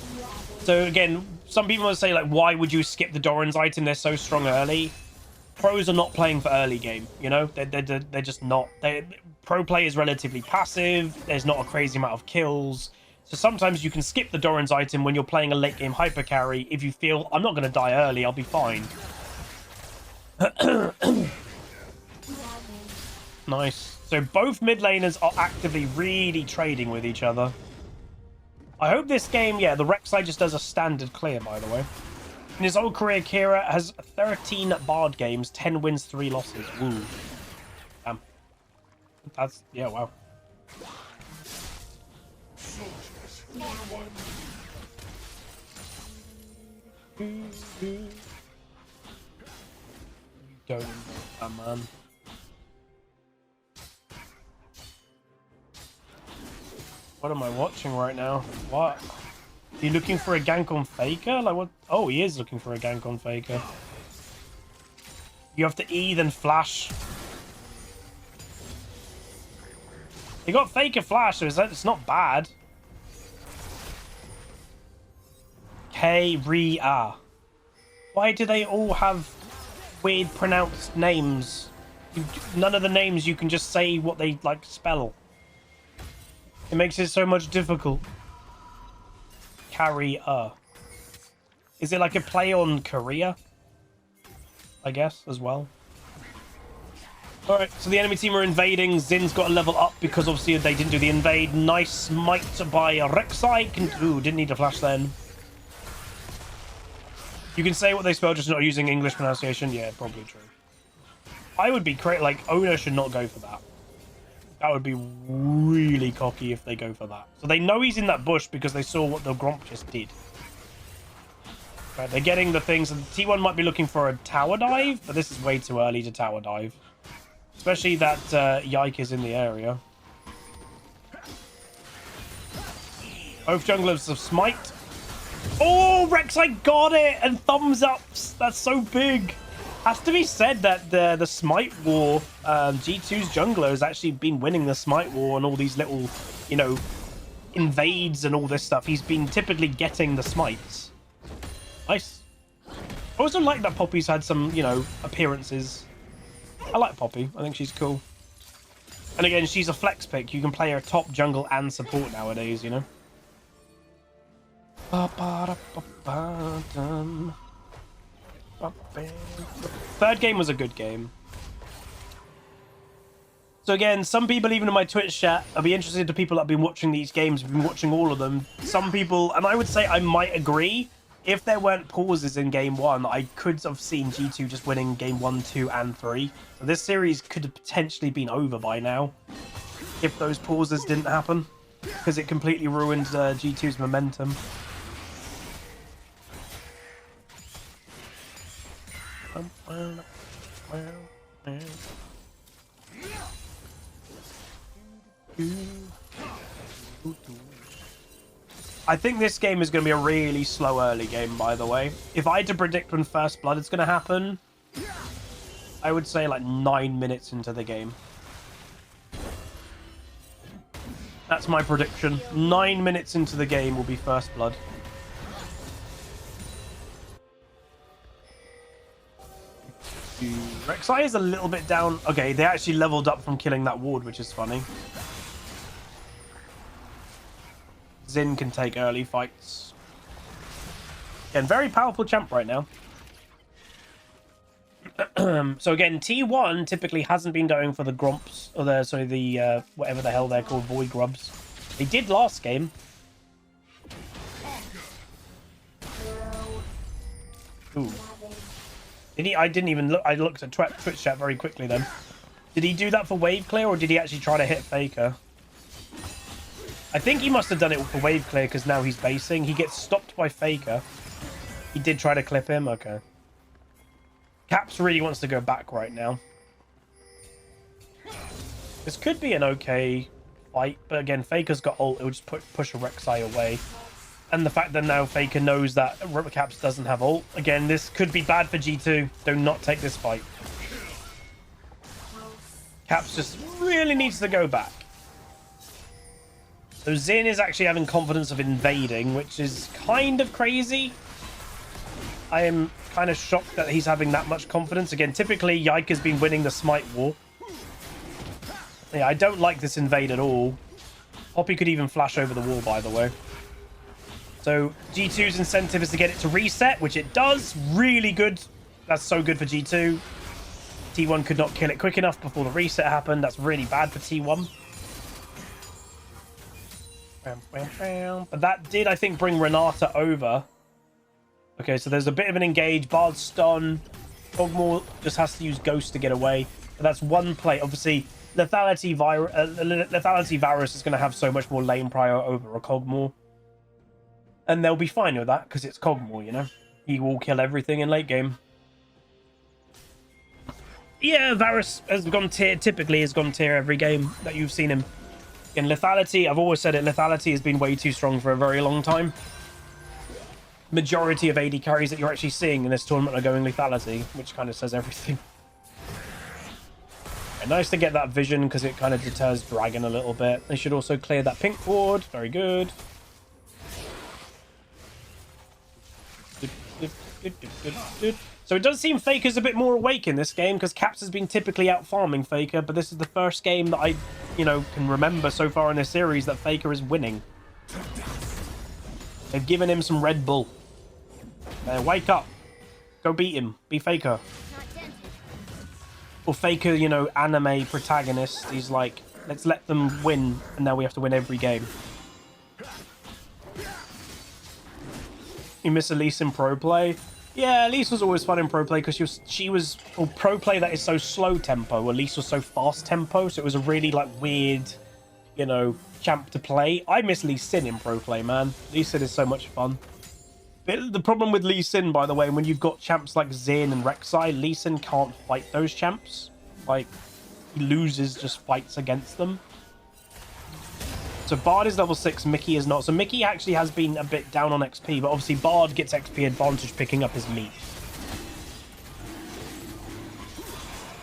So, again, some people will say, like, why would you skip the Doran's item? They're so strong early. Pros are not playing for early game, you know? They're just not. Pro play is relatively passive. There's not a crazy amount of kills. So sometimes you can skip the Doran's item when you're playing a late game hyper carry if you feel, I'm not going to die early, I'll be fine. Nice. So both mid laners are actively really trading with each other. I hope this game, yeah, the Rek'Sai just does a standard clear, by the way. In his whole career, Kira has 13 Bard games, 10 wins, 3 losses. Ooh. Damn. That's, yeah, wow. Don't involve that, man. What am I watching right now? What? Are you looking for a gank on Faker? Like what? Oh, he is looking for a gank on Faker. You have to E then flash. He got Faker flash, so it's not bad. K-Ria. Why do they all have weird pronounced names? None of the names you can just say what they like spell. It makes it so much difficult. Carry-a. Is it like a play on Korea? I guess, as well. Alright, so the enemy team are invading. Zin's got a level up because obviously they didn't do the invade. Nice smite by Rek'Sai. Ooh, didn't need a flash then. You can say what they spell, just not using English pronunciation. Yeah, probably true. I would be crazy. Like, Owner should not go for that. That would be really cocky if they go for that. So they know he's in that bush because they saw what the Gromp just did. Right, they're getting the things. So the T1 might be looking for a tower dive, but this is way too early to tower dive. Especially that Yike is in the area. Both junglers have smite. Oh, Rek'Sai got it! And thumbs ups! That's so big! Has to be said that the Smite War, G2's jungler has actually been winning the Smite War and all these little, you know, invades and all this stuff. He's been typically getting the smites. Nice. I also like that Poppy's had some, you know, appearances. I like Poppy. I think she's cool. And again, she's a flex pick. You can play her top jungle and support nowadays, you know. Third game was a good game. So again, some people, even in my Twitch chat, I'll be interested to people that have been watching these games, have been watching all of them. Some people, and I would say I might agree, if there weren't pauses in game 1, I could have seen G2 just winning game 1, 2, and 3. So this series could have potentially been over by now if those pauses didn't happen, because it completely ruined G2's momentum. I think this game is going to be a really slow early game, by the way. If I had to predict when First Blood is going to happen, I would say like 9 minutes into the game. That's my prediction. 9 minutes into the game will be First Blood. Rek'Sai is a little bit down. Okay, they actually leveled up from killing that ward, which is funny. Xin can take early fights. Again, very powerful champ right now. So again, T1 typically hasn't been going for the Gromps, or the whatever the hell they're called, Void Grubs. They did last game. Ooh. Did he? I didn't even look. I looked at Twitch chat very quickly then. Did he do that for wave clear, or did he actually try to hit Faker? I think he must have done it for wave clear because now he's basing. He gets stopped by Faker. He did try to clip him. Okay. Caps really wants to go back right now. This could be an okay fight, but again, Faker's got ult. It will just push a Rek'Sai away. And the fact that now Faker knows that Caps doesn't have ult. Again, this could be bad for G2. Do not take this fight. Caps just really needs to go back. So Xin is actually having confidence of invading, which is kind of crazy. I am kind of shocked that he's having that much confidence. Again, typically, Yike has been winning the Smite War. Yeah, I don't like this invade at all. Poppy could even flash over the wall, by the way. So G2's incentive is to get it to reset, which it does. Really good. That's so good for G2. T1 could not kill it quick enough before the reset happened. That's really bad for T1. But that did, I think, bring Renata over. Okay, so there's a bit of an engage. Bard's stun. Kog'Maw just has to use Ghost to get away. But that's one play. Obviously, Lethality Varus is going to have so much more lane prior over a Kog'Maw. And they'll be fine with that, because it's Kog'Maw, you know? He will kill everything in late game. Yeah, Varus has gone tier, typically has gone tier every game that you've seen him. In Lethality, I've always said it, Lethality has been way too strong for a very long time. Majority of AD carries that you're actually seeing in this tournament are going Lethality, which kind of says everything. And nice to get that vision, because it kind of deters Dragon a little bit. They should also clear that pink ward. Very good. So it does seem Faker's a bit more awake in this game, because Caps has been typically out farming Faker, but this is the first game that I, can remember so far in this series that Faker is winning. They've given him some Red Bull. Wake up. Go beat him. Be Faker. Or Faker, anime protagonist. He's like, let's let them win, and now we have to win every game. You miss Elise in pro play? Yeah, Elise was always fun in pro play because she was pro play that is so slow tempo. Elise was so fast tempo, so it was a really weird, champ to play. I miss Lee Sin in pro play, man. Lee Sin is so much fun. But the problem with Lee Sin, by the way, when you've got champs like Xin and Rek'Sai, Lee Sin can't fight those champs. He loses just fights against them. So Bard is level 6, Mickey is not. So Mickey actually has been a bit down on XP, but obviously Bard gets XP advantage picking up his meat.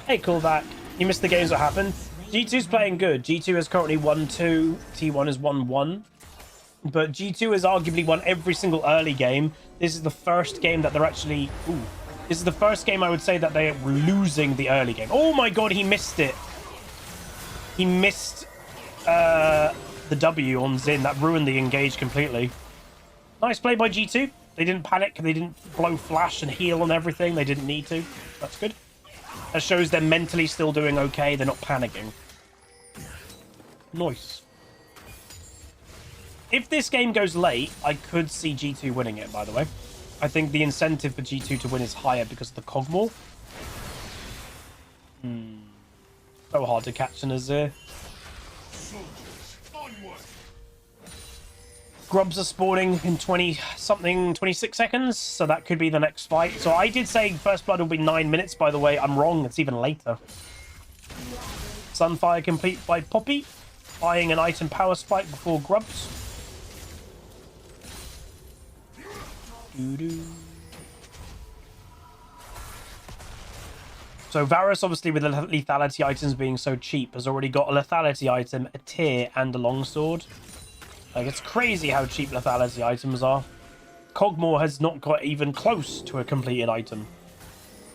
Hey, cool back. You missed the games that happened. G2's playing good. G2 is currently 1-2. T1 is 1-1. But G2 has arguably won every single early game. This is the first game that they're actually... Ooh. This is the first game I would say that they're losing the early game. Oh my god, he missed it. He missed... the W on Xin. That ruined the engage completely. Nice play by G2. They didn't panic. They didn't blow flash and heal on everything. They didn't need to. That's good. That shows they're mentally still doing okay. They're not panicking. Nice. If this game goes late, I could see G2 winning it, by the way. I think the incentive for G2 to win is higher because of the Kog'Maw. So hard to catch an Azir. Grubs are spawning in 26 seconds, so that could be the next fight. So I did say First Blood will be 9 minutes, by the way. I'm wrong, it's even later. Sunfire complete by Poppy, buying an item power spike before Grubs. So Varus, obviously, with the lethality items being so cheap, has already got a lethality item, a tear, and a longsword. Like, it's crazy how cheap lethality items are. Cogmore has not got even close to a completed item.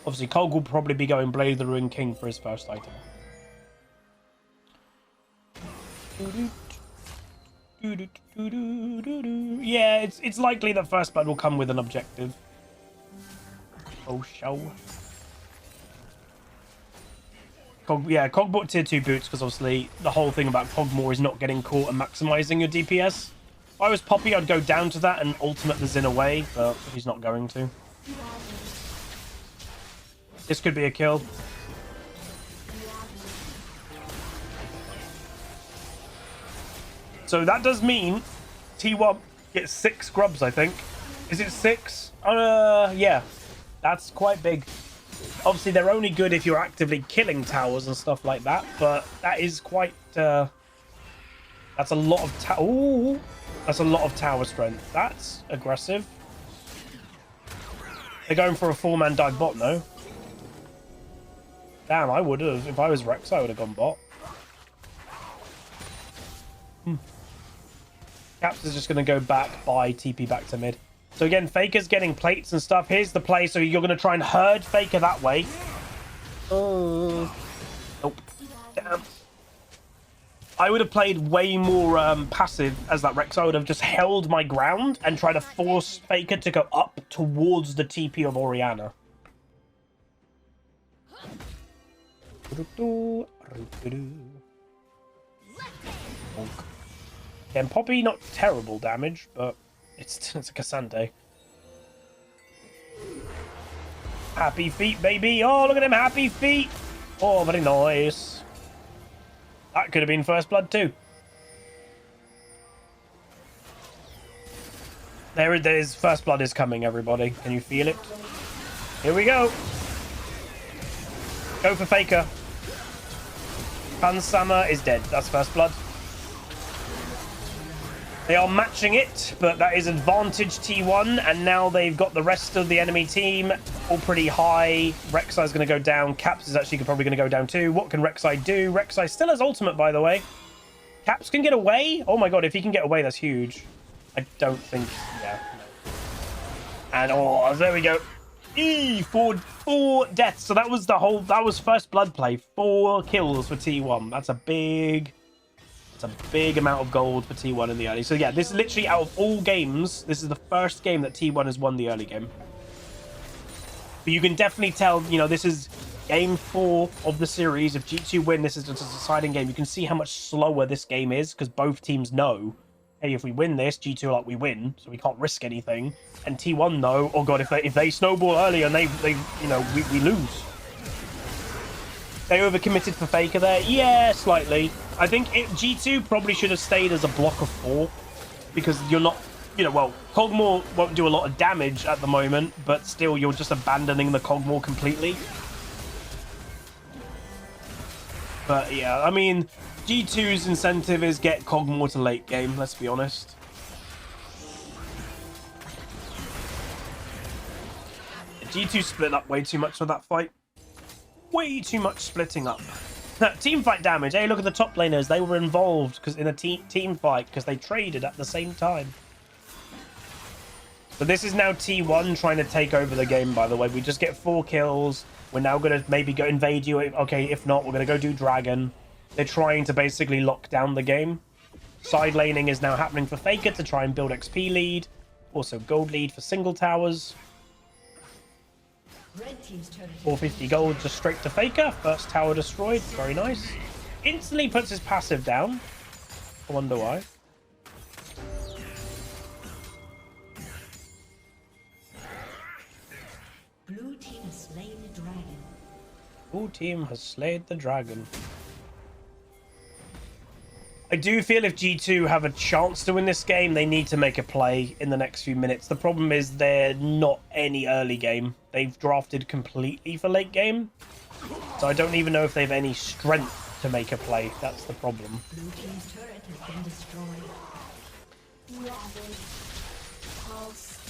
Obviously, Cog will probably be going Blade of the Ruined King for his first item. Yeah, it's likely that First Blood will come with an objective. Oh, show. Cog bought tier 2 boots because obviously the whole thing about Cogmore is not getting caught and maximizing your DPS. If I was Poppy, I'd go down to that and ultimate the Xin away, but he's not going to. This could be a kill. So that does mean T1 gets 6 grubs, I think. Is it 6? Yeah. That's quite big. Obviously, they're only good if you're actively killing towers and stuff like that, but that is quite... that's a lot of... Ooh, that's a lot of tower strength. That's aggressive. They're going for a 4-man dive bot, no? Damn, I would have. If I was Rex, I would have gone bot. Caps is just going to go back by TP back to mid. So again, Faker's getting plates and stuff. Here's the play. So you're going to try and herd Faker that way. Oh. Nope. Damn. I would have played way more passive as that Rex. I would have just held my ground and tried to force Faker to go up towards the TP of Orianna. Again, Poppy, not terrible damage, but it's a Cassante. Happy feet, baby. Oh, look at them happy feet. Oh, very nice. That could have been First Blood too. There it is. First Blood is coming, everybody. Can you feel it? Here we go. Go for Faker. Pansama is dead. That's First Blood. They are matching it, but that is advantage T1, and now they've got the rest of the enemy team all pretty high. Rek'Sai is going to go down. Caps is actually probably going to go down too. What can Rek'Sai do? Rek'Sai still has ultimate, by the way. Caps can get away. Oh my god, if he can get away, that's huge. I don't think... Yeah. No. And oh, there we go. Four deaths. So that was the whole... That was First Blood play. 4 kills for T1. That's a big... It's a big amount of gold for T1 in the early. So yeah, this is literally out of all games, this is the first game that T1 has won the early game. But you can definitely tell, you know, this is game 4 of the series. If G2 win, this is just a deciding game. You can see how much slower this game is because both teams know, hey, if we win this, G2 are like, we win, so we can't risk anything. And T1 know, oh god, if they snowball early and they you know, we lose. They overcommitted for Faker there? Yeah, slightly. I think G2 probably should have stayed as a block of 4 because you're not, you know, well, Cogmore won't do a lot of damage at the moment, but still you're just abandoning the Cogmore completely. But yeah, I mean, G2's incentive is get Cogmore to late game, let's be honest. G2 split up way too much for that fight. Way too much splitting up. Team fight damage. Hey, look at the top laners. They were involved because in a team fight because they traded at the same time. So this is now T1 trying to take over the game, by the way. We just get 4 kills. We're now going to maybe go invade you. Okay, if not, we're going to go do Dragon. They're trying to basically lock down the game. Side laning is now happening for Faker to try and build XP lead. Also gold lead for single towers. Red team's turret. 450 gold just straight to Faker. First tower destroyed. Very nice. Instantly puts his passive down. I wonder why. Blue team has slain the dragon. Blue team has slayed the dragon. I do feel if G2 have a chance to win this game, they need to make a play in the next few minutes. The problem is they're not any early game. They've drafted completely for late game. So I don't even know if they have any strength to make a play. That's the problem. Blue team's turret has been destroyed.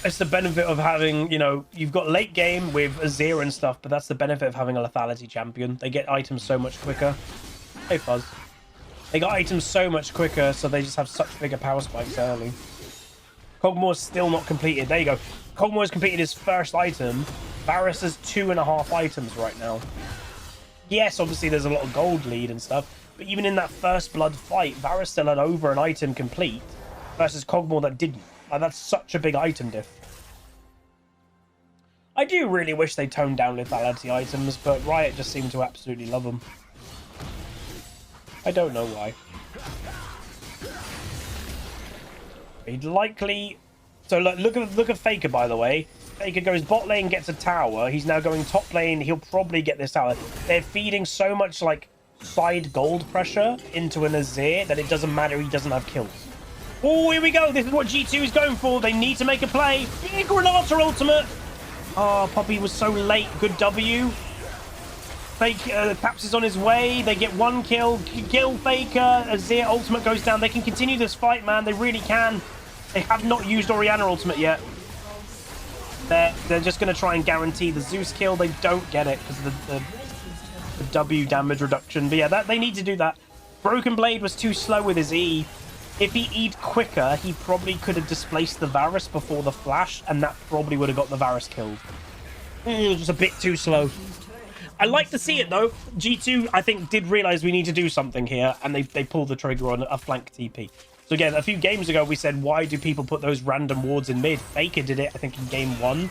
It's the benefit of having, you know, you've got late game with Azir and stuff, but that's the benefit of having a lethality champion. They get items so much quicker. Hey, Fuzz. They got items so much quicker, so they just have such bigger power spikes early. Kog'Maw's still not completed. There you go. Kog'Maw has completed his first item. Varus has 2.5 items right now. Yes, obviously there's a lot of gold lead and stuff, but even in that first blood fight, Varus still had over an item complete versus Kog'Maw that didn't. Like, that's such a big item diff. I do really wish they toned down lethality items, but Riot just seemed to absolutely love them. I don't know why. He'd likely... So look at Faker, by the way. Faker goes bot lane, gets a tower. He's now going top lane. He'll probably get this tower. They're feeding so much, like, side gold pressure into an Azir that it doesn't matter. He doesn't have kills. Oh, here we go. This is what G2 is going for. They need to make a play. Big Granata ultimate. Oh, Poppy was so late. Good W. Fake Caps is on his way. They get one kill. Kill Faker. Azir ultimate goes down. They can continue this fight, man. They really can. They have not used Orianna ultimate yet. They're just going to try and guarantee the Zeus kill. They don't get it because of the W damage reduction. But yeah, they need to do that. Broken Blade was too slow with his E. If he E'd quicker, he probably could have displaced the Varus before the flash, and that probably would have got the Varus killed. It was just a bit too slow. I like to see it, though. G2, I think, did realize we need to do something here, and they pulled the trigger on a flank TP. So again, a few games ago, we said, why do people put those random wards in mid? Faker did it, I think, in game 1.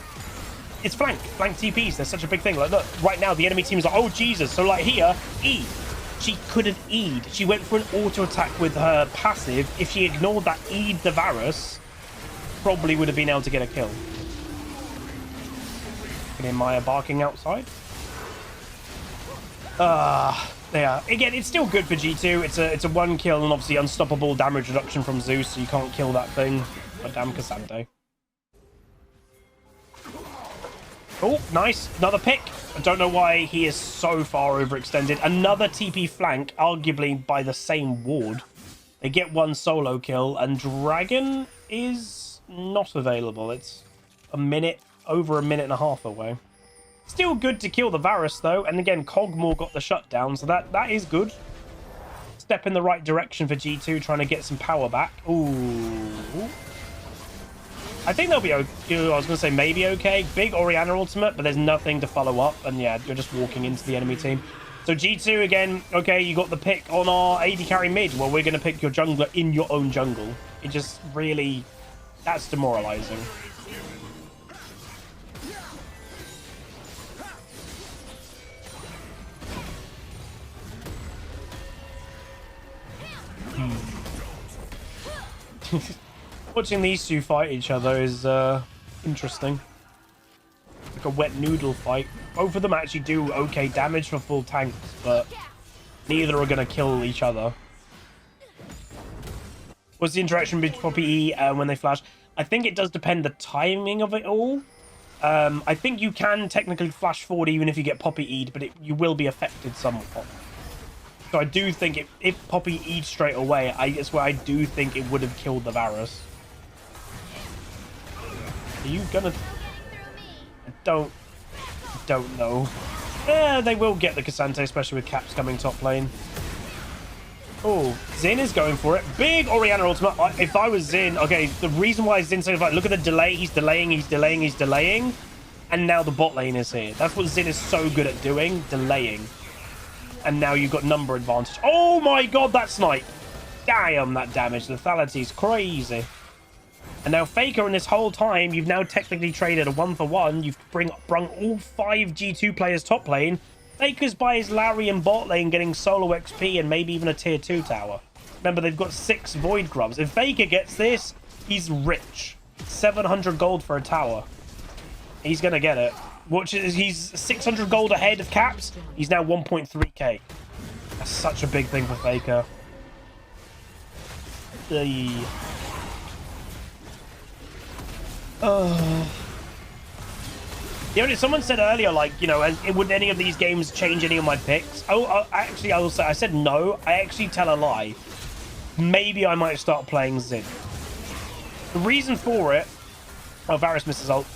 It's flank TPs. They're such a big thing. Like, look, right now, the enemy team is like, oh, Jesus. So, like, here, E. She could have E'd. She went for an auto attack with her passive. If she ignored that E'd the Varus, probably would have been able to get a kill. Can hear Maya barking outside. Yeah. Again, it's still good for G2. It's a one kill and obviously unstoppable damage reduction from Zeus, so you can't kill that thing. But damn Cassandre. Oh, nice. Another pick. I don't know why he is so far overextended. Another TP flank, arguably by the same ward. They get one solo kill, and Dragon is not available. It's over a minute and a half away. Still good to kill the Varus, though. And again, Kog'Maw got the shutdown, so that is good. Step in the right direction for G2, trying to get some power back. Ooh. I think they'll be okay. I was going to say maybe okay. Big Orianna ultimate, but there's nothing to follow up. And yeah, you're just walking into the enemy team. So G2, again, okay, you got the pick on our AD carry mid. Well, we're going to pick your jungler in your own jungle. It just really... That's demoralizing. Watching these two fight each other is interesting. Like a wet noodle fight. Both of them actually do okay damage for full tanks, but neither are going to kill each other. What's the interaction between Poppy E when they flash? I think it does depend the timing of it all. I think you can technically flash forward even if you get Poppy E'd, but you will be affected somewhat. So I do think if Poppy E'd straight away, it's where I do think it would have killed the Varus. Are you gonna... I don't know. Yeah, they will get the Cassandre, especially with Caps coming top lane. Oh, Xin is going for it. Big Orianna ultimate. If I was Xin... Okay, the reason why Zin's so... Look at the delay. He's delaying, he's delaying, he's delaying. And now the bot lane is here. That's what Xin is so good at doing. Delaying. And now you've got number advantage. Oh my god, that snipe. Damn, that damage. Lethality is crazy. And now Faker, in this whole time, you've now technically traded a 1-for-1. You've brung all 5 G2 players top lane. Faker's by his Larry and bot lane getting solo XP and maybe even a tier 2 tower. Remember, they've got 6 Void Grubs. If Faker gets this, he's rich. 700 gold for a tower. He's going to get it. He's 600 gold ahead of Caps. He's now 1.3k. That's such a big thing for Faker. Someone said earlier, like, you know, would any of these games change any of my picks? Actually, I will say, I said no. I actually tell a lie. Maybe I might start playing Xin. The reason for it Oh, Varus misses ult.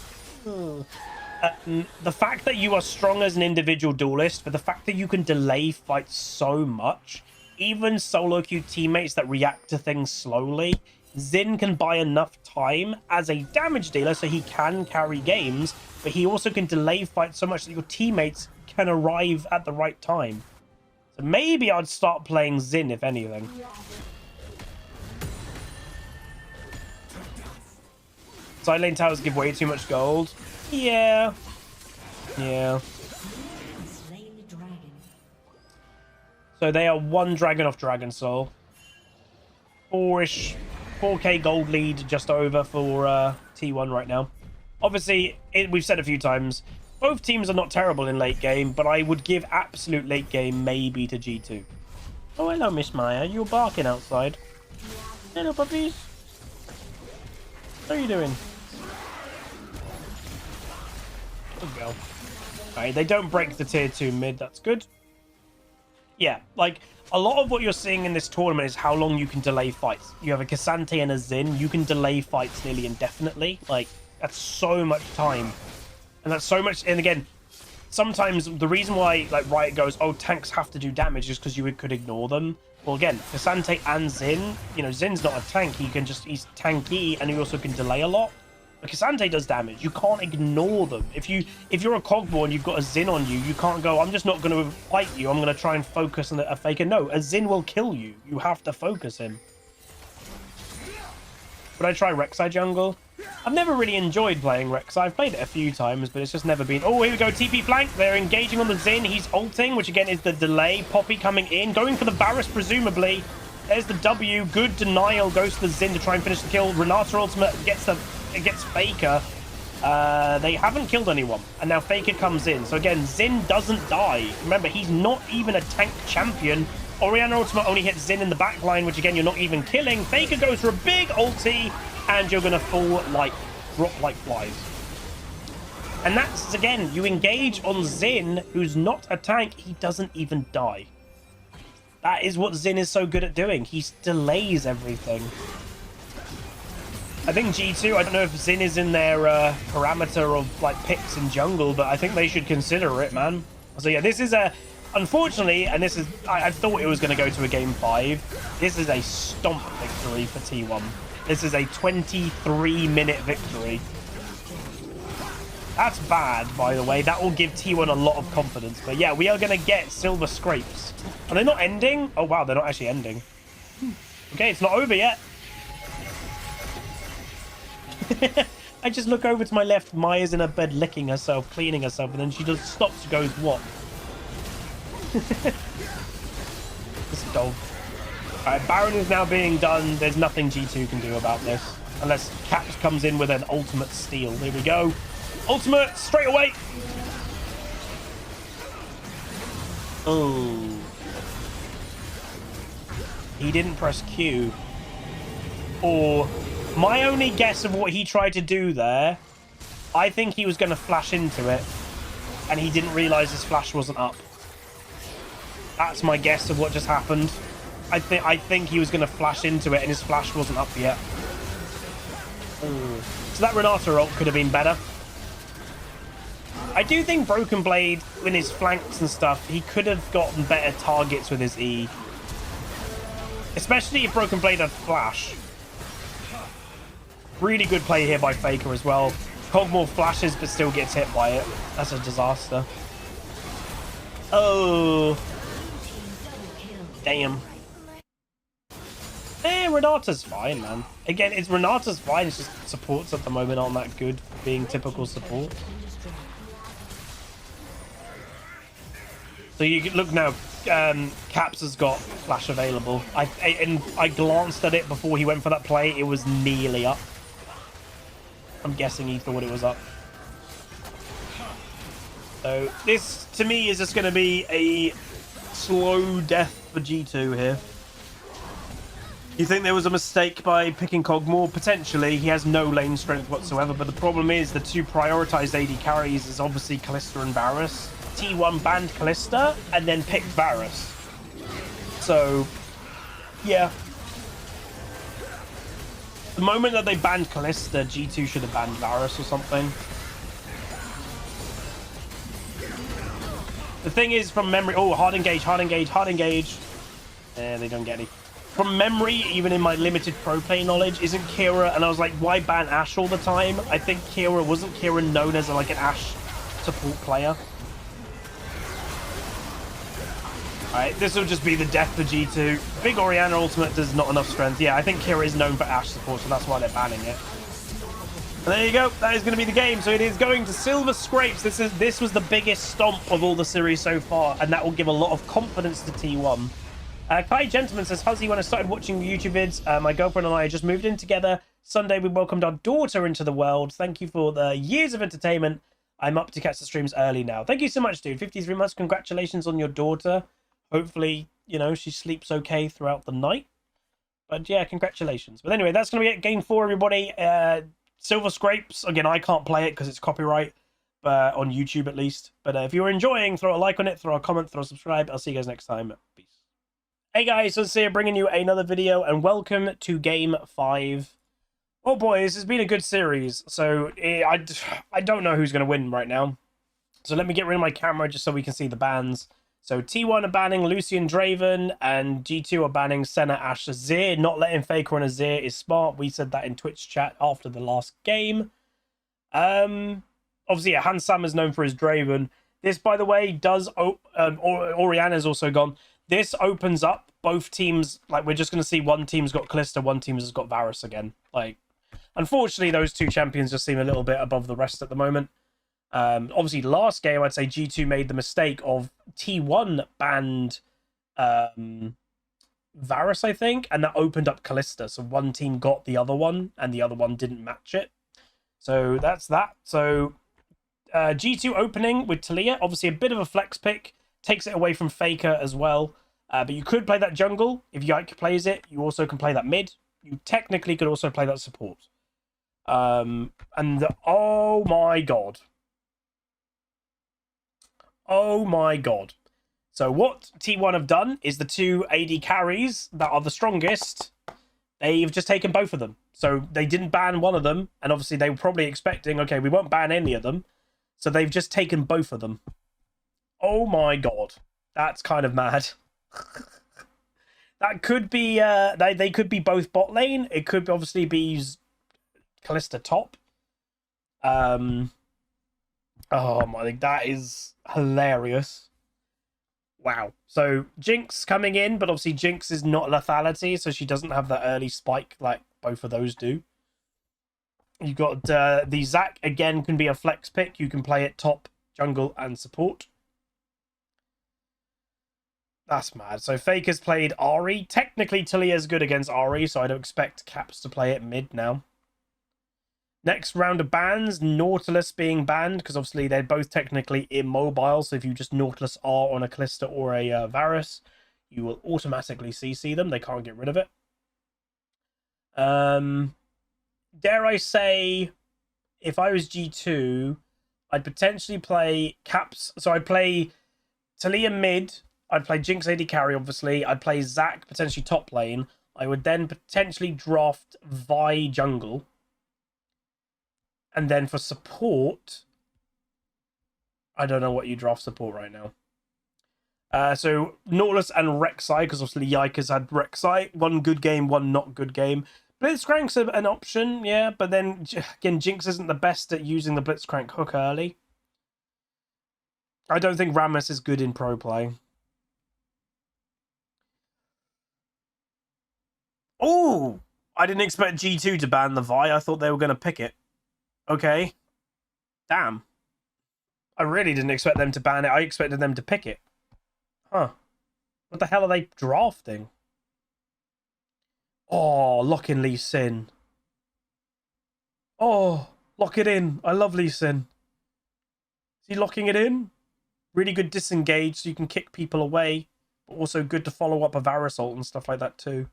The fact that you are strong as an individual duelist, but the fact that you can delay fights so much, even solo queue teammates that react to things slowly, Xin can buy enough time as a damage dealer so he can carry games, but he also can delay fights so much that your teammates can arrive at the right time. So maybe I'd start playing Xin, if anything. Side lane towers give way too much gold. Yeah. Yeah. So they are 1 dragon off Dragon Soul. 4-ish, 4k gold lead just over for T1 right now. Obviously, we've said a few times, both teams are not terrible in late game, but I would give absolute late game maybe to G2. Oh, hello, Miss Maya. You're barking outside. Hello, puppies. How are you doing? Good girl. Alright, they don't break the tier 2 mid. That's good. Yeah, like, a lot of what you're seeing in this tournament is how long you can delay fights. You have a Cassante and a Xin. You can delay fights nearly indefinitely. Like, that's so much time. And that's so much... And again, sometimes the reason why, like, Riot goes, oh, tanks have to do damage is because you could ignore them. Well, again, Cassante and Xin, you know, Zin's not a tank. He can just... He's tanky, and he also can delay a lot. But Cassante does damage. You can't ignore them. If you're a Cogmore and you've got a Xin on you, you can't go, I'm just not going to fight you. I'm going to try and focus on a Faker. No, a Xin will kill you. You have to focus him. Would I try Rek'Sai jungle? I've never really enjoyed playing Rek'Sai. I've played it a few times, but it's just never been... Oh, here we go. TP flank. They're engaging on the Xin. He's ulting, which again is the delay. Poppy coming in. Going for the Varus, presumably. There's the W. Good denial. Goes to the Xin to try and finish the kill. Renata ultimate gets Faker. They haven't killed anyone. And now Faker comes in. So again, Xin doesn't die. Remember, he's not even a tank champion. Orianna ultimate only hits Xin in the back line, which again, you're not even killing. Faker goes for a big ulti, and you're going to fall like, drop like flies. And that's, again, you engage on Xin, who's not a tank. He doesn't even die. That is what Xin is so good at doing. He delays everything. I think G2, I don't know if Xin is in their parameter of like picks in jungle, but I think they should consider it, man. So yeah, this is a, unfortunately, and this is, I thought it was going to go to a game 5. This is a stomp victory for T1. This is a 23-minute victory. That's bad, by the way. That will give T1 a lot of confidence. But yeah, we are going to get silver scrapes. Are they not ending? Oh, wow, they're not actually ending. Okay, it's not over yet. I just look over to my left. Maya's in her bed licking herself, cleaning herself, and then she just stops and goes, what? This dog. Alright, Baron is now being done. There's nothing G2 can do about this. Unless Caps comes in with an ultimate steal. There we go. Ultimate, straight away. Oh. He didn't press Q. Or... My only guess of what he tried to do there, I think he was going to flash into it, and he didn't realize his flash wasn't up. That's my guess of what just happened. I think he was going to flash into it, and his flash wasn't up yet. Ooh. So that Renata ult could have been better. I do think Broken Blade, with his flanks and stuff, he could have gotten better targets with his E. Especially if Broken Blade had flash. Really good play here by Faker as well. Cogmore flashes but still gets hit by it. That's a disaster. Oh. Damn. Renata's fine, man. Again, Renata's fine. It's just supports at the moment aren't that good, being typical support. So you look now, Caps has got flash available. I glanced at it before he went for that play. It was nearly up. I'm guessing he thought it was up. So this, to me, is just going to be a slow death for G2 here. You think there was a mistake by picking Cogmore? Potentially. He has no lane strength whatsoever, but the problem is the two prioritized AD carries is obviously Kalista and Varus. T1 banned Kalista and then picked Varus. So, yeah. The moment that they banned Kalista, G2 should have banned Varus or something. The thing is, from memory... Oh, hard engage, hard engage, hard engage. They don't get any. From memory, even in my limited pro play knowledge, isn't Kira... And I was like, why ban Ashe all the time? I think wasn't Kira known as like an Ashe support player? Alright, this will just be the death for G2. Big Orianna ultimate does not enough strength. Yeah, I think Kira is known for Ashe support, so that's why they're banning it. And there you go. That is going to be the game. So it is going to Silver Scrapes. This was the biggest stomp of all the series so far, and that will give a lot of confidence to T1. Kai Gentleman says, Huzzy, when I started watching YouTube vids, my girlfriend and I just moved in together. Sunday, we welcomed our daughter into the world. Thank you for the years of entertainment. I'm up to catch the streams early now. Thank you so much, dude. 53 months. Congratulations on your daughter. Hopefully, you know, she sleeps okay throughout the night. But yeah, congratulations. But anyway, that's going to be it. Game 4, everybody. Silver Scrapes. Again, I can't play it because it's copyright, but on YouTube at least. But if you're enjoying, throw a like on it, throw a comment, throw a subscribe. I'll see you guys next time. Peace. Hey guys, so here bringing you another video, and welcome to Game 5. Oh boy, this has been a good series. So I don't know who's going to win right now. So let me get rid of my camera just so we can see the bans. So T1 are banning Lucian Draven, and G2 are banning Senna, Ashe, Azir. Not letting Faker on Azir is smart. We said that in Twitch chat after the last game. Obviously, yeah, Hansam is known for his Draven. This, by the way, does... Orianna's also gone. This opens up both teams. Like, we're just going to see one team's got Kalista, one team has got Varus again. Like, unfortunately, those two champions just seem a little bit above the rest at the moment. Obviously, last game, I'd say G2 made the mistake of T1 banned Varus, I think, and that opened up Kalista. So one team got the other one, and the other one didn't match it. So that's that. So G2 opening with Talia, obviously a bit of a flex pick, takes it away from Faker as well. But you could play that jungle. If Yike plays it, you also can play that mid. You technically could also play that support. Oh my god. Oh my god. So what T1 have done is the two AD carries that are the strongest, they've just taken both of them. So they didn't ban one of them, and obviously they were probably expecting, okay, we won't ban any of them. So they've just taken both of them. Oh my god. That's kind of mad. That could be, they could be both bot lane. It could obviously be Kalista top. Oh my, that is hilarious. Wow. So Jinx coming in, but obviously Jinx is not lethality, so she doesn't have that early spike like both of those do. You've got the Zac, again, can be a flex pick. You can play it top, jungle, and support. That's mad. So Faker's played Ahri. Technically, Talia's good against Ahri, so I don't expect Caps to play it mid now. Next round of bans, Nautilus being banned, because obviously they're both technically immobile, so if you just Nautilus R on a Kalista or a Varus, you will automatically CC them. They can't get rid of it. Dare I say, if I was G2, I'd potentially play Caps. So I'd play Talia mid, I'd play Jinx AD carry, obviously. I'd play Zac, potentially top lane. I would then potentially draft Vi jungle. And then for support, I don't know what you draft support right now. So Nautilus and Rek'Sai, because obviously Yike has had Rek'Sai. One good game, one not good game. Blitzcrank's an option, yeah, but then again, Jinx isn't the best at using the Blitzcrank hook early. I don't think Rammus is good in pro play. Oh, I didn't expect G2 to ban the Vi. I thought they were going to pick it. Okay. Damn. I really didn't expect them to ban it. I expected them to pick it. Huh. What the hell are they drafting? Oh, lock in Lee Sin. Oh, lock it in. I love Lee Sin. Is he locking it in? Really good disengage so you can kick people away. But also good to follow up a Varus ult and stuff like that too.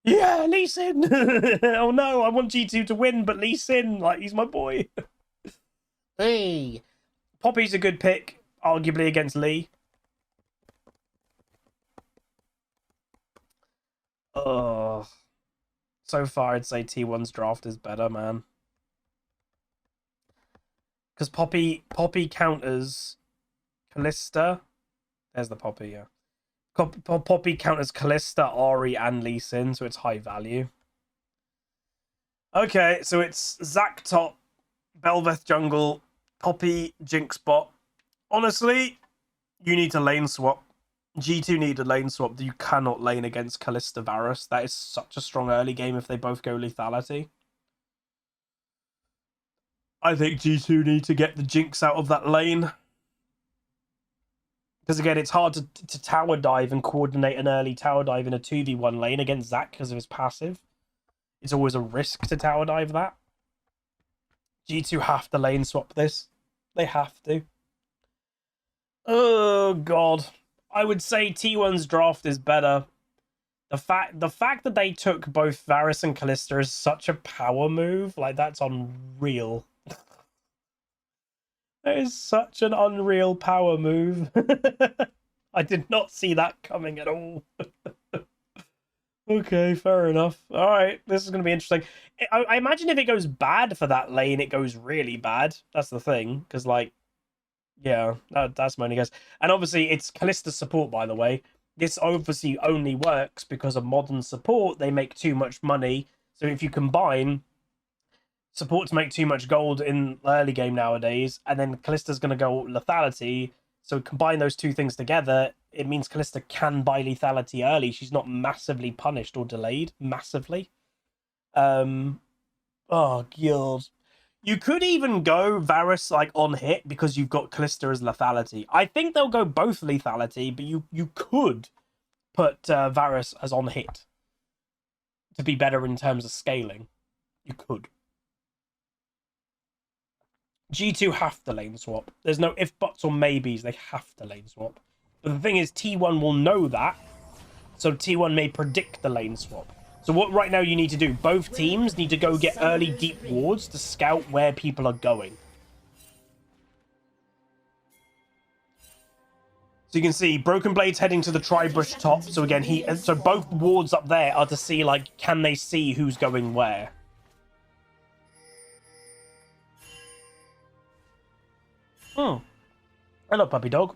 Yeah, Lee Sin! Oh no, I want G2 to win, but Lee Sin, like, he's my boy. Hey. Poppy's a good pick, arguably against Lee. So far, I'd say T1's draft is better, man. Because Poppy counters Kalista. There's the Poppy, yeah. Poppy counters Kalista, Ari, and Lee Sin, so it's high value. Okay, so it's Zac top, Belveth jungle, Poppy, Jinx bot. Honestly, you need to lane swap. G2 need a lane swap. You cannot lane against Kalista Varus. That is such a strong early game if they both go lethality. I think G2 need to get the Jinx out of that lane. Because again, it's hard to tower dive and coordinate an early tower dive in a 2v1 lane against Zac because of his passive. It's always a risk to tower dive that. G2 have to lane swap this. They have to. Oh, God. I would say T1's draft is better. The fact that they took both Varus and Kalista is such a power move. Like, that's unreal. That is such an unreal power move. I did not see that coming at all. Okay, fair enough. All right, this is going to be interesting. I imagine if it goes bad for that lane, it goes really bad. That's the thing, because, like, yeah, that's my only guess. And obviously, it's Kalista support, by the way. This obviously only works because of modern support. They make too much money. So if you combine supports make too much gold in the early game nowadays, and then Kalista's going to go lethality. So combine those two things together, it means Kalista can buy lethality early. She's not massively punished or delayed massively. Oh, God. You could even go Varus like on hit because you've got Kalista as lethality. I think they'll go both lethality, but you could put Varus as on hit to be better in terms of scaling. You could. G2 have to lane swap. There's no if, buts, or maybes. They have to lane swap. But the thing is, T1 will know that, so T1 may predict the lane swap. So what right now you need to do, both teams need to go get early deep wards to scout where people are going. So you can see Broken Blade's heading to the Tribush top. So again, so both wards up there are to see, like, can they see who's going where? Hello, puppy dog.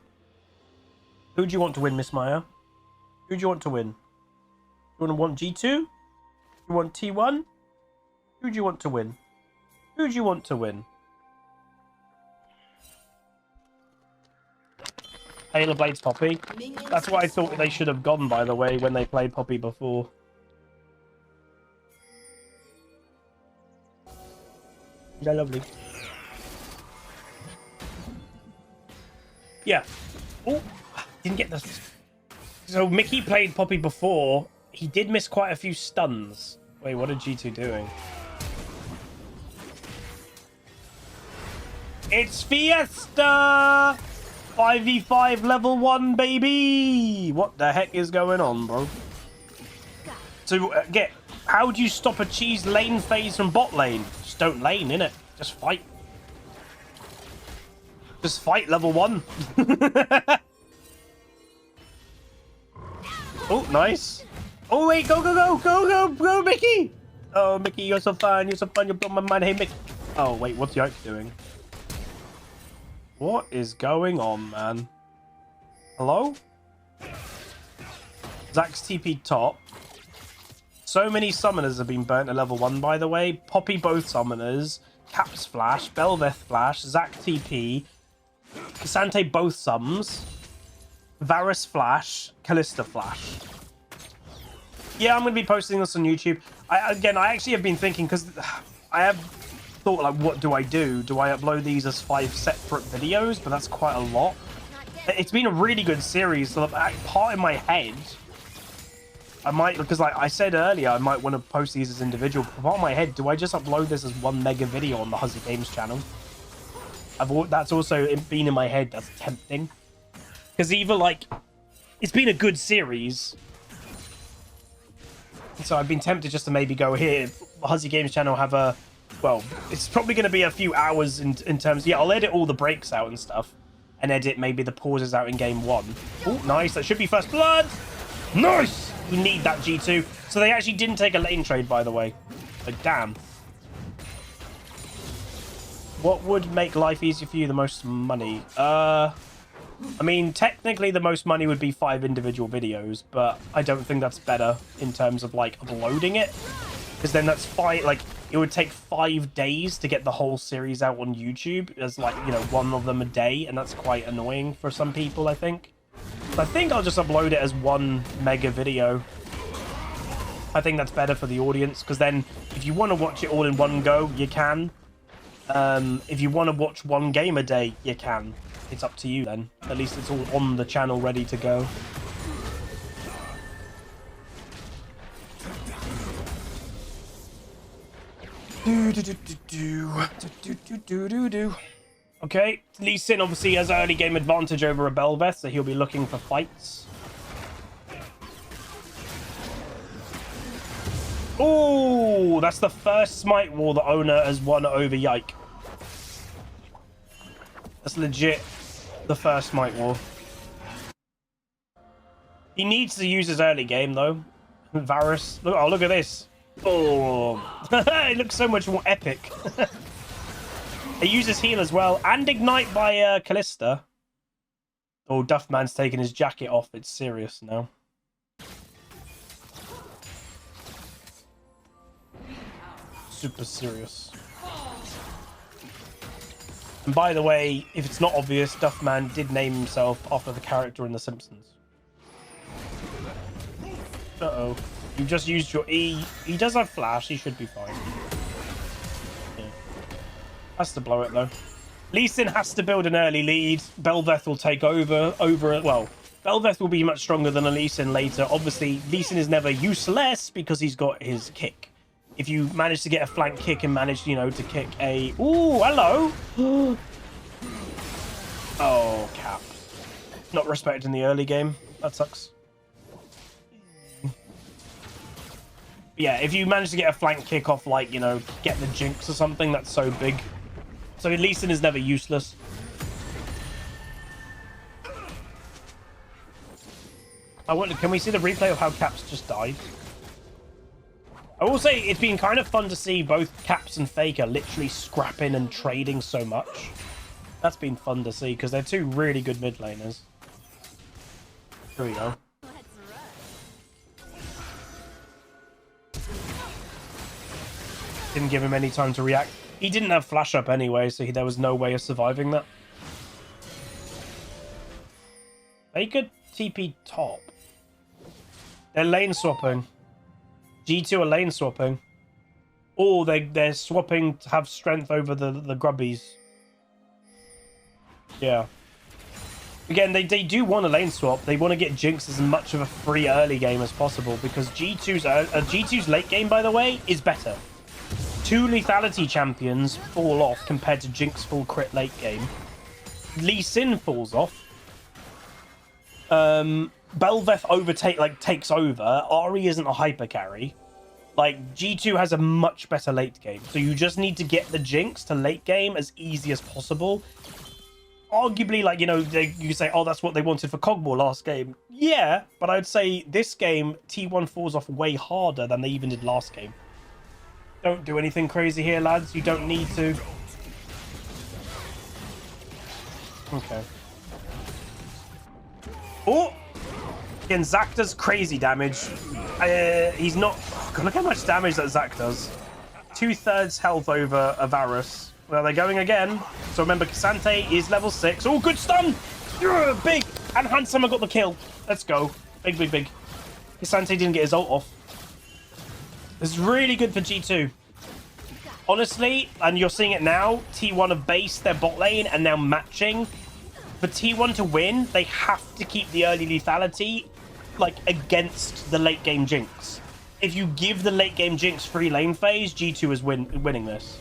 Who do you want to win, Miss Maya? Who do you want to win? You want G2? You want T1? Who do you want to win? Who do you want to win? Taylor Blade's Poppy. That's what I thought they should have gone, by the way, when they played Poppy before. Yeah, lovely. Yeah. Oh, didn't get this. So Mickey played Poppy before. He did miss quite a few stuns. Wait, what are G2 doing? It's Fiesta! 5v5 level 1, baby! What the heck is going on, bro? So, how do you stop a cheese lane phase from bot lane? Just don't lane, innit? Just fight. Just fight level 1. Oh, nice. Oh, wait, go, Mickey. Oh, Mickey, you're so fun. You're so fun. You blow my mind. Hey, Mickey. Oh, wait, what's Yoke doing? What is going on, man? Hello? Zac's TP top. So many summoners have been burnt at level 1, by the way. Poppy both summoners. Caps flash. Belveth flash. Zac TP. Cassante both sums. Varus flash. Kalista flash. Yeah, I'm going to be posting this on YouTube. I actually have been thinking, because I have thought, like, what do I do? Do I upload these as 5 separate videos? But that's quite a lot. It's been a really good series, so part in my head, I might, because like I said earlier, I might want to post these as individual. Part of my head, do I just upload this as 1 mega video on the HuzzyGames channel? That's also been in my head. That's tempting. Because either, like, it's been a good series. So I've been tempted just to maybe go here. HuzzyGames channel have a, well, it's probably going to be a few hours in terms. Yeah, I'll edit all the breaks out and stuff. And edit maybe the pauses out in game 1. Oh, nice. That should be first blood. Nice. You need that G2. So they actually didn't take a lane trade, by the way. Like, damn. What would make life easier for you? The most money? I mean, technically the most money would be 5 individual videos, but I don't think that's better in terms of, like, uploading it. Because then that's 5, like, it would take 5 days to get the whole series out on YouTube as, like, you know, one of them a day, and that's quite annoying for some people, I think. So I think I'll just upload it as 1 mega video. I think that's better for the audience, because then if you want to watch it all in one go, you can. If you want to watch 1 game a day, you can. It's up to you then. At least it's all on the channel ready to go. Okay, Lee Sin obviously has early game advantage over a Bel'Veth, so he'll be looking for fights. Oh, that's the first Smite War the owner has won over Yike. That's legit the first Smite War. He needs to use his early game, though. Varus. Look, oh, look at this. Oh, it looks so much more epic. He uses heal as well, and ignite by Callista. Oh, Duffman's taking his jacket off. It's serious now. Super serious. And by the way, if it's not obvious, Duffman did name himself after the character in The Simpsons. Uh-oh. You just used your E. He does have flash. He should be fine. Yeah. Has to blow it, though. Lee Sin has to build an early lead. Bel'Veth will take over. Well, Bel'Veth will be much stronger than a Lee Sin later. Obviously, Lee Sin is never useless because he's got his kick. If you manage to get a flank kick and manage, you know, to kick a... Ooh, hello! Oh, cap. Not respecting the early game. That sucks. Yeah, if you manage to get a flank kick off, like, you know, get the Jinx or something, that's so big. So Lee Sin is never useless. I wonder, can we see the replay of how Caps just died? I will say it's been kind of fun to see both Caps and Faker literally scrapping and trading so much. That's been fun to see because they're 2 really good mid laners. Here we go. Didn't give him any time to react. He didn't have flash up anyway, so there was no way of surviving that. Faker TP top. They're lane swapping. G2 are lane swapping. Or they're swapping to have strength over the grubbies. Yeah. Again, they do want a lane swap. They want to get Jinx as much of a free early game as possible because G2's late game, by the way, is better. 2 lethality champions fall off compared to Jinx full crit late game. Lee Sin falls off. Bel'Veth takes over. Ahri isn't a hyper carry. Like, G2 has a much better late game. So you just need to get the Jinx to late game as easy as possible. Arguably, like, you know, you say, oh, that's what they wanted for Cogmore last game. Yeah, but I'd say this game, T1 falls off way harder than they even did last game. Don't do anything crazy here, lads. You don't need to. Okay. Oh! Again, Zac does crazy damage. He's not... Oh God, look how much damage that Zac does. 2/3 health over Varus. Well, they're going again. So remember, Cassante is level 6. Oh, good stun! Big! And Handsome got the kill. Let's go. Big, big, big. Cassante didn't get his ult off. This is really good for G2. Honestly, and you're seeing it now, T1 have based their bot lane and now matching. For T1 to win, they have to keep the early lethality, like, against the late game Jinx. If you give the late game Jinx free lane phase, G2 is winning this.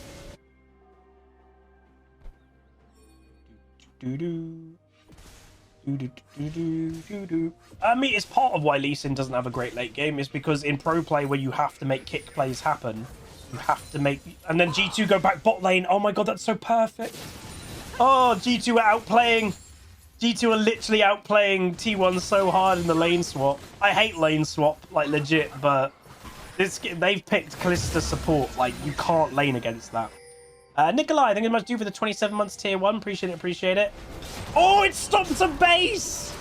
I mean, it's part of why Lee Sin doesn't have a great late game, is because in pro play where you have to make kick plays happen, you have to make... And then G2 go back bot lane. Oh my God, that's so perfect. Oh, G2 are outplaying. G2 are literally outplaying T1 so hard in the lane swap. I hate lane swap, like legit, but they've picked Kalista support. Like, you can't lane against that. Nikolai, thank you much due for the 27 months tier 1. Appreciate it, appreciate it. Oh, it stopped a base!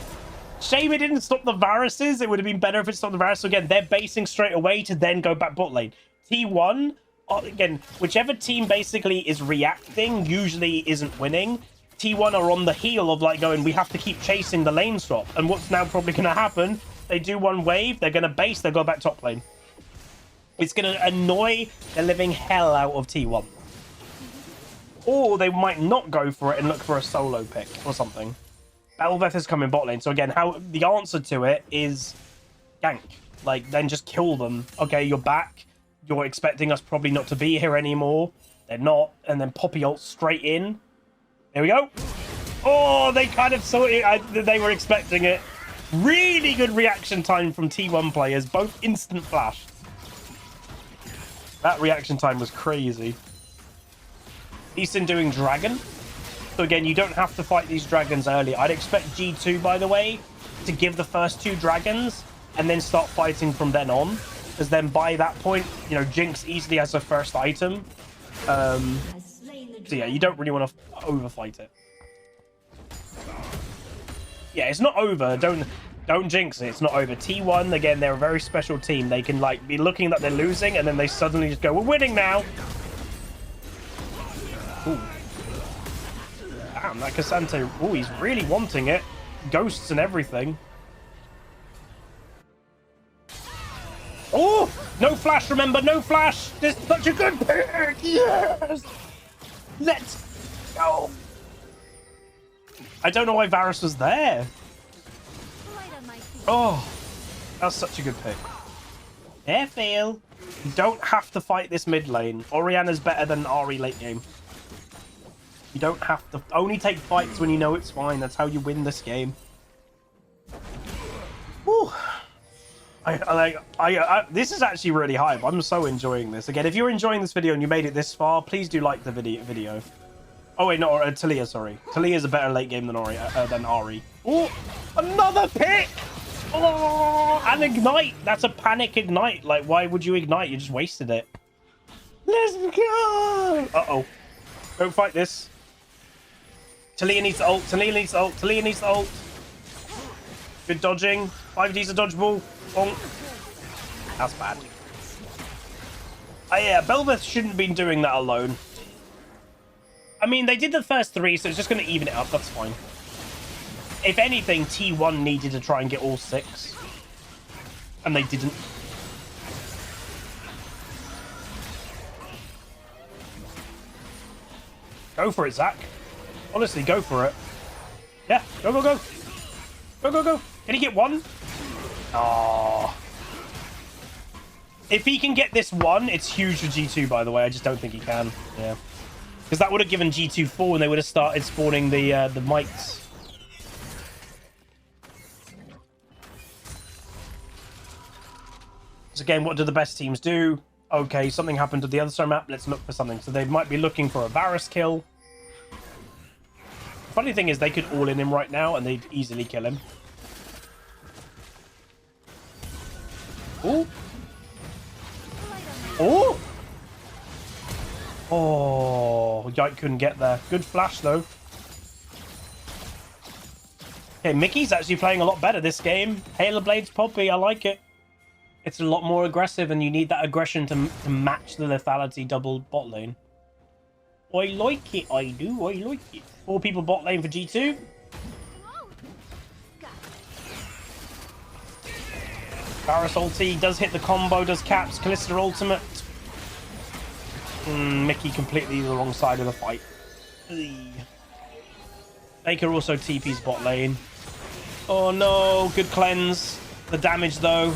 Shame it didn't stop the Varuses. It would have been better if it stopped the Varus. So again, they're basing straight away to then go back bot lane. T1, again, whichever team basically is reacting usually isn't winning. T1 are on the heel of like going, we have to keep chasing the lane swap. And what's now probably going to happen, they do one wave, they're going to base, they'll go back top lane. It's going to annoy the living hell out of T1. Or they might not go for it and look for a solo pick or something. Belveth is coming bot lane. So again, how the answer to it is gank. Like, then just kill them. Okay, you're back. You're expecting us probably not to be here anymore. They're not. And then Poppy ult straight in. There we go. Oh, they kind of saw it. They were expecting it. Really good reaction time from T1 players. Both instant flash. That reaction time was crazy. Easton doing dragon. So again, you don't have to fight these dragons early. I'd expect G2, by the way, to give the first 2 dragons and then start fighting from then on. Because then by that point, you know, Jinx easily has her first item. So yeah, you don't really want to overfight it. Yeah, it's not over. Don't jinx it. It's not over. T1, again, they're a very special team. They can like be looking that they're losing and then they suddenly just go, we're winning now. Ooh. Damn, that Cassante. Oh, he's really wanting it. Ghosts and everything. Oh, no flash, remember, no flash. This is such a good pick. Yes. Let's go. I don't know why Varus was there. Oh, that's such a good pick. Airfield. You don't have to fight this mid lane. Orianna's better than Ahri late game. You don't have to. Only take fights when you know it's fine. That's how you win this game. Woo. This is actually really hype. I'm so enjoying this. Again, if you're enjoying this video and you made it this far, please do like the video. Oh wait, no, Talia, sorry. Talia's a better late game than Ahri. Oh, another pick! Oh, and ignite. That's a panic ignite. Like, why would you ignite? You just wasted it. Let's go! Uh-oh. Don't fight this. Talia needs to ult. Talia needs to ult. Talia needs to ult. Good dodging. 5D's a dodgeball. Bonk. That's bad. Oh, yeah, Belveth shouldn't have been doing that alone. I mean, they did the first 3, so it's just going to even it up. That's fine. If anything, T1 needed to try and get all 6. And they didn't. Go for it, Zach. Honestly, go for it. Yeah, go, go, go. Go, go, go. Can he get 1? Oh. If he can get this 1, it's huge for G2, by the way. I just don't think he can. Yeah. Because that would have given G2 4 and they would have started spawning the mites. So again, what do the best teams do? Okay, something happened to the other star map. Let's look for something. So they might be looking for a Varus kill. Funny thing is, they could all in him right now and they'd easily kill him. Ooh. Oh! Oh, Yike couldn't get there. Good flash, though. Okay, Mickey's actually playing a lot better this game. Halo Blades Poppy, I like it. It's a lot more aggressive, and you need that aggression to match the lethality double bot lane. I like it, I do. I like it. 4 people bot lane for G2. Varus ulti does hit the combo, does caps. Kalista ultimate. Mickey completely the wrong side of the fight. Baker also TP's bot lane. Oh no, good cleanse. The damage though.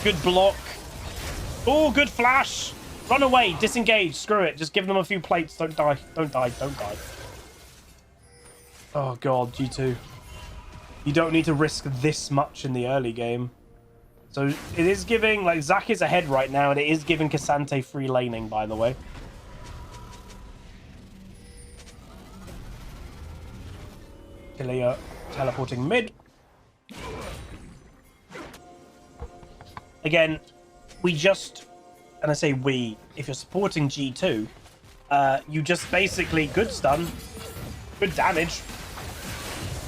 Good block. Oh, good flash. Run away, disengage, screw it. Just give them a few plates. Don't die, don't die, don't die. Oh god, G2. You don't need to risk this much in the early game. So it is giving, like, Zac is ahead right now, and it is giving Cassante free laning, by the way. Tilia teleporting mid. Again, we just, and I say we, if you're supporting G2, you just basically, good stun, good damage.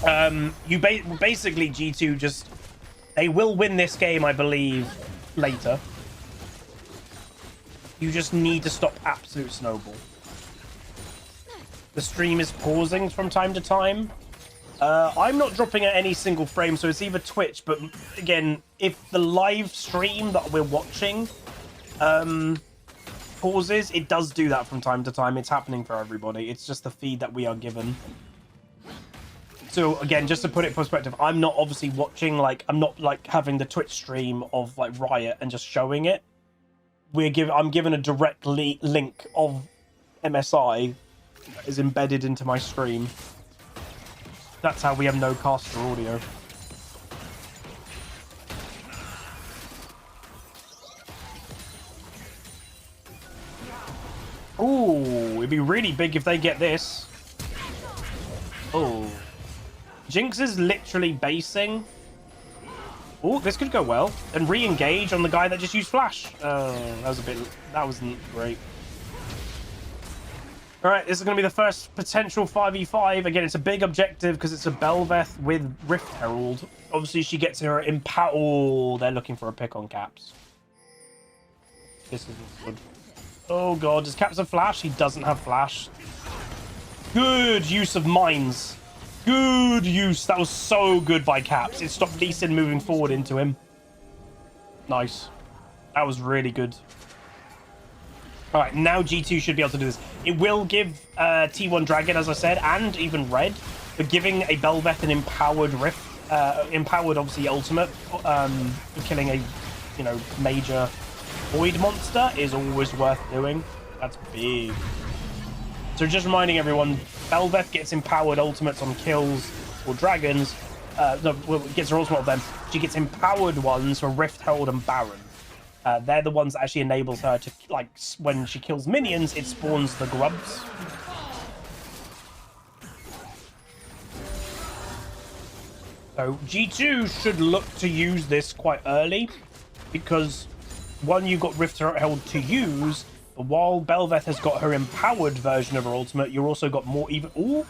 You basically, G2 just, they will win this game, I believe, later. You just need to stop absolute snowball. The stream is pausing from time to time. I'm not dropping at any single frame, so it's either Twitch, but again, if the live stream that we're watching pauses, it does do that from time to time. It's happening for everybody. It's just the feed that we are given. So again, just to put it in perspective, I'm not obviously watching, like, I'm not like having the Twitch stream of like Riot and just showing it. I'm given a direct link of MSI that is embedded into my stream. That's how we have no caster audio. Ooh, it'd be really big if they get this. Oh. Jinx is literally basing. Oh, this could go well. And re-engage on the guy that just used flash. Oh, that wasn't great. All right, this is going to be the first potential 5v5. Again, it's a big objective because it's a Bel'Veth with Rift Herald. Obviously, she gets her empower. Oh, they're looking for a pick on Caps. This isn't good. Oh, God. Does Caps have flash? He doesn't have flash. Good use of mines. Good use. That was so good by Caps. It stopped Lee Sin moving forward into him. Nice. That was really good. All right, now G2 should be able to do this. It will give T1 Dragon, as I said, and even Red, but giving a Bel'Veth an empowered Rift, empowered obviously ultimate, for killing a, major void monster is always worth doing. That's big. So just reminding everyone, Bel'Veth gets empowered ultimates on kills or dragons. Gets her ultimate of them. She gets empowered ones for Rift Herald and Baron. They're the ones that actually enables her to, like, when she kills minions, it spawns the grubs. So G2 should look to use this quite early, because one, you've got Rift Herald to use, but while Bel'Veth has got her empowered version of her ultimate, you've also got more even. Ooh,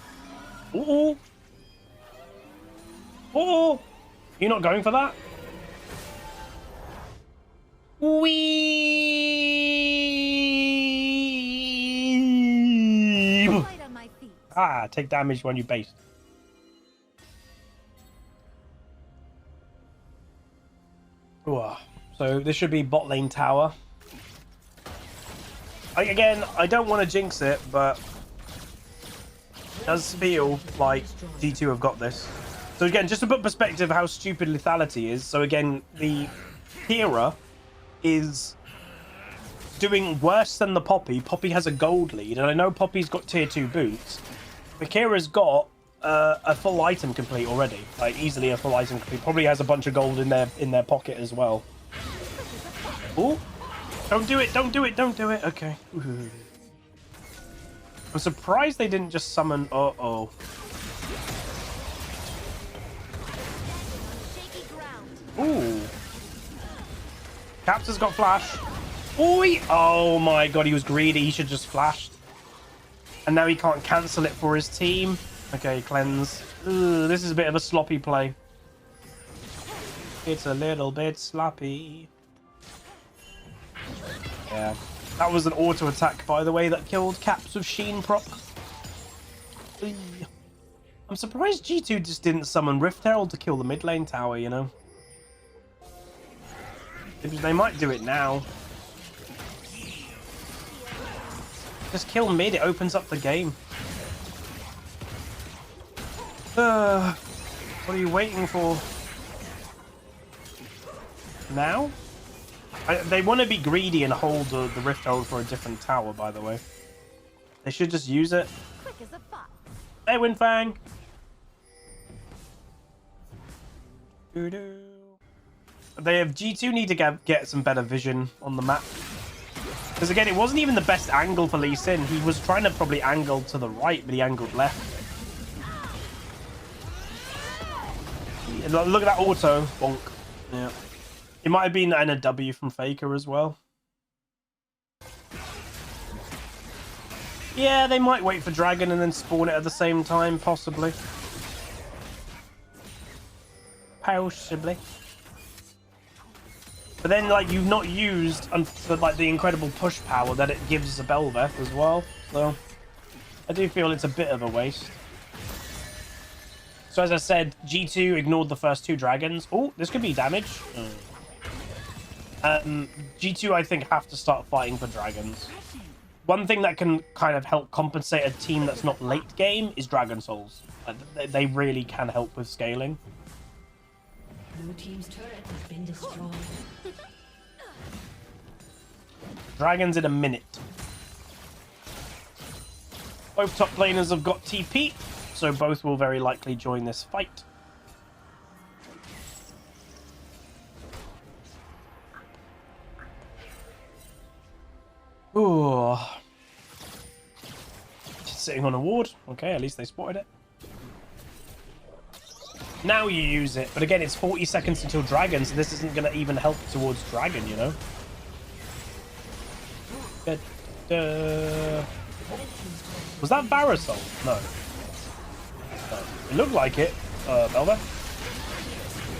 ooh, ooh! You're not going for that? Weeb. Ah, take damage when you base. Ooh, so this should be bot lane tower. Again, I don't want to jinx it, but it does feel like G2 have got this. So again, just to put perspective how stupid lethality is. So again, the Kira is doing worse than the Poppy. Poppy has a gold lead, and I know Poppy's got tier 2 boots, but Kira's got a full item complete already, like easily a full item complete. Probably has a bunch of gold in their pocket as well. Oh, don't do it! Don't do it! Don't do it! Okay. Ooh. I'm surprised they didn't just summon. Uh-oh. Ooh. Caps has got flash. Oi! Oh my god, he was greedy. He should just flashed. And now he can't cancel it for his team. Okay, cleanse. Ooh, this is a bit of a sloppy play. It's a little bit sloppy. Yeah. That was an auto attack, by the way, that killed Caps with Sheen proc. I'm surprised G2 just didn't summon Rift Herald to kill the mid lane tower, you know? They might do it now. Just kill mid, it opens up the game. What are you waiting for? Now? They want to be greedy and hold the Rift Herald for a different tower, by the way. They should just use it. Hey, Winfang! Doo-doo. They have G2 need to get some better vision on the map. Because again, it wasn't even the best angle for Lee Sin. He was trying to probably angle to the right, but he angled left. Look at that auto. Bonk. Yeah. It might have been and a W from Faker as well. Yeah, they might wait for Dragon and then spawn it at the same time, possibly. Possibly. But then, like, you've not used like the incredible push power that it gives Belveth as well. So, I do feel it's a bit of a waste. So, as I said, G2 ignored the first 2 dragons. Oh, this could be damage. G2, I think, have to start fighting for dragons. One thing that can kind of help compensate a team that's not late game is Dragon Souls. They really can help with scaling. Blue team's turret has been destroyed. Dragons in a minute. Both top laners have got TP, so both will very likely join this fight. Ooh. Just sitting on a ward. Okay, at least they spotted it. Now you use it, but again, it's 40 seconds until Dragon, so this isn't going to even help towards Dragon, you know? Was that Barasol? No. It looked like it. Belva.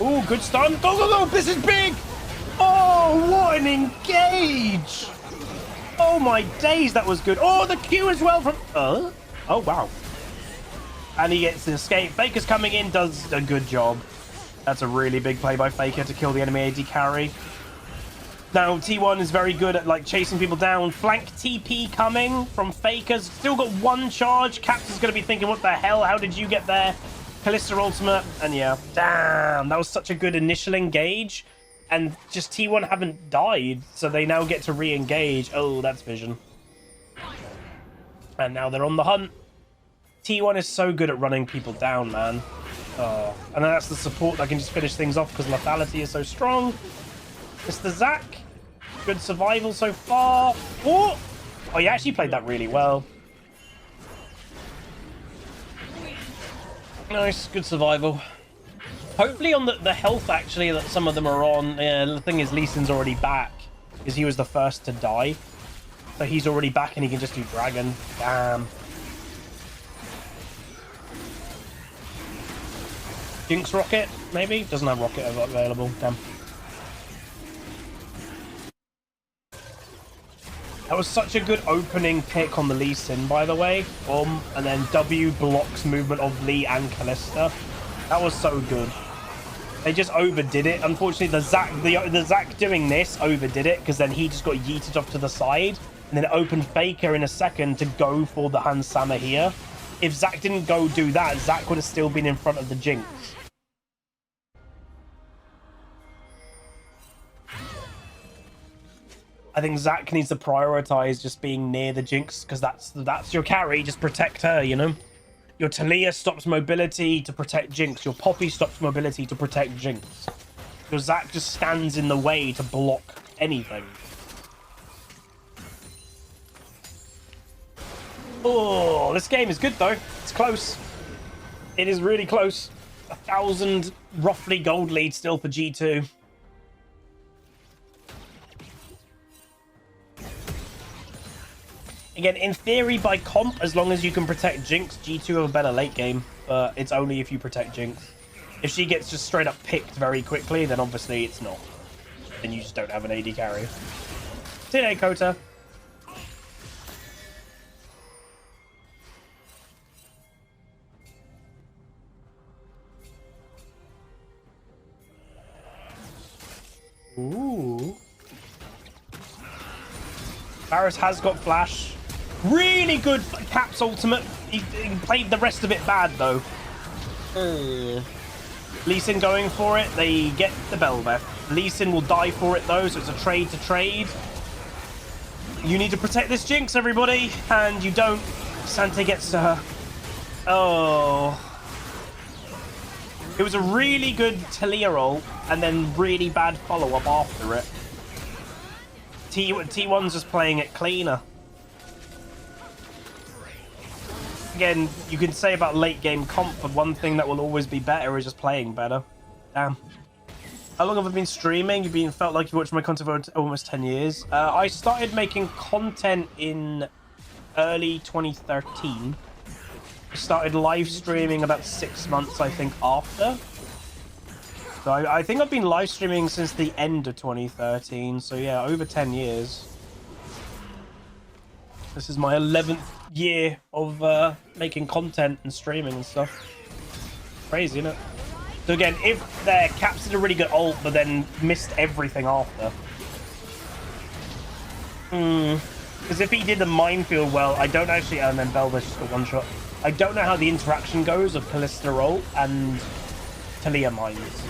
Ooh, good stun. Go, go, go! This is big! Oh, what an engage! Oh my days, that was good. Oh, the Q as well from... Oh, wow. And he gets an escape. Faker's coming in, does a good job. That's a really big play by Faker to kill the enemy AD carry. Now, T1 is very good at, like, chasing people down. Flank TP coming from Faker's. Still got 1 charge. Caps is going to be thinking, what the hell? How did you get there? Kalista ultimate. And yeah, damn. That was such a good initial engage. And just T1 haven't died, so they now get to re-engage. Oh, that's vision. And now they're on the hunt. T1 is so good at running people down, man. Oh, and that's the support that can just finish things off because lethality is so strong. Mr. Zac, good survival so far. Oh, he actually played that really well. Nice, good survival. Hopefully on the health, actually, that some of them are on. The thing is, Lee Sin's already back because he was the first to die. So he's already back and he can just do Dragon. Damn. Jinx Rocket, maybe? Doesn't have Rocket available. Damn. That was such a good opening pick on the Lee Sin, by the way. And then W blocks movement of Lee and Kalista. That was so good. They just overdid it. Unfortunately, the Zac doing this overdid it because then he just got yeeted off to the side and then it opened Faker in a second to go for the Hans Sama here. If Zac didn't go do that, Zac would have still been in front of the Jinx. I think Zac needs to prioritize just being near the Jinx because that's your carry. Just protect her, you know? Your Talia stops mobility to protect Jinx. Your Poppy stops mobility to protect Jinx. Your Zac just stands in the way to block anything. Oh, this game is good though. It's close. It is really close. 1,000 roughly gold lead still for G2. Again, in theory, by comp, as long as you can protect Jinx, G2 have a better late game. But it's only if you protect Jinx. If she gets just straight up picked very quickly, then obviously it's not. Then you just don't have an AD carry. See you later, Kota. Ooh. Varus has got flash. Really good Caps ultimate. He played the rest of it bad though. Lee Sin going for it. They get the Belveth. Lee Sin will die for it though, so it's a trade to trade. You need to protect this Jinx, everybody, and you don't. Sante gets to her. Oh. It was a really good Talia roll, and then really bad follow-up after it. T1's just playing it cleaner. Again, you can say about late game comp, but one thing that will always be better is just playing better. Damn. How long have I been streaming? You've felt like you watched my content for almost 10 years. I started making content in early 2013. I started live streaming about 6 months, I think, after. So I think I've been live streaming since the end of 2013. So yeah, over 10 years. This is my 11th year of making content and streaming and stuff. Crazy, isn't it? So again, if their Caps did a really good ult, but then missed everything after. Because if he did the minefield well, I don't actually... And then Belvis just got one shot. I don't know how the interaction goes of Kalista ult and Talia mines.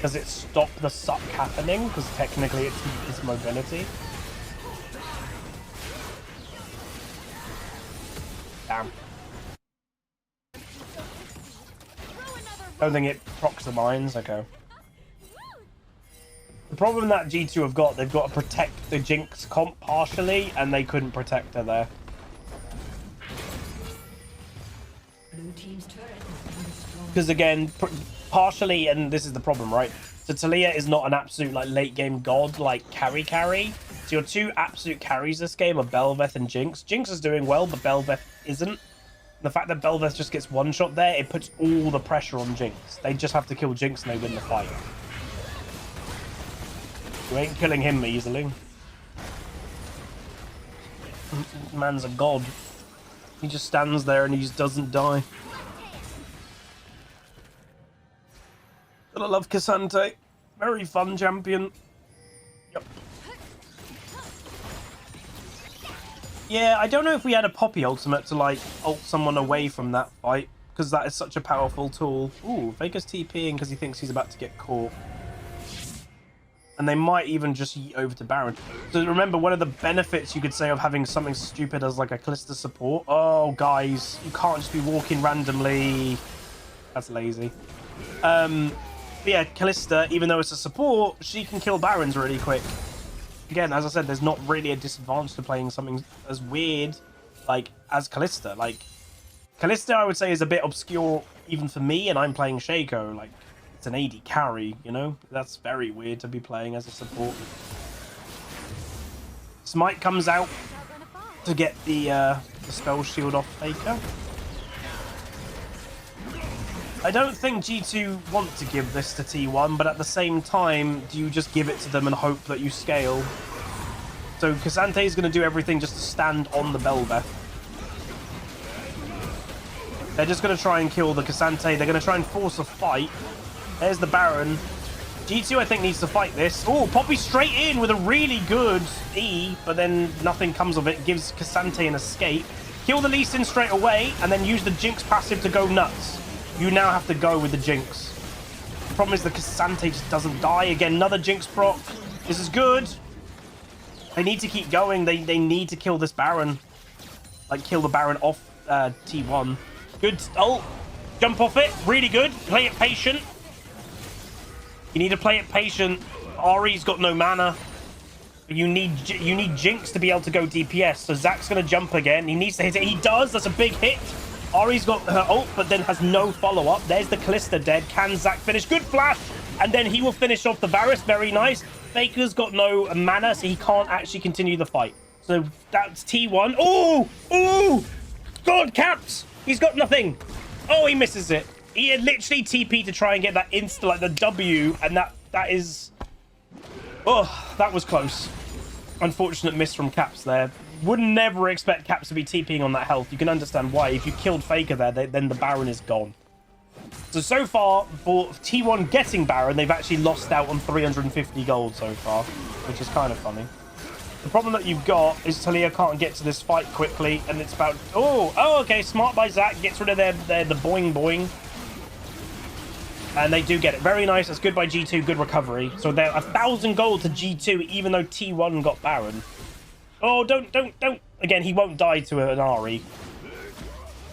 Does it stop the suck happening? Because technically it's mobility. Damn. Don't think it procs the mines. Okay. The problem that G2 have got, they've got to protect the Jinx comp partially, and they couldn't protect her there. Because again, partially, and this is the problem, right? So Talia is not an absolute like late game god like carry. So your two absolute carries this game are Bel'Veth and Jinx. Jinx is doing well, but Bel'Veth isn't. The fact that Bel'Veth just gets one shot there, it puts all the pressure on Jinx. They just have to kill Jinx and they win the fight. You ain't killing him easily. Man's a god. He just stands there and he just doesn't die. Gotta love Cassante. Very fun champion. Yep. Yeah, I don't know if we had a Poppy ultimate to, like, ult someone away from that fight, because that is such a powerful tool. Ooh, Faker's TPing because he thinks he's about to get caught. And they might even just yeet over to Baron. So remember, one of the benefits you could say of having something stupid as, like, a Kalista support... Oh, guys, you can't just be walking randomly. That's lazy. But yeah, Kalista, even though it's a support, she can kill Barons really quick. Again, as I said, there's not really a disadvantage to playing something as weird, like, as Kalista. Like, Kalista, I would say, is a bit obscure even for me, and I'm playing Shaco. Like, it's an AD carry, you know? That's very weird to be playing as a support. Smite comes out to get the spell shield off Faker. I don't think G2 want to give this to T1, but at the same time, do you just give it to them and hope that you scale? So Cassante is going to do everything just to stand on the Bel'Veth. They're just going to try and kill the Cassante. They're going to try and force a fight. There's the Baron. G2, I think, needs to fight this. Oh, Poppy straight in with a really good E, but then nothing comes of it. Gives Cassante an escape. Kill the Lee Sin straight away, and then use the Jinx passive to go nuts. You now have to go with the Jinx. The problem is the Cassante just doesn't die. Again, another Jinx proc. This is good. They need to keep going. They need to kill this Baron. Like, kill the Baron off T1. Good ult. Jump off it. Really good. Play it patient. You need to play it patient. Ari's got no mana. You need Jinx to be able to go DPS. So Zach's going to jump again. He needs to hit it. He does. That's a big hit. Ari's got her ult, but then has no follow-up. There's the Kalista dead. Can Zach finish? Good flash! And then he will finish off the Varus. Very nice. Faker's got no mana, so he can't actually continue the fight. So that's T1. Oh! Oh! God, Caps! He's got nothing. Oh, he misses it. He had literally TP to try and get that insta, like the W, and that is... Oh, that was close. Unfortunate miss from Caps there. Would never expect Caps to be TPing on that health. You can understand why. If you killed Faker there, then the Baron is gone. So far, for T1 getting Baron, they've actually lost out on 350 gold so far, which is kind of funny. The problem that you've got is Talia can't get to this fight quickly, and it's about... Oh, okay, smart by Zach. Gets rid of the boing boing. And they do get it. Very nice. That's good by G2. Good recovery. So they're 1,000 gold to G2, even though T1 got Baron. Oh, don't. Again, he won't die to an Ari.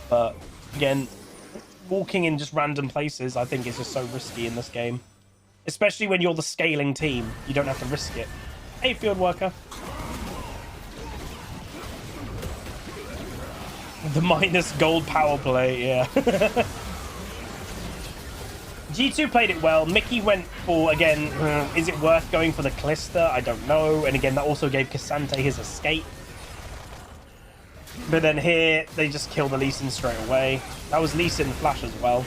But, again, walking in just random places, I think, is just so risky in this game. Especially when you're the scaling team. You don't have to risk it. Hey, field worker. The minus gold power play, yeah. G2 played it well. Mickey went for, again, is it worth going for the Calista? I don't know. And again, that also gave Cassante his escape. But then here, they just kill the Lee Sin straight away. That was Lee Sin flash as well.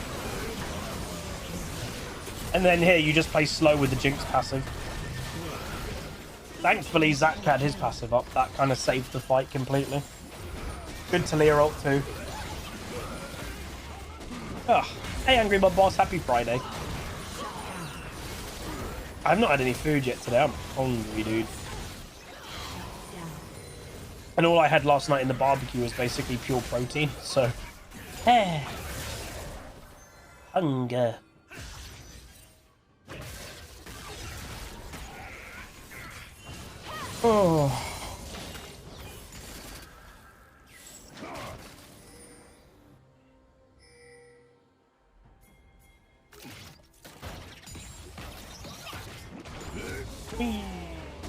And then here, you just play slow with the Jinx passive. Thankfully, Zach had his passive up. That kind of saved the fight completely. Good Talia ult too. Ugh. Hey, Angry Mob Boss. Happy Friday. I've not had any food yet today. I'm hungry, dude. And all I had last night in the barbecue was basically pure protein, so... Hunger. Oh.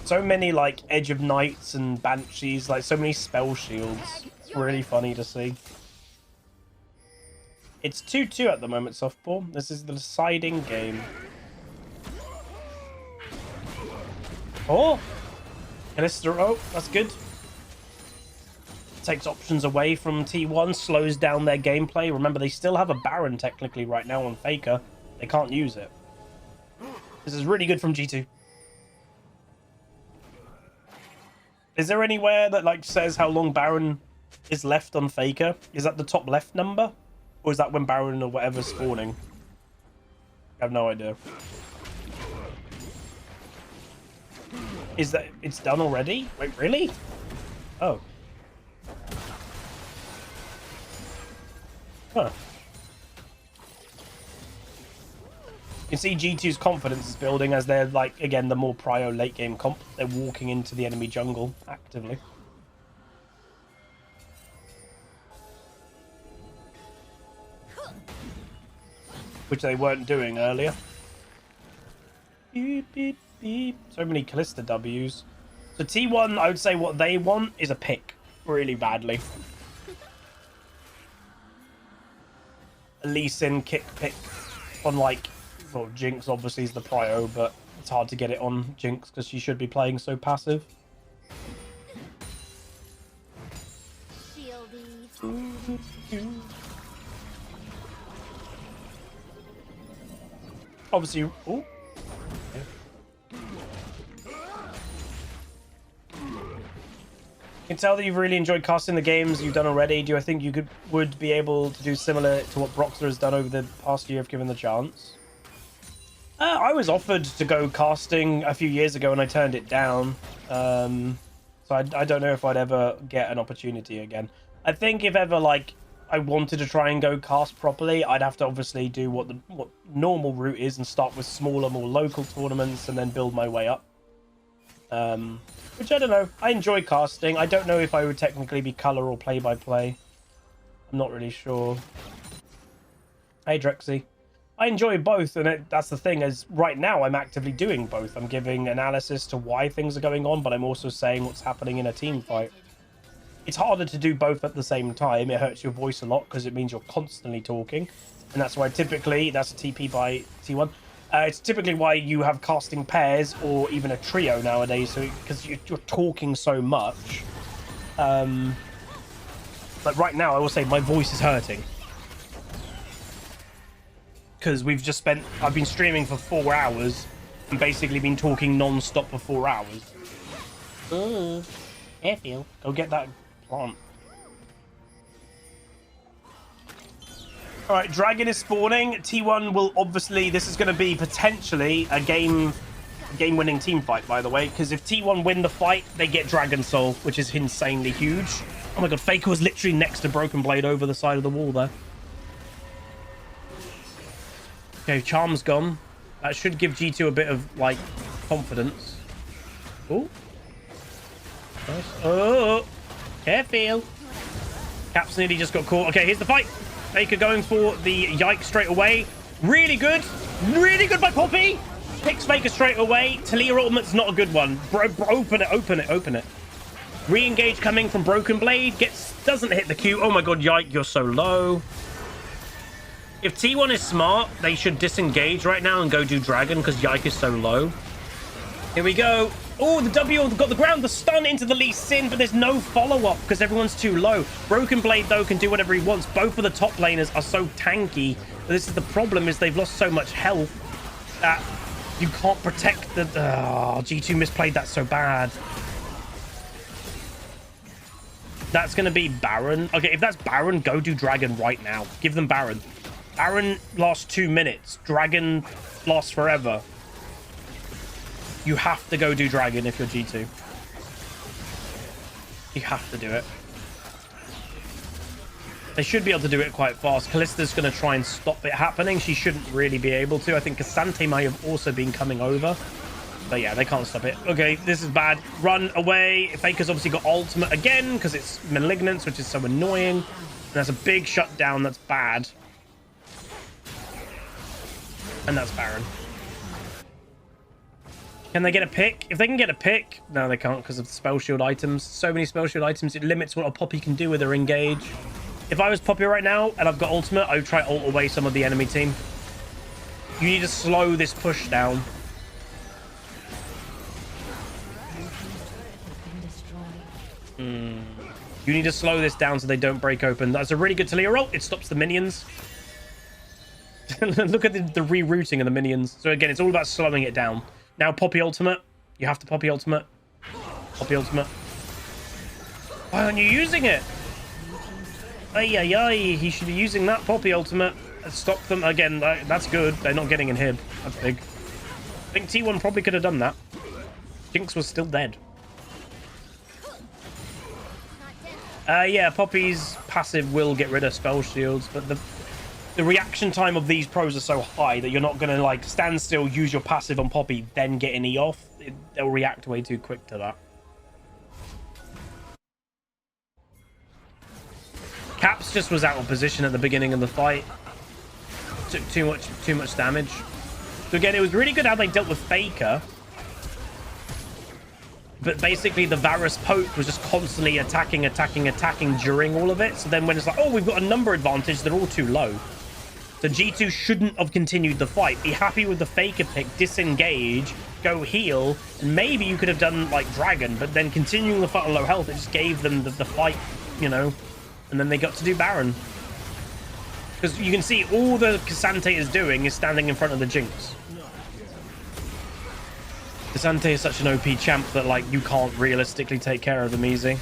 So many like Edge of Knights and Banshees, like so many spell shields. It's really funny to see. It's 2-2 at the moment, softball. This is the deciding game. Oh! Calista, oh, that's good. Takes options away from T1, slows down their gameplay. Remember, they still have a Baron technically right now on Faker. They can't use it. This is really good from G2. Is there anywhere that like says how long Baron is left on Faker? Is that the top left number? Or is that when Baron or whatever's spawning? I have no idea. Is that it's done already? Wait, really? Oh. Huh. You can see G2's confidence is building as they're, like, again, the more prio late game comp. They're walking into the enemy jungle actively. Which they weren't doing earlier. Beep, beep, beep. So many Calista Ws. So T1, I would say what they want is a pick. Really badly. A Lee Sin kick pick on, like... Well, Jinx obviously is the prio, but it's hard to get it on Jinx because she should be playing so passive. Obviously, ooh. Okay. You can tell that you've really enjoyed casting the games you've done already. Do I think you would be able to do similar to what Broxer has done over the past year if given the chance? I was offered to go casting a few years ago and I turned it down. So I don't know if I'd ever get an opportunity again. I think if ever, like, I wanted to try and go cast properly, I'd have to obviously do what normal route is and start with smaller, more local tournaments and then build my way up. Which I don't know. I enjoy casting. I don't know if I would technically be color or play-by-play. I'm not really sure. Hey, Drexy. I enjoy both, and that's the thing, is right now I'm actively doing both. I'm giving analysis to why things are going on, but I'm also saying what's happening in a team fight. It's harder to do both at the same time. It hurts your voice a lot because it means you're constantly talking, and that's why typically, that's a TP by T1. It's typically why you have casting pairs or even a trio nowadays, so because you're talking so much. But right now, I will say my voice is hurting. Because I've been streaming for 4 hours and basically been talking non-stop for 4 hours. Airfield. Go get that plant. Alright, Dragon is spawning. T1 will obviously... This is going to be potentially a game-winning team fight, by the way. Because if T1 win the fight, they get Dragon Soul, which is insanely huge. Oh my god, Faker was literally next to Broken Blade over the side of the wall there. Okay, Charm's gone. That should give G2 a bit of, like, confidence. Oh. Nice. Oh. Careful. Caps nearly just got caught. Okay, here's the fight. Faker going for the yike straight away. Really good. Really good by Poppy. Picks Faker straight away. Talia ultimate's not a good one. Open it. Re-engage coming from Broken Blade. Doesn't hit the Q. Oh my god, yike, you're so low. If T1 is smart, they should disengage right now and go do Dragon because Yike is so low. Here we go. Oh, the W got the ground, the stun into the Lee Sin, but there's no follow-up because everyone's too low. Broken Blade, though, can do whatever he wants. Both of the top laners are so tanky. But this is the problem, is they've lost so much health that you can't protect the... Oh, G2 misplayed that so bad. That's going to be Baron. Okay, if that's Baron, go do Dragon right now. Give them Baron. Baron lasts 2 minutes. Dragon lasts forever. You have to go do Dragon if you're G2. You have to do it. They should be able to do it quite fast. Callista's going to try and stop it happening. She shouldn't really be able to. I think Cassante may have also been coming over. But yeah, they can't stop it. Okay, this is bad. Run away. Faker's obviously got ultimate again because it's Malignance, which is so annoying. And that's a big shutdown. That's bad. And that's Baron. Can they get a pick? If they can get a pick... No, they can't because of the spell shield items. So many spell shield items. It limits what a Poppy can do with her engage. If I was Poppy right now and I've got ultimate, I would try ult away some of the enemy team. You need to slow this push down. You need to slow this down so they don't break open. That's a really good Talia ult. It stops the minions. Look at the rerouting of the minions. So again, it's all about slowing it down. Now Poppy ultimate. You have to Poppy ultimate. Poppy ultimate. Why aren't you using it? Ay, ay, ay. He should be using that Poppy ultimate. Stop them. Again, that's good. They're not getting inhib. That's big. I think T1 probably could have done that. Jinx was still dead. Yeah, Poppy's passive will get rid of spell shields, but the reaction time of these pros are so high that you're not going to, like, stand still, use your passive on Poppy, then get an E off. They'll react way too quick to that. Caps just was out of position at the beginning of the fight. Took too much damage. So again, it was really good how they dealt with Faker. But basically, the Varus poke was just constantly attacking during all of it. So then when it's like, oh, we've got a number advantage, they're all too low. So G2 shouldn't have continued the fight. Be happy with the Faker pick, disengage, go heal, and maybe you could have done, like, Dragon. But then continuing the fight on low health, it just gave them the fight, you know. And then they got to do Baron. Because you can see all the Cassante is doing is standing in front of the Jinx. Cassante is such an OP champ that, like, you can't realistically take care of them easy.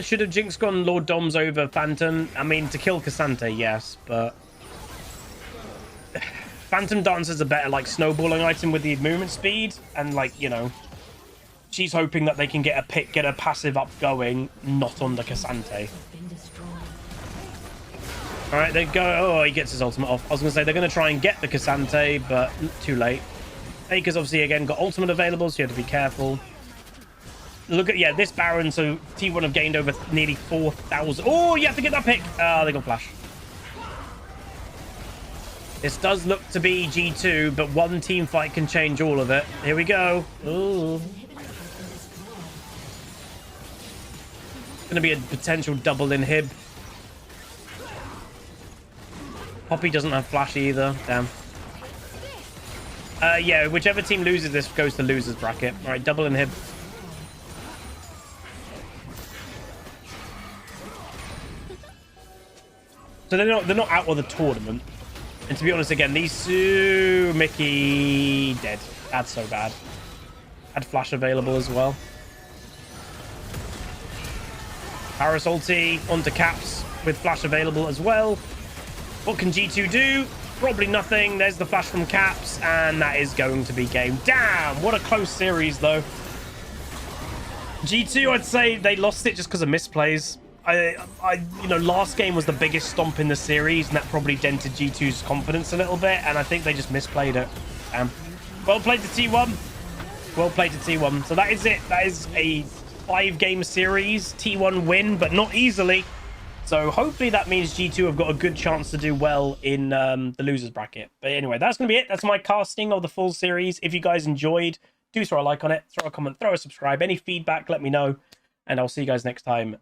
Should have Jinx gone Lord Doms over Phantom? I mean, to kill Cassante, yes, but... Phantom Dance is a better, like, snowballing item with the movement speed, and, like, you know... She's hoping that they can get a pick, get a passive up going, not on the Cassante. Alright, they go... Oh, he gets his ultimate off. I was going to say, they're going to try and get the Cassante, but too late. Faker's obviously, again, got ultimate available, so you have to be careful. Look at, yeah, this Baron, so T1 have gained over nearly 4,000. Oh, you have to get that pick. Ah, they got flash. This does look to be G2, but one team fight can change all of it. Here we go. Ooh. Going to be a potential double inhib. Poppy doesn't have flash either. Damn. Yeah, whichever team loses this goes to losers bracket. All right, double inhib. So they're not out of the tournament. And to be honest, again, these two... Mickey dead. That's so bad. Had flash available as well. Paris ulti onto Caps with flash available as well. What can G2 do? Probably nothing. There's the flash from Caps, and that is going to be game. Damn, what a close series, though. G2, I'd say they lost it just because of misplays. You know, last game was the biggest stomp in the series, and that probably dented G2's confidence a little bit, and I think they just misplayed it. Well played to T1. Well played to T1. So that is it. That is a 5-game series. T1 win, but not easily. So hopefully that means G2 have got a good chance to do well in the losers bracket. But anyway, that's going to be it. That's my casting of the full series. If you guys enjoyed, do throw a like on it, throw a comment, throw a subscribe. Any feedback, let me know. And I'll see you guys next time.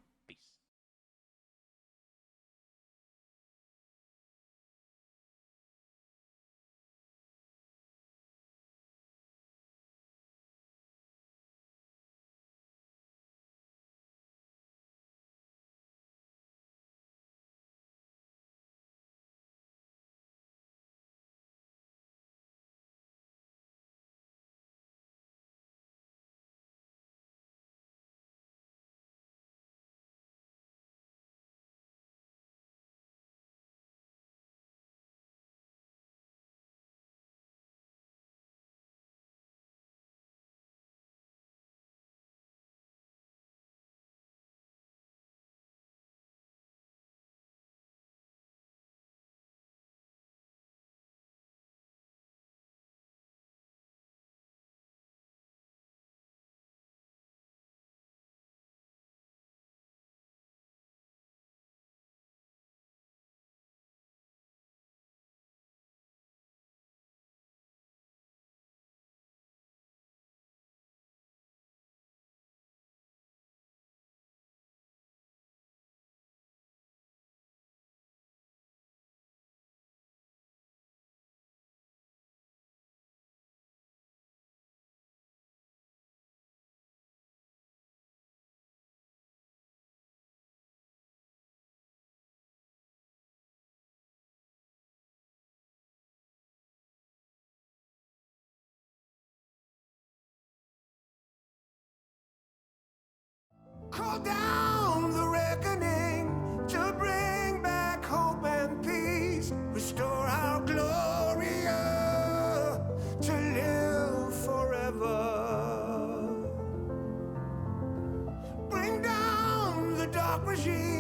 Call down the reckoning to bring back hope and peace. Restore our Gloria to live forever. Bring down the dark regime.